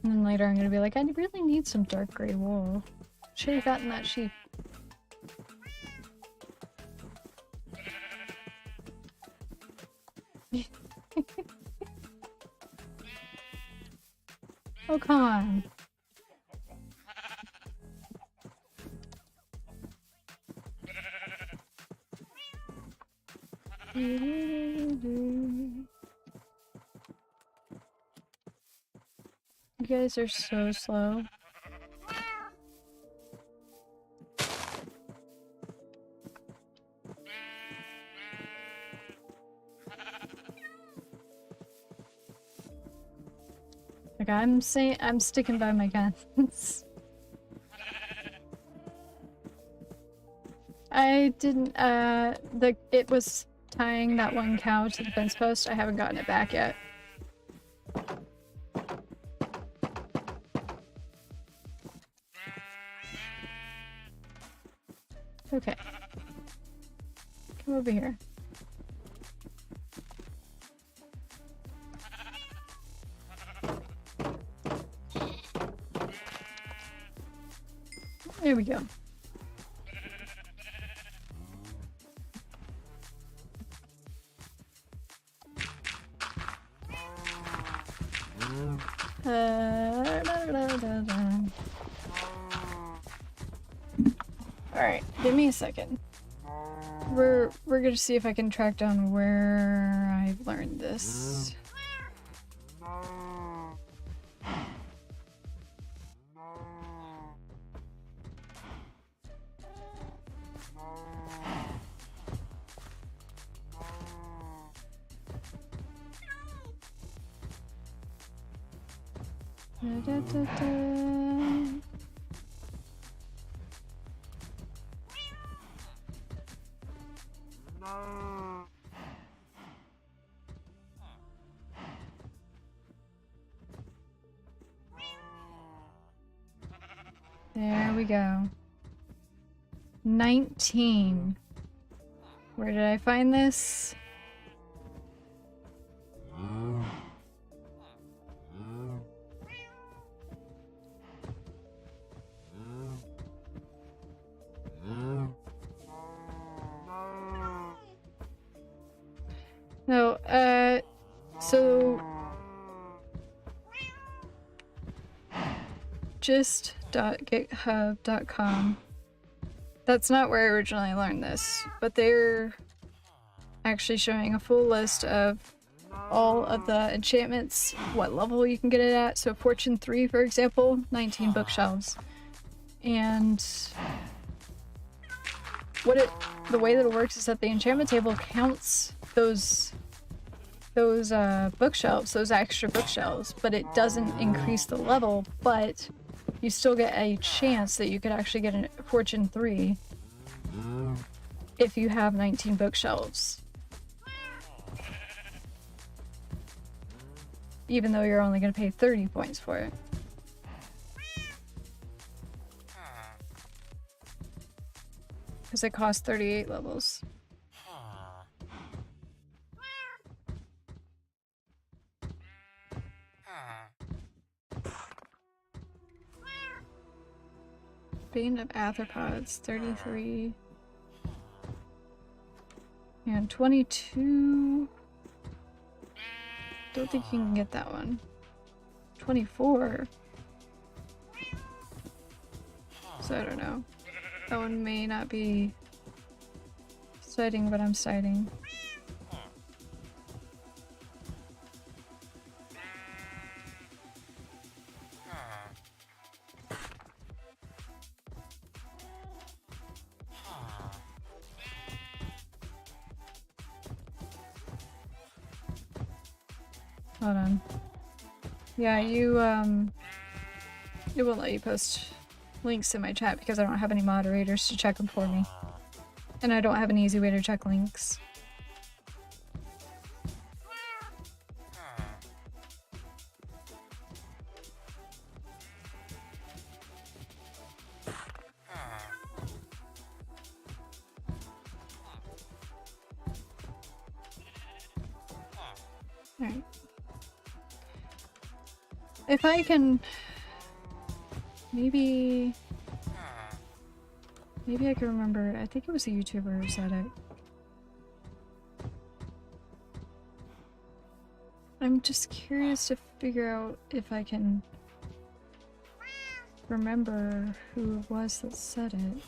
And then later I'm gonna be like, I really need some dark gray wool. Should have gotten that sheep. Oh, come on. You guys are so slow. Like I'm sticking by my guns. I didn't it was tying that one cow to the fence post. I haven't gotten it back yet. Okay. Come over here. There we go. Alright, give me a second. We're gonna see if I can track down where I learned this. Da, da, da. There we go. 19. Where did I find this? No, so gist.github.com. That's not where I originally learned this, but they're actually showing a full list of all of the enchantments, what level you can get it at. So Fortune 3, for example, 19 bookshelves. And the way that it works is that the enchantment table counts those bookshelves, those extra bookshelves, but it doesn't increase the level, but you still get a chance that you could actually get a Fortune 3 if you have 19 bookshelves. Even though you're only going to pay 30 points for it. Because it costs 38 levels. Bane of Arthropods, 33. And 22. Don't think you can get that one. 24. So I don't know. That one may not be citing what I'm citing. Hold on. Yeah, it won't let you post links in my chat because I don't have any moderators to check them for me. And I don't have an easy way to check links. Alright. If I can... Maybe I can remember. I think it was a YouTuber who said it. I'm just curious to figure out if I can remember who it was that said it.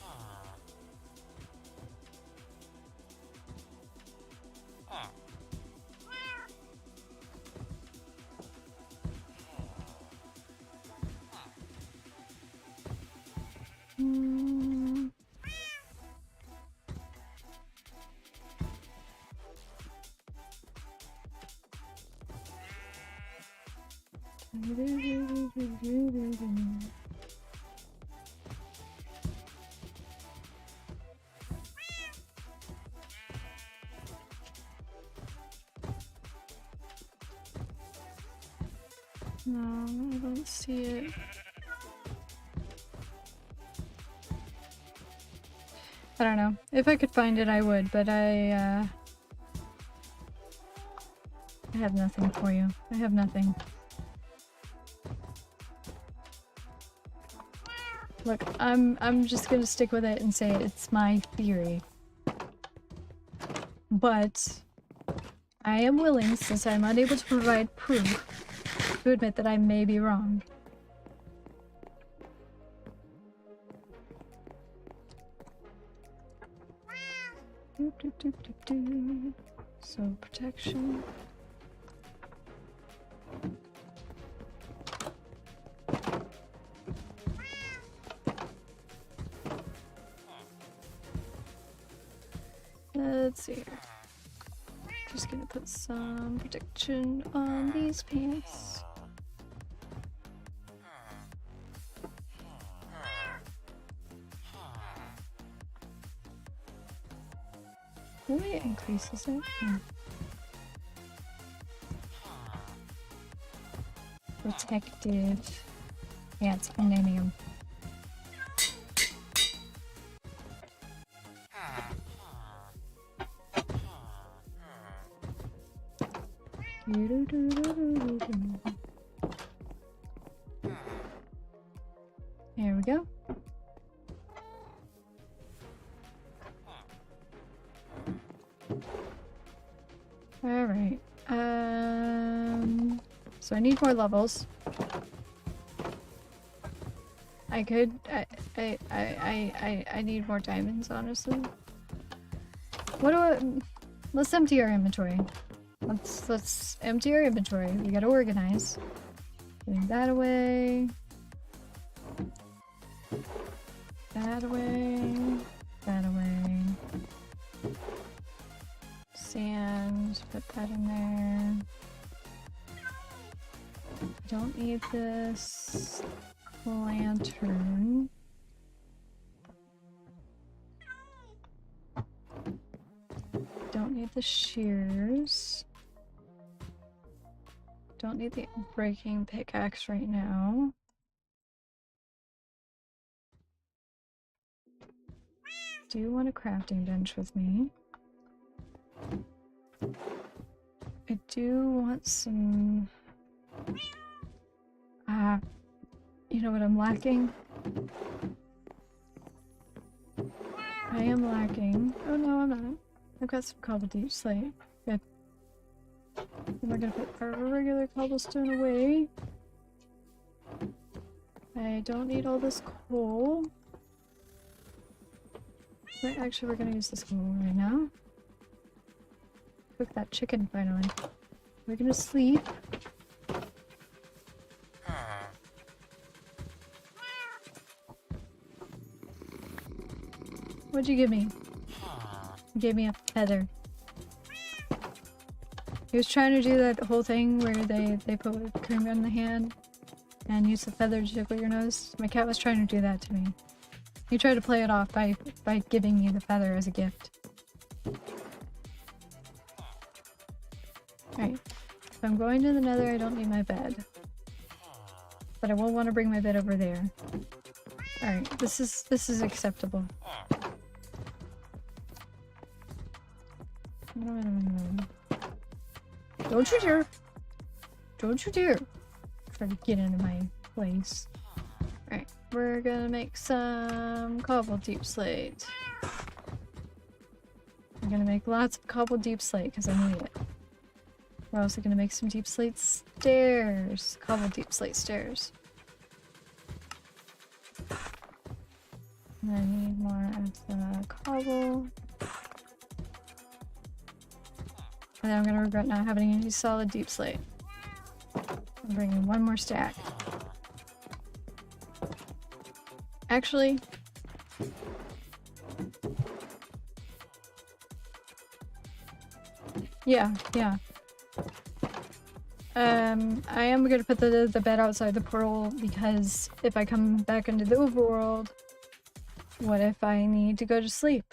No, I don't see it. I don't know. If I could find it, I would, but I have nothing for you. I have nothing. Look, I'm just gonna stick with it and say it's my theory. But I am willing, since I'm unable to provide proof, to admit that I may be wrong. So protection. Let's see here. Just gonna put some protection on these pants. Maybe it increases it. Yeah. Protective pants, unanium. There we go. All right. So I need more levels. I need more diamonds, honestly. Let's empty our inventory. Let's empty our inventory. We gotta organize. Putting that away. That away. That away. Sand, put that in there. I don't need this lantern. Don't need the shears. Don't need the breaking pickaxe right now. Do you want a crafting bench with me? I do want some... you know what I'm lacking? I am lacking... Oh no, I'm not. I've got some cobble deep slate. Good. And we're gonna put our regular cobblestone away. I don't need all this coal. But actually, we're gonna use this coal right now. Cook that chicken finally. We're gonna sleep. What'd you give me? You gave me a feather. He was trying to do that whole thing where they put cream on the hand and use the feather to tickle your nose. My cat was trying to do that to me. He tried to play it off by giving me the feather as a gift. Alright. If I'm going to the nether, I don't need my bed. But I won't want to bring my bed over there. Alright, this is acceptable. Don't you dare! Don't you dare! Try to get into my place. Alright, we're gonna make some cobble deep slate. I'm gonna make lots of cobble deep slate because I need it. We're also gonna make some deep slate stairs. Cobble deep slate stairs. And I need more of the cobble. And then I'm gonna regret not having any solid deep slate. I'm bringing one more stack. Actually, yeah. I am gonna put the bed outside the portal because if I come back into the overworld, what if I need to go to sleep?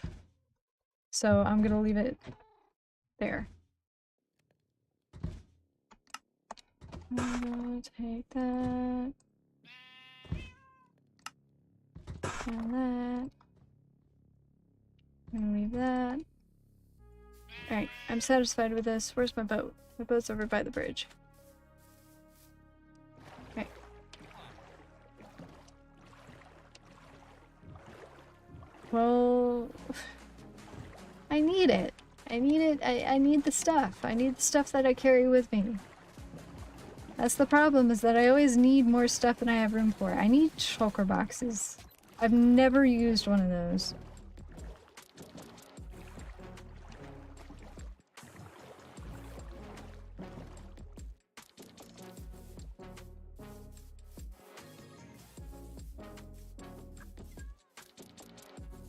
So I'm gonna leave it there. I'm gonna take that. And that. I'm gonna leave that. Alright, I'm satisfied with this. Where's my boat? My boat's over by the bridge. Okay. Well... I need it. I need it. I need the stuff. I need the stuff that I carry with me. That's the problem, is that I always need more stuff than I have room for. I need shulker boxes. I've never used one of those.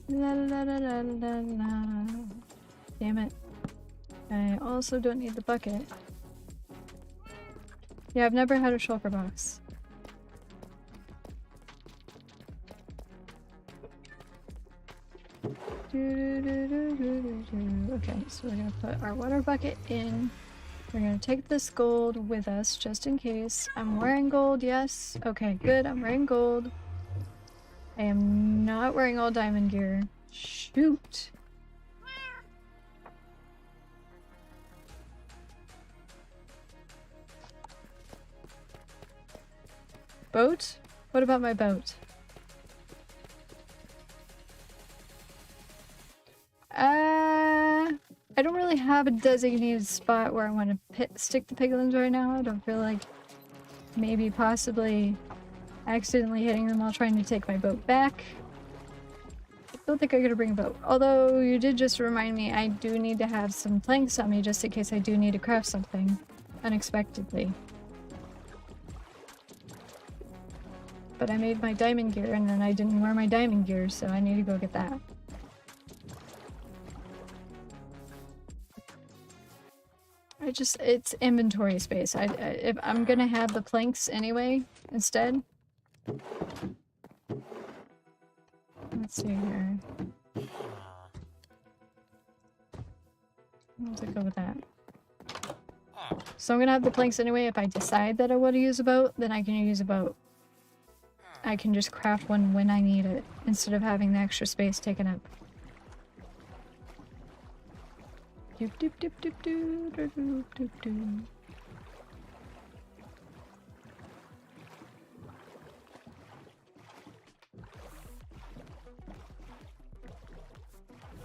La la la la la la. Damn it. I also don't need the bucket. Yeah, I've never had a shulker box. Okay, so we're gonna put our water bucket in. We're gonna take this gold with us just in case. I'm wearing gold, yes. Okay, good, I'm wearing gold. I am not wearing all diamond gear. Shoot! Boat? What about my boat? I don't really have a designated spot where I want to stick the piglins right now. I don't feel like maybe possibly accidentally hitting them while trying to take my boat back. I don't think I'm gonna bring a boat. Although you did just remind me I do need to have some planks on me just in case I do need to craft something unexpectedly. But I made my diamond gear and then I didn't wear my diamond gear, so I need to go get that. It's inventory space. If I'm gonna have the planks anyway, instead. Let's see here. Let's go with that. So I'm gonna have the planks anyway. If I decide that I want to use a boat, then I can use a boat. I can just craft one when I need it, instead of having the extra space taken up. Doop doop doop doop doop doop doop doop doop.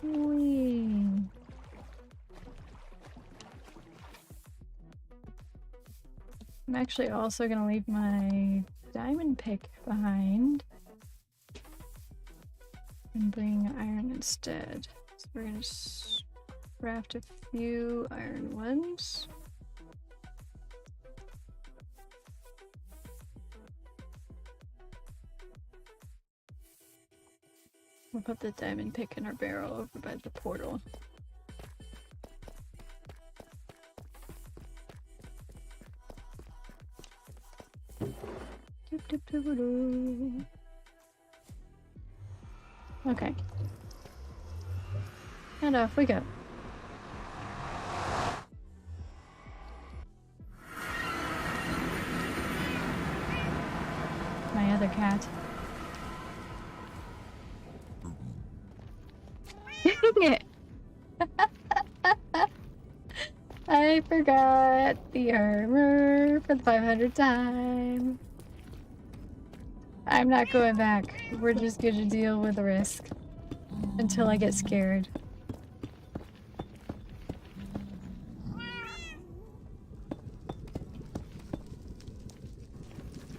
Whee. I'm actually also gonna leave my diamond pick behind and bring iron instead. So we're gonna craft a few iron ones. We'll put the diamond pick in our barrel over by the portal. Okay. And off we go. My other cat. Dang it! I forgot the armor for the 500th time. I'm not going back. We're just gonna deal with the risk until I get scared.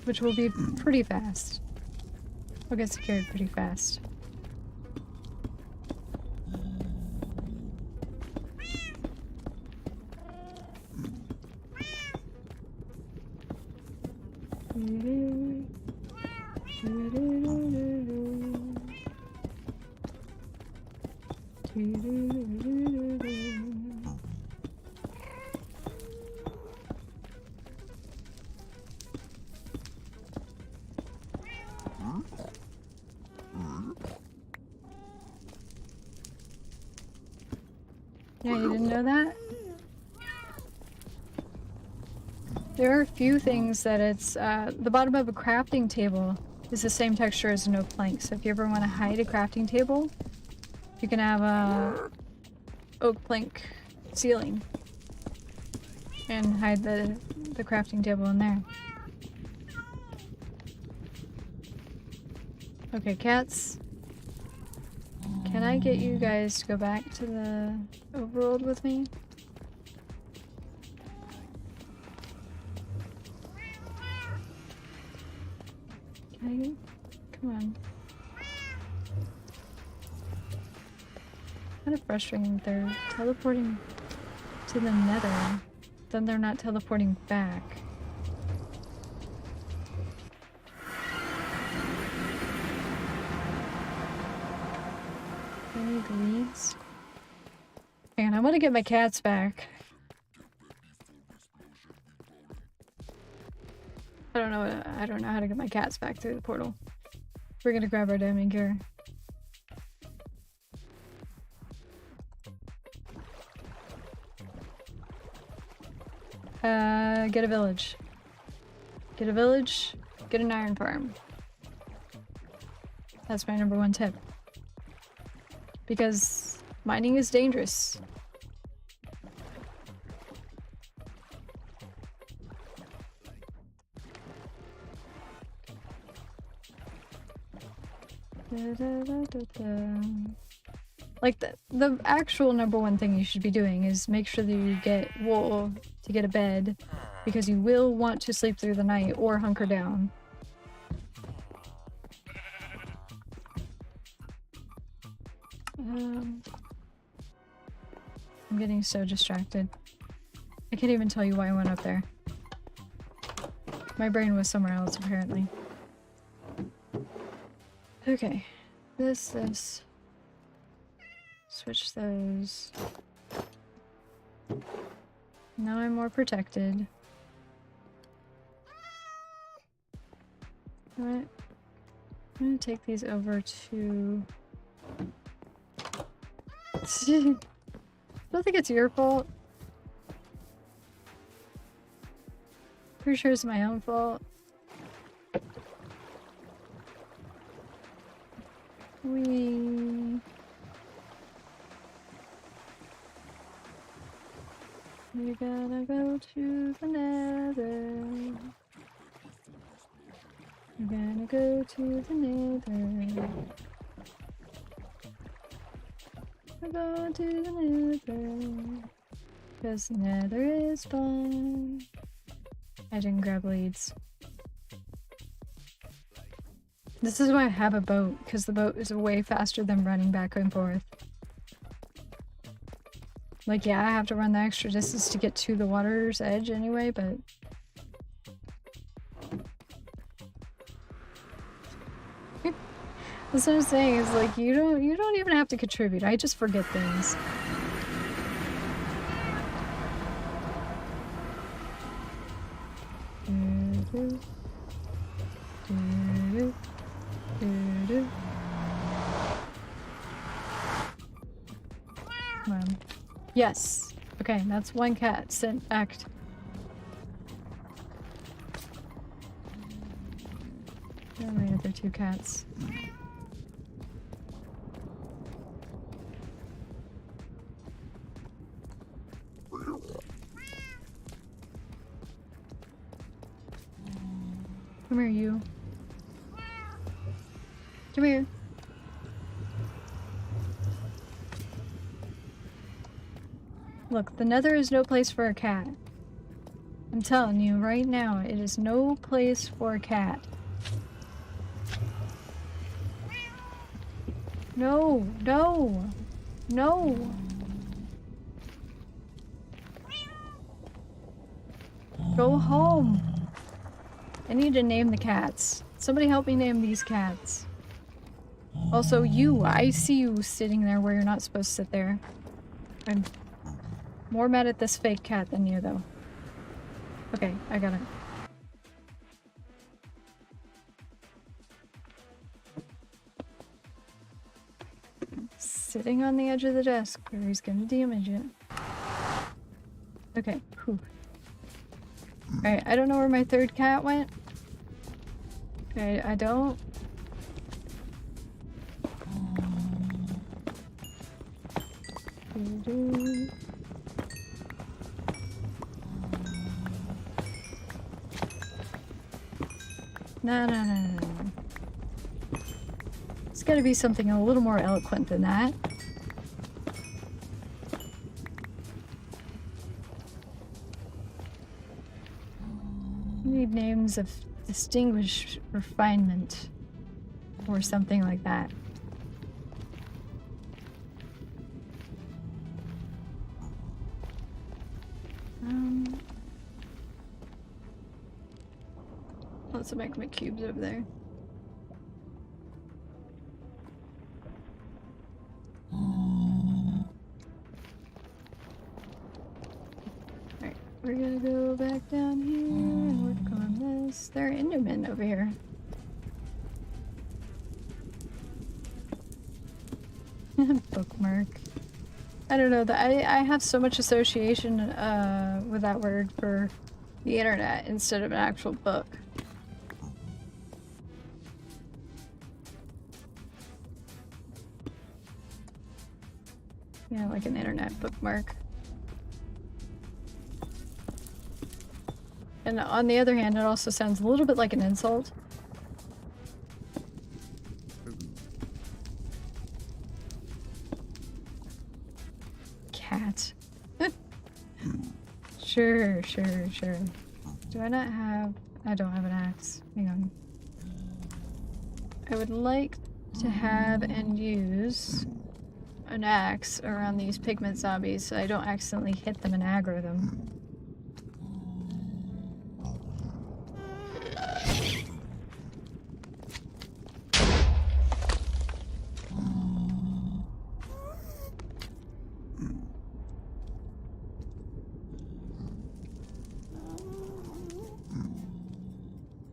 Which will be pretty fast. We'll get scared pretty fast. Yeah, you didn't know that? There are a few things that it's, the bottom of a crafting table is the same texture as an oak plank. So if you ever want to hide a crafting table, you can have a oak plank ceiling and hide the crafting table in there. Okay, cats. Can I get you guys to go back to the overworld with me? Okay, come on. Kind of frustrating that they're teleporting to the nether, then they're not teleporting back. I need leads. And I want to get my cats back. I don't know how to get my cats back through the portal. We're gonna grab our diamond gear. Get a village. Get a village, get an iron farm. That's my #1 tip. Because mining is dangerous. Like the actual #1 thing you should be doing is make sure that you get wool to get a bed, because you will want to sleep through the night or hunker down. I'm getting so distracted. I can't even tell you why I went up there. My brain was somewhere else, apparently. Okay. This. Switch those. Now I'm more protected. Alright. I'm gonna take these over to... I don't think it's your fault. Pretty sure it's my own fault. We gotta go to the nether. We're gonna go to the nether. We're going to the nether. Because the nether is fun. I didn't grab leads. This is why I have a boat, because the boat is way faster than running back and forth. Like, yeah, I have to run the extra distance to get to the water's edge anyway, but... That's what I'm saying, is like, you don't even have to contribute. I just forget things. Come on. Yes. Okay, that's one cat sent back. Where are my other 2 cats? Come here, you. Come here. Look, the nether is no place for a cat. I'm telling you right now, it is no place for a cat. No, no, no. Go home. I need to name the cats. Somebody help me name these cats. Also, you, I see you sitting there where you're not supposed to sit there. I'm more mad at this fake cat than you, though. Okay, I got it. Sitting on the edge of the desk where he's gonna damage it. Okay, whew. Alright, I don't know where my 3rd cat went. Okay, I don't. No. It's gotta be something a little more eloquent than that. I need names of distinguished refinement or something like that. Lots of magma cubes over there. Alright, we're gonna go back down here and work on this. There are Endermen over here. Bookmark. I don't know, that I have so much association with that word for the internet instead of an actual book. Yeah, like an internet bookmark. And on the other hand, it also sounds a little bit like an insult. Cat. Sure. Do I not have... I don't have an axe. Hang on. I would like to have and use an axe around these pigment zombies so I don't accidentally hit them and aggro them.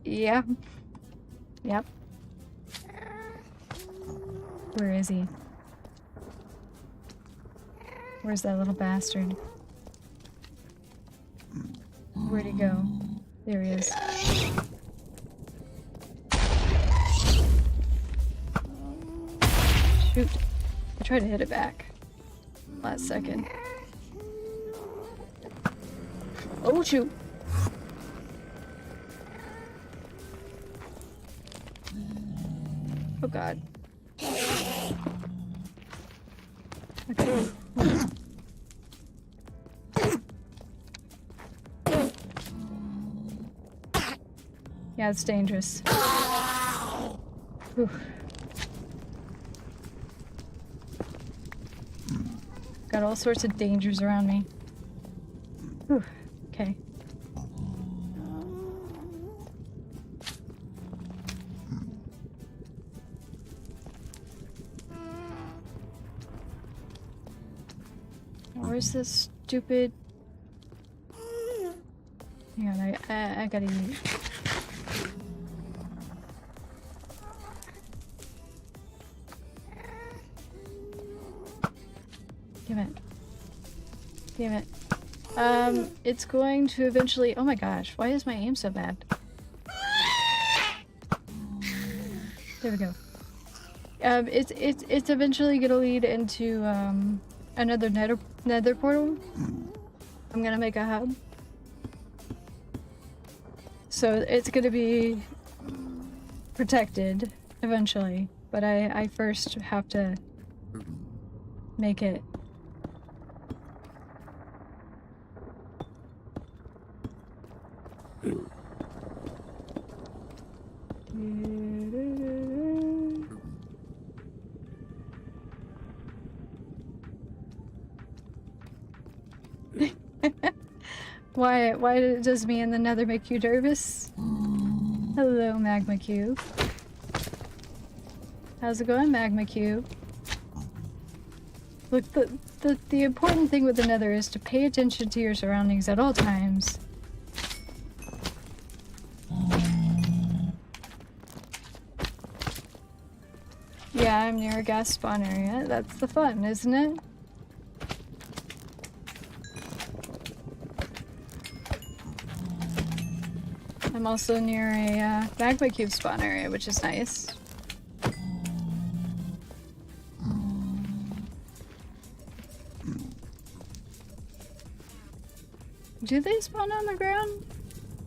Yeah. Yep. Where is he? Where's that little bastard? Where'd he go? There he is. Shoot. I tried to hit it back. Last second. Oh, shoot. Oh, God. Okay. Yeah, it's dangerous. Whew. Got all sorts of dangers around me. Whew. Okay. Where's this stupid... Hang on, I gotta eat. Damn it. Damn it. It's going to eventually... Oh my gosh, why is my aim so bad? There we go. It's eventually gonna lead into, another nether portal. I'm gonna make a hub. So it's gonna be protected eventually, but I first have to make it. Why does me and the nether make you nervous? Hello, Magma Cube. How's it going, Magma Cube? Look, the important thing with the nether is to pay attention to your surroundings at all times. Yeah, I'm near a gas spawn area. That's the fun, isn't it? I'm also near a magma cube spawn area, which is nice. Do they spawn on the ground?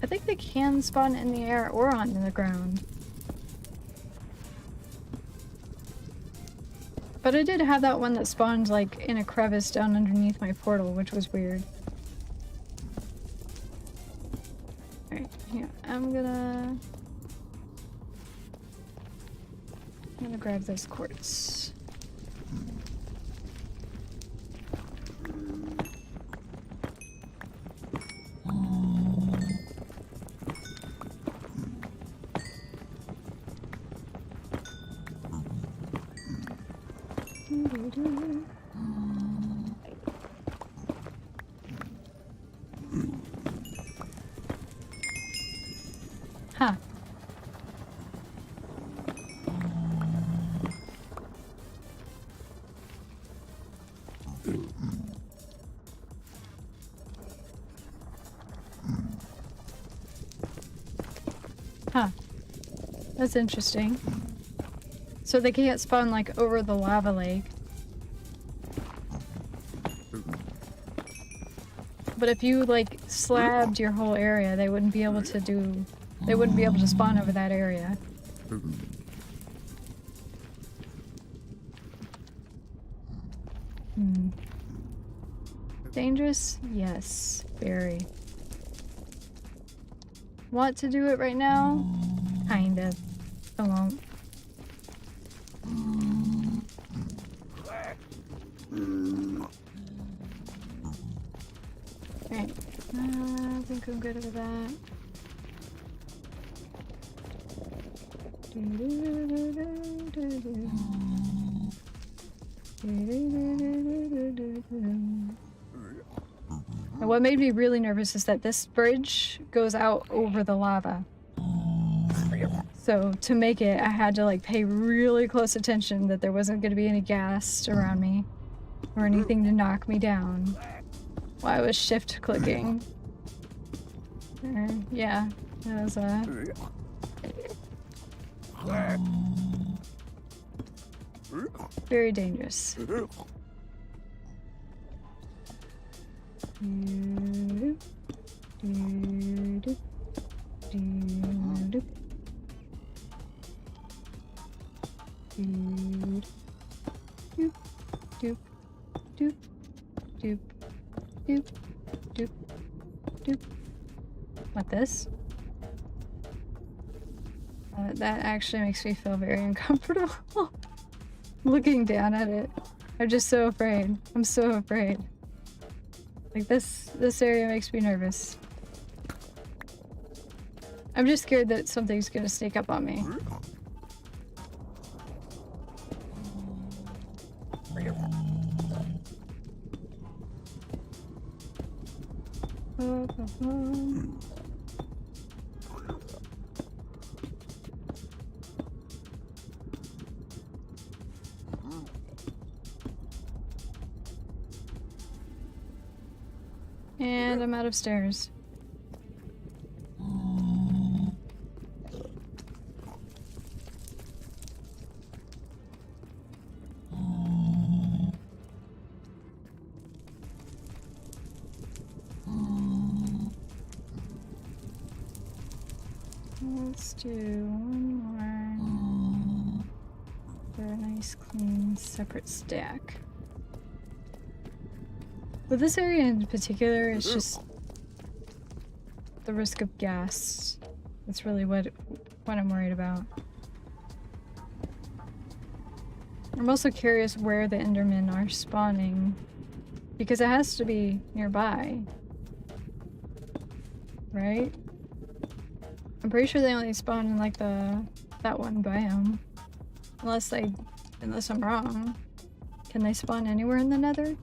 I think they can spawn in the air or on the ground. But I did have that one that spawned like in a crevice down underneath my portal, which was weird. Alright, here, I'm gonna gonna grab those quartz. Huh. Huh. That's interesting. So they can't spawn like over the lava lake. But if you like slabbed your whole area, they wouldn't be able to do... They wouldn't be able to spawn over that area. Hmm. Dangerous? Yes. Very. Want to do it right now? Kind of. I won't. Alright. I think I'm good with that. And what made me really nervous is that this bridge goes out over the lava. So to make it, I had to like pay really close attention that there wasn't going to be any gas around me or anything to knock me down while I was shift clicking. Yeah, that was very dangerous. What this? That actually makes me feel very uncomfortable. Looking down at it. I'm just so afraid. I'm so afraid. Like this area makes me nervous. I'm just scared that something's gonna sneak up on me. And I'm out of stairs. Let's do one more for a nice, clean, separate stack. But this area in particular is just the risk of gas. That's really what I'm worried about. I'm also curious where the Endermen are spawning, because it has to be nearby, right? I'm pretty sure they only spawn in like that one biome, unless I'm wrong. Can they spawn anywhere in the Nether?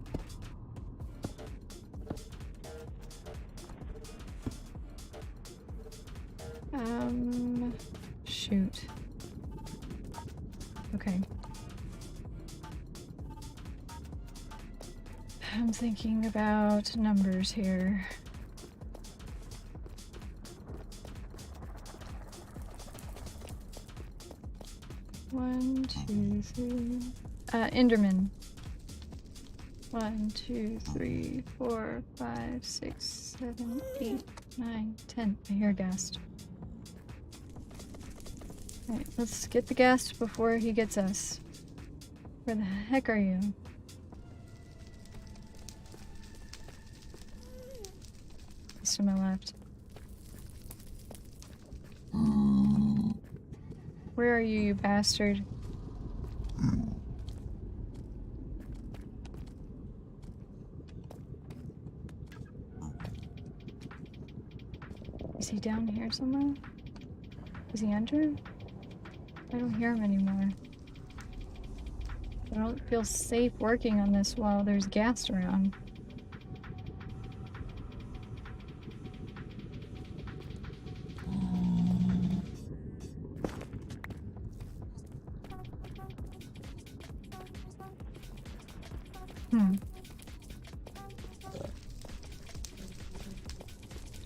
Shoot. Okay. I'm thinking about numbers here. One, two, three. Enderman. 1, 2, 3, 4, 5, 6, 7, 8, 9, 10. I hear Ghast. Alright, let's get the Ghast before he gets us. Where the heck are you? He's to my left. Where are you, you bastard? Is he down here somewhere? Is he under? I don't hear him anymore. I don't feel safe working on this while there's ghast around.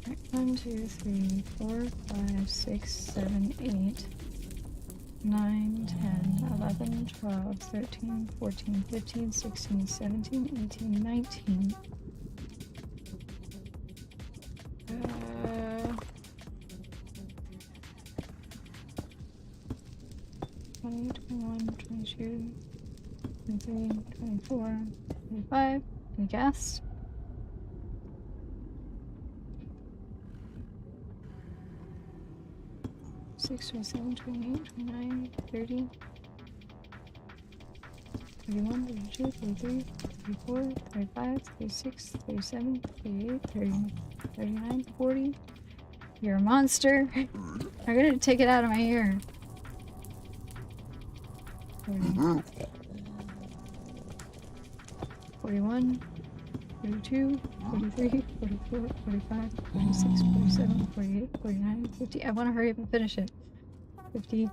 Right, 1, 2, 3, 4, 5, 6, 7, 8, 9, 10, 11, 12, 13, 14, 15, 16, 17, 18, 19. 20, 21, 22, 23, 24, 25. Any guess? Six, 27, 28, 29, 30, 31, 32, 33, 34, 35, 36, 37, 38, 30, 39, 40. You're a monster. I'm gonna take it out of my ear. 40. 41, 42, 43, 44, 45, 46, 47, 48, 49, 50. I want to hurry up and finish it. 50,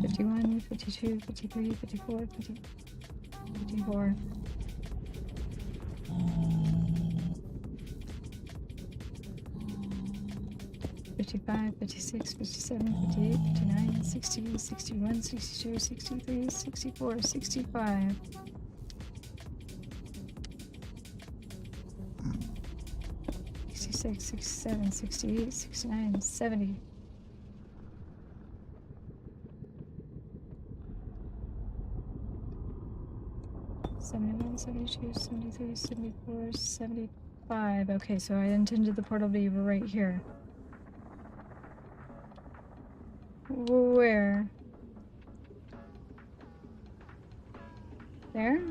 51, 52, 53, 54, 50, 54. 55, 56, 57, 58, 59, 60, 61, 62, 63, 64, 65. 66, 67, 68, 69, 70. 71, 72, 73, 74, 75. Okay, so I intended the portal to be right here. Where? There?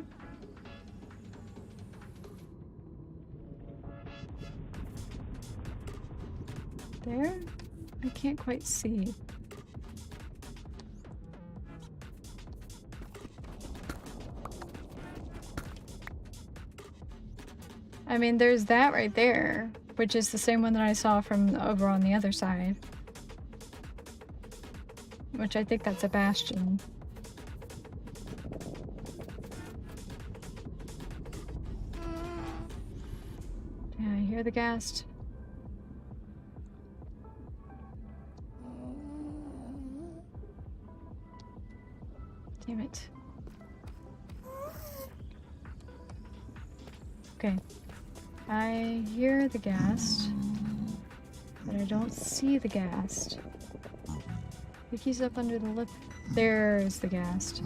There? I can't quite see. I mean, there's that right there, which is the same one that I saw from over on the other side. Which I think that's a bastion. Yeah, I hear the ghast. Damn it. Okay. I hear the ghast, but I don't see the ghast. I think he's up under the lip. There's the ghast.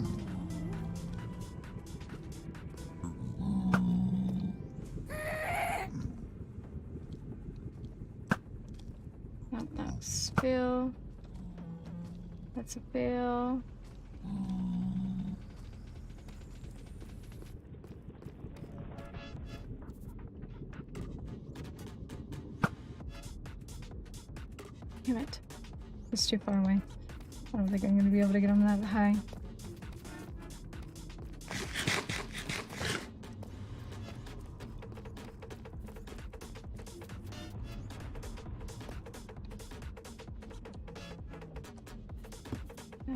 Oh, that's a fail. That's a fail. Damn it. It's too far away. I don't think I'm going to be able to get him that high.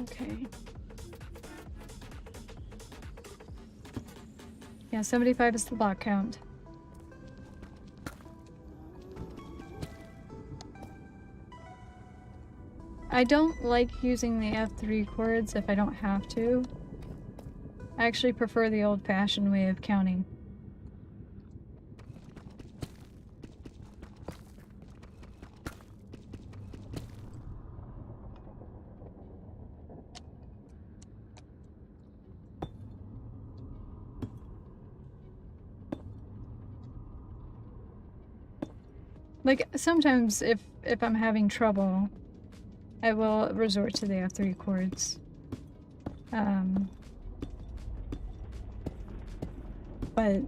Okay. Yeah, 75 is the block count. I don't like using the F3 chords if I don't have to. I actually prefer the old-fashioned way of counting. Like, sometimes if I'm having trouble, I will resort to the F3 chords. But,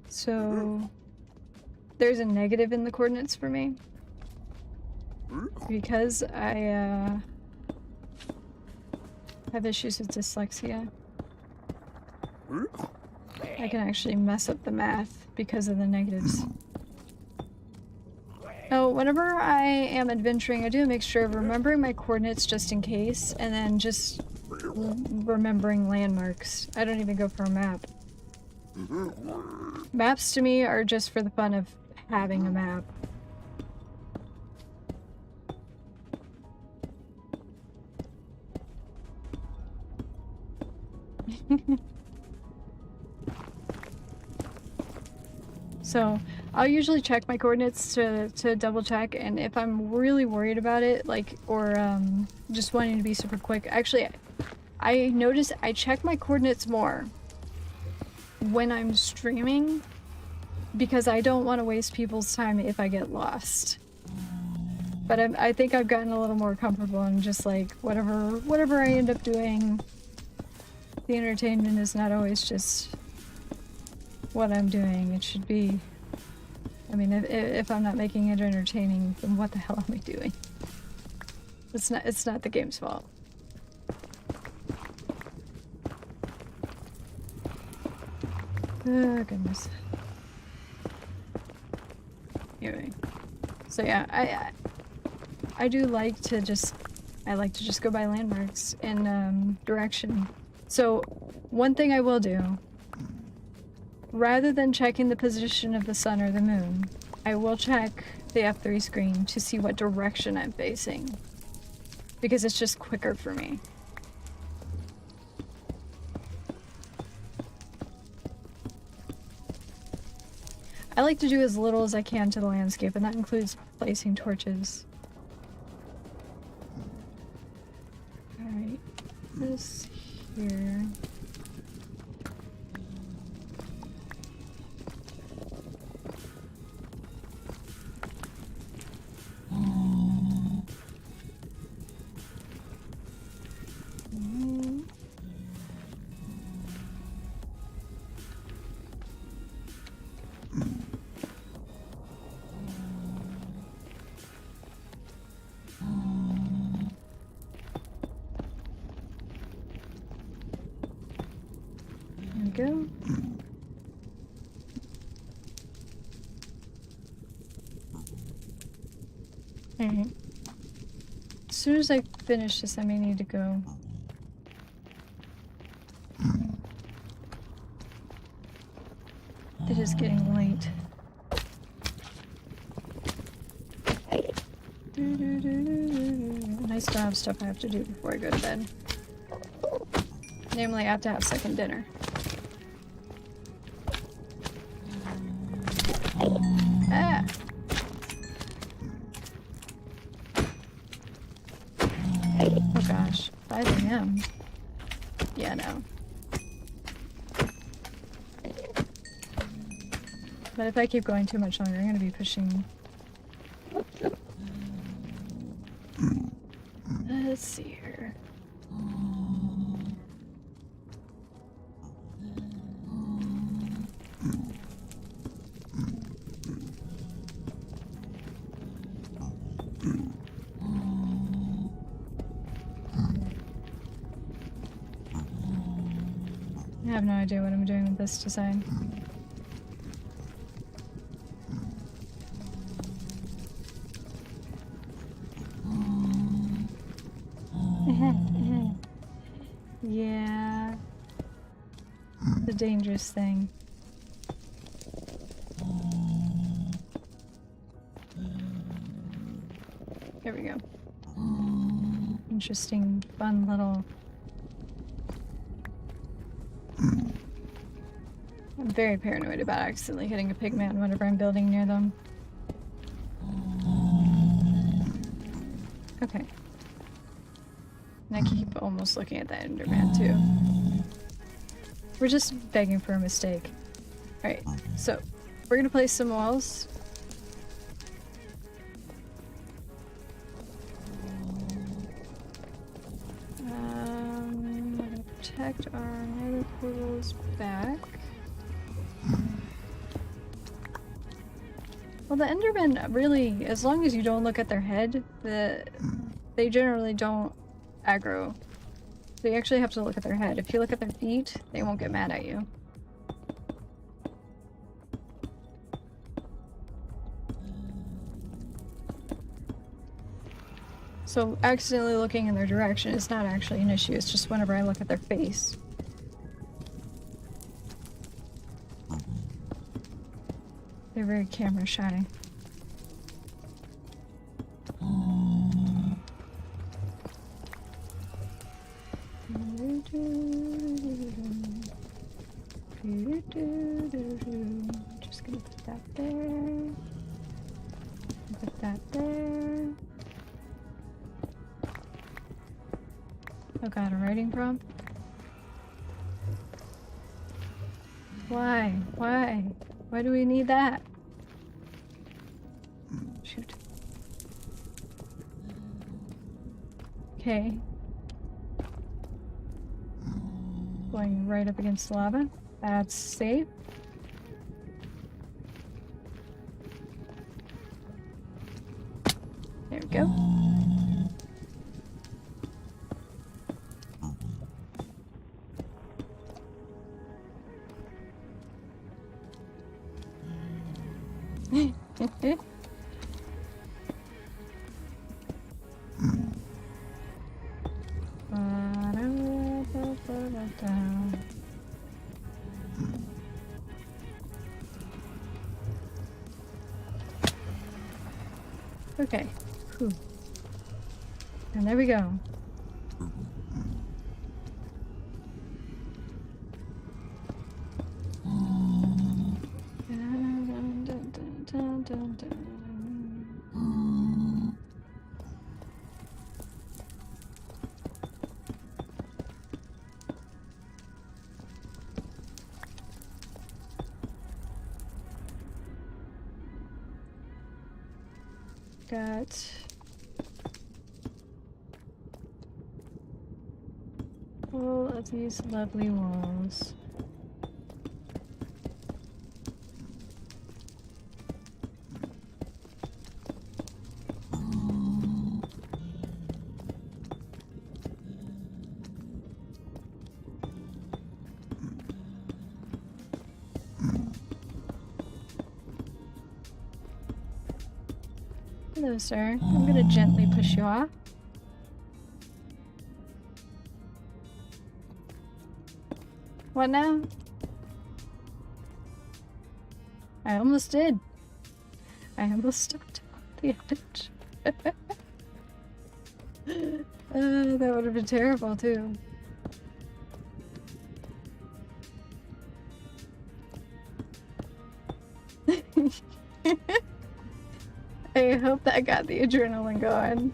so, there's a negative in the coordinates for me. Because I have issues with dyslexia. I can actually mess up the math because of the negatives. So whenever I am adventuring, I do a mixture of remembering my coordinates just in case, and then just remembering landmarks. I don't even go for a map. Maps to me are just for the fun of having a map. So I'll usually check my coordinates to double check, and if I'm really worried about it, like, or just wanting to be super quick, actually I notice I check my coordinates more when I'm streaming because I don't want to waste people's time if I get lost. But I think I've gotten a little more comfortable and just like whatever I end up doing, the entertainment is not always just what I'm doing. It should be, I mean, if I'm not making it entertaining, then what the hell am I doing? It's not the game's fault. Oh goodness. Anyway, so yeah, I do like to just go by landmarks and direction. So one thing I will do, rather than checking the position of the sun or the moon, I will check the F3 screen to see what direction I'm facing, because it's just quicker for me. I like to do as little as I can to the landscape, and that includes placing torches. Alright, this here. Go. Alright. As soon as I finish this, I may need to go. It is getting late. And I still have stuff I have to do before I go to bed. Namely, I have to have second dinner. Ah! Oh gosh, 5 AM. Yeah, no. But if I keep going too much longer, I'm gonna be pushing. Let's see here. I have no idea what I'm doing with this design. Yeah. The dangerous thing. There we go. Interesting, fun little... I'm very paranoid about accidentally hitting a pigman whenever I'm building near them. Okay. And I keep almost looking at that Enderman too. We're just begging for a mistake. Alright, so we're gonna place some walls. I'm gonna protect our nether portals back. Well, the Endermen really, as long as you don't look at their head, they generally don't aggro. So you actually have to look at their head. If you look at their feet, they won't get mad at you. So accidentally looking in their direction is not actually an issue, it's just whenever I look at their face. They're very camera shy. Just gonna put that there. Put that there. Oh god, a writing prompt? Why? Why? Why do we need that? Shoot. Okay. Going right up against the lava. That's safe. There we go. Okay. Whew. And there we go. Got all of these lovely walls. Hello, sir. I'm gonna gently push you off. What now? I almost did. I almost stepped off the edge. That would have been terrible, too. I hope that got the adrenaline going.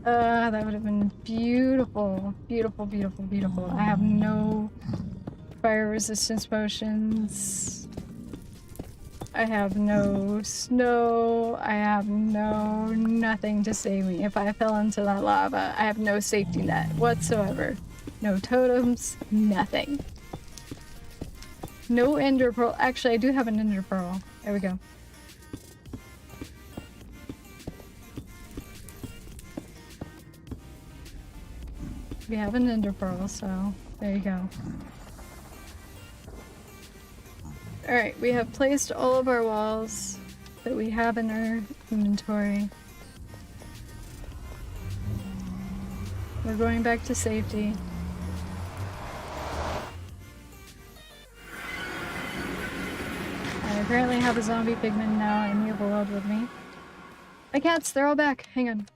That would have been beautiful. Beautiful, beautiful, beautiful. I have no fire resistance potions. I have no snow. I have no nothing to save me. If I fell into that lava, I have no safety net whatsoever. No totems, nothing. No ender pearl. Actually, I do have an ender pearl. There we go. We have an ender pearl, so there you go. Alright, we have placed all of our walls that we have in our inventory. We're going back to safety. I apparently have a zombie pigman now in the overworld with me. My cats, they're all back. Hang on.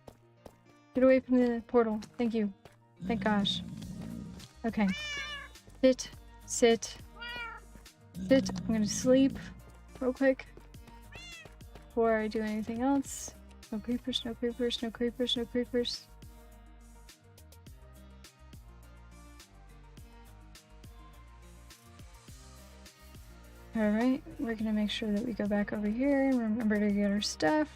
Get away from the portal. Thank you. Thank gosh. Okay. Sit. Sit. Sit. I'm gonna sleep real quick before I do anything else. No creepers, no creepers, no creepers, no creepers. Alright, we're gonna make sure that we go back over here and remember to get our stuff.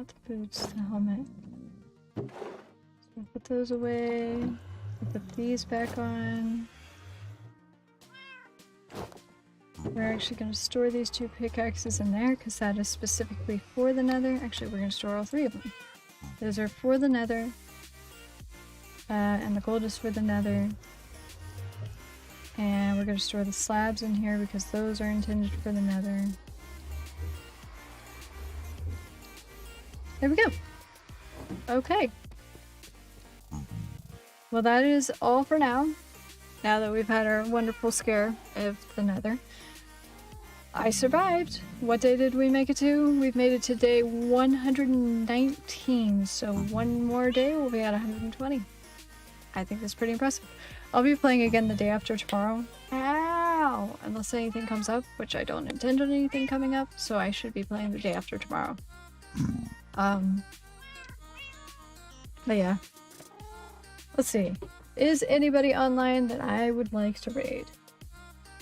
not the boots, the helmet. So we'll put those away. We'll put these back on. We're actually going to store these 2 pickaxes in there because that is specifically for the nether. Actually, we're going to store all 3 of them. Those are for the nether. And the gold is for the nether. And we're going to store the slabs in here because those are intended for the nether. There we go. Okay. Well, that is all for now. Now that we've had our wonderful scare of the nether. I survived. What day did we make it to? We've made it to day 119, so one more day we'll be at 120. I think that's pretty impressive. I'll be playing again the day after tomorrow. Ow! Unless anything comes up, which I don't intend on anything coming up, so I should be playing the day after tomorrow. But yeah. Let's see. Is anybody online that I would like to raid?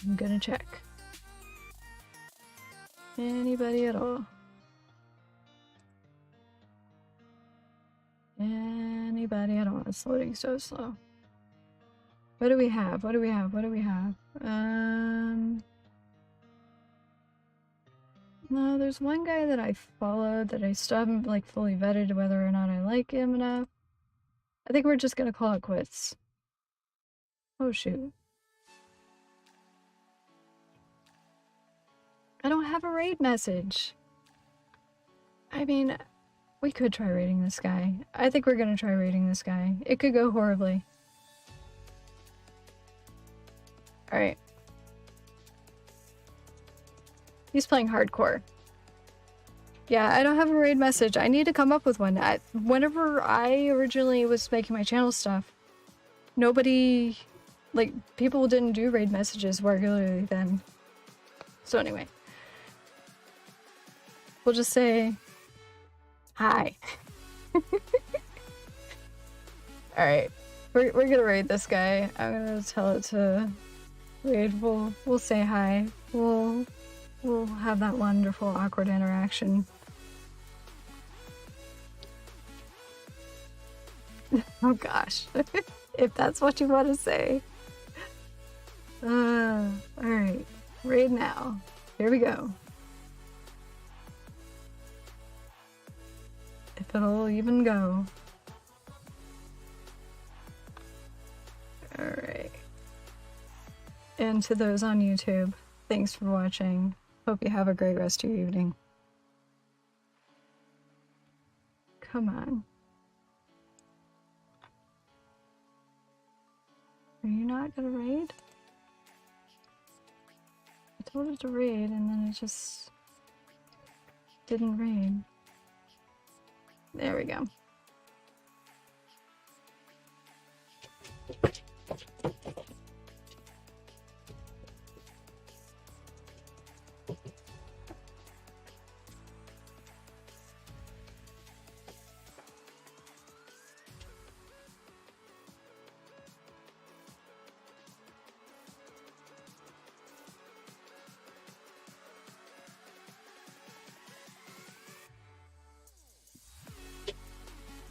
I'm gonna check. Anybody at all? Anybody at all? It's loading so slow. What do we have? What do we have? What do we have? No, there's one guy that I followed that I still haven't like fully vetted whether or not I like him enough. I think we're just gonna call it quits. Oh shoot. I don't have a raid message. I mean, we could try raiding this guy. I think we're gonna try raiding this guy. It could go horribly. Alright. He's playing hardcore. Yeah, I don't have a raid message. I need to come up with one. Whenever I originally was making my channel stuff, nobody... like, people didn't do raid messages regularly then. So anyway. We'll just say... hi. Alright. We're gonna raid this guy. I'm gonna tell it to raid. We'll say hi. We'll have that wonderful awkward interaction. Oh gosh. If that's what you want to say. Alright. Raid now. Here we go. If it'll even go. Alright. And to those on YouTube, thanks for watching. Hope you have a great rest of your evening. Come on. Are you not gonna raid? I told it to raid and then it just didn't raid. There we go.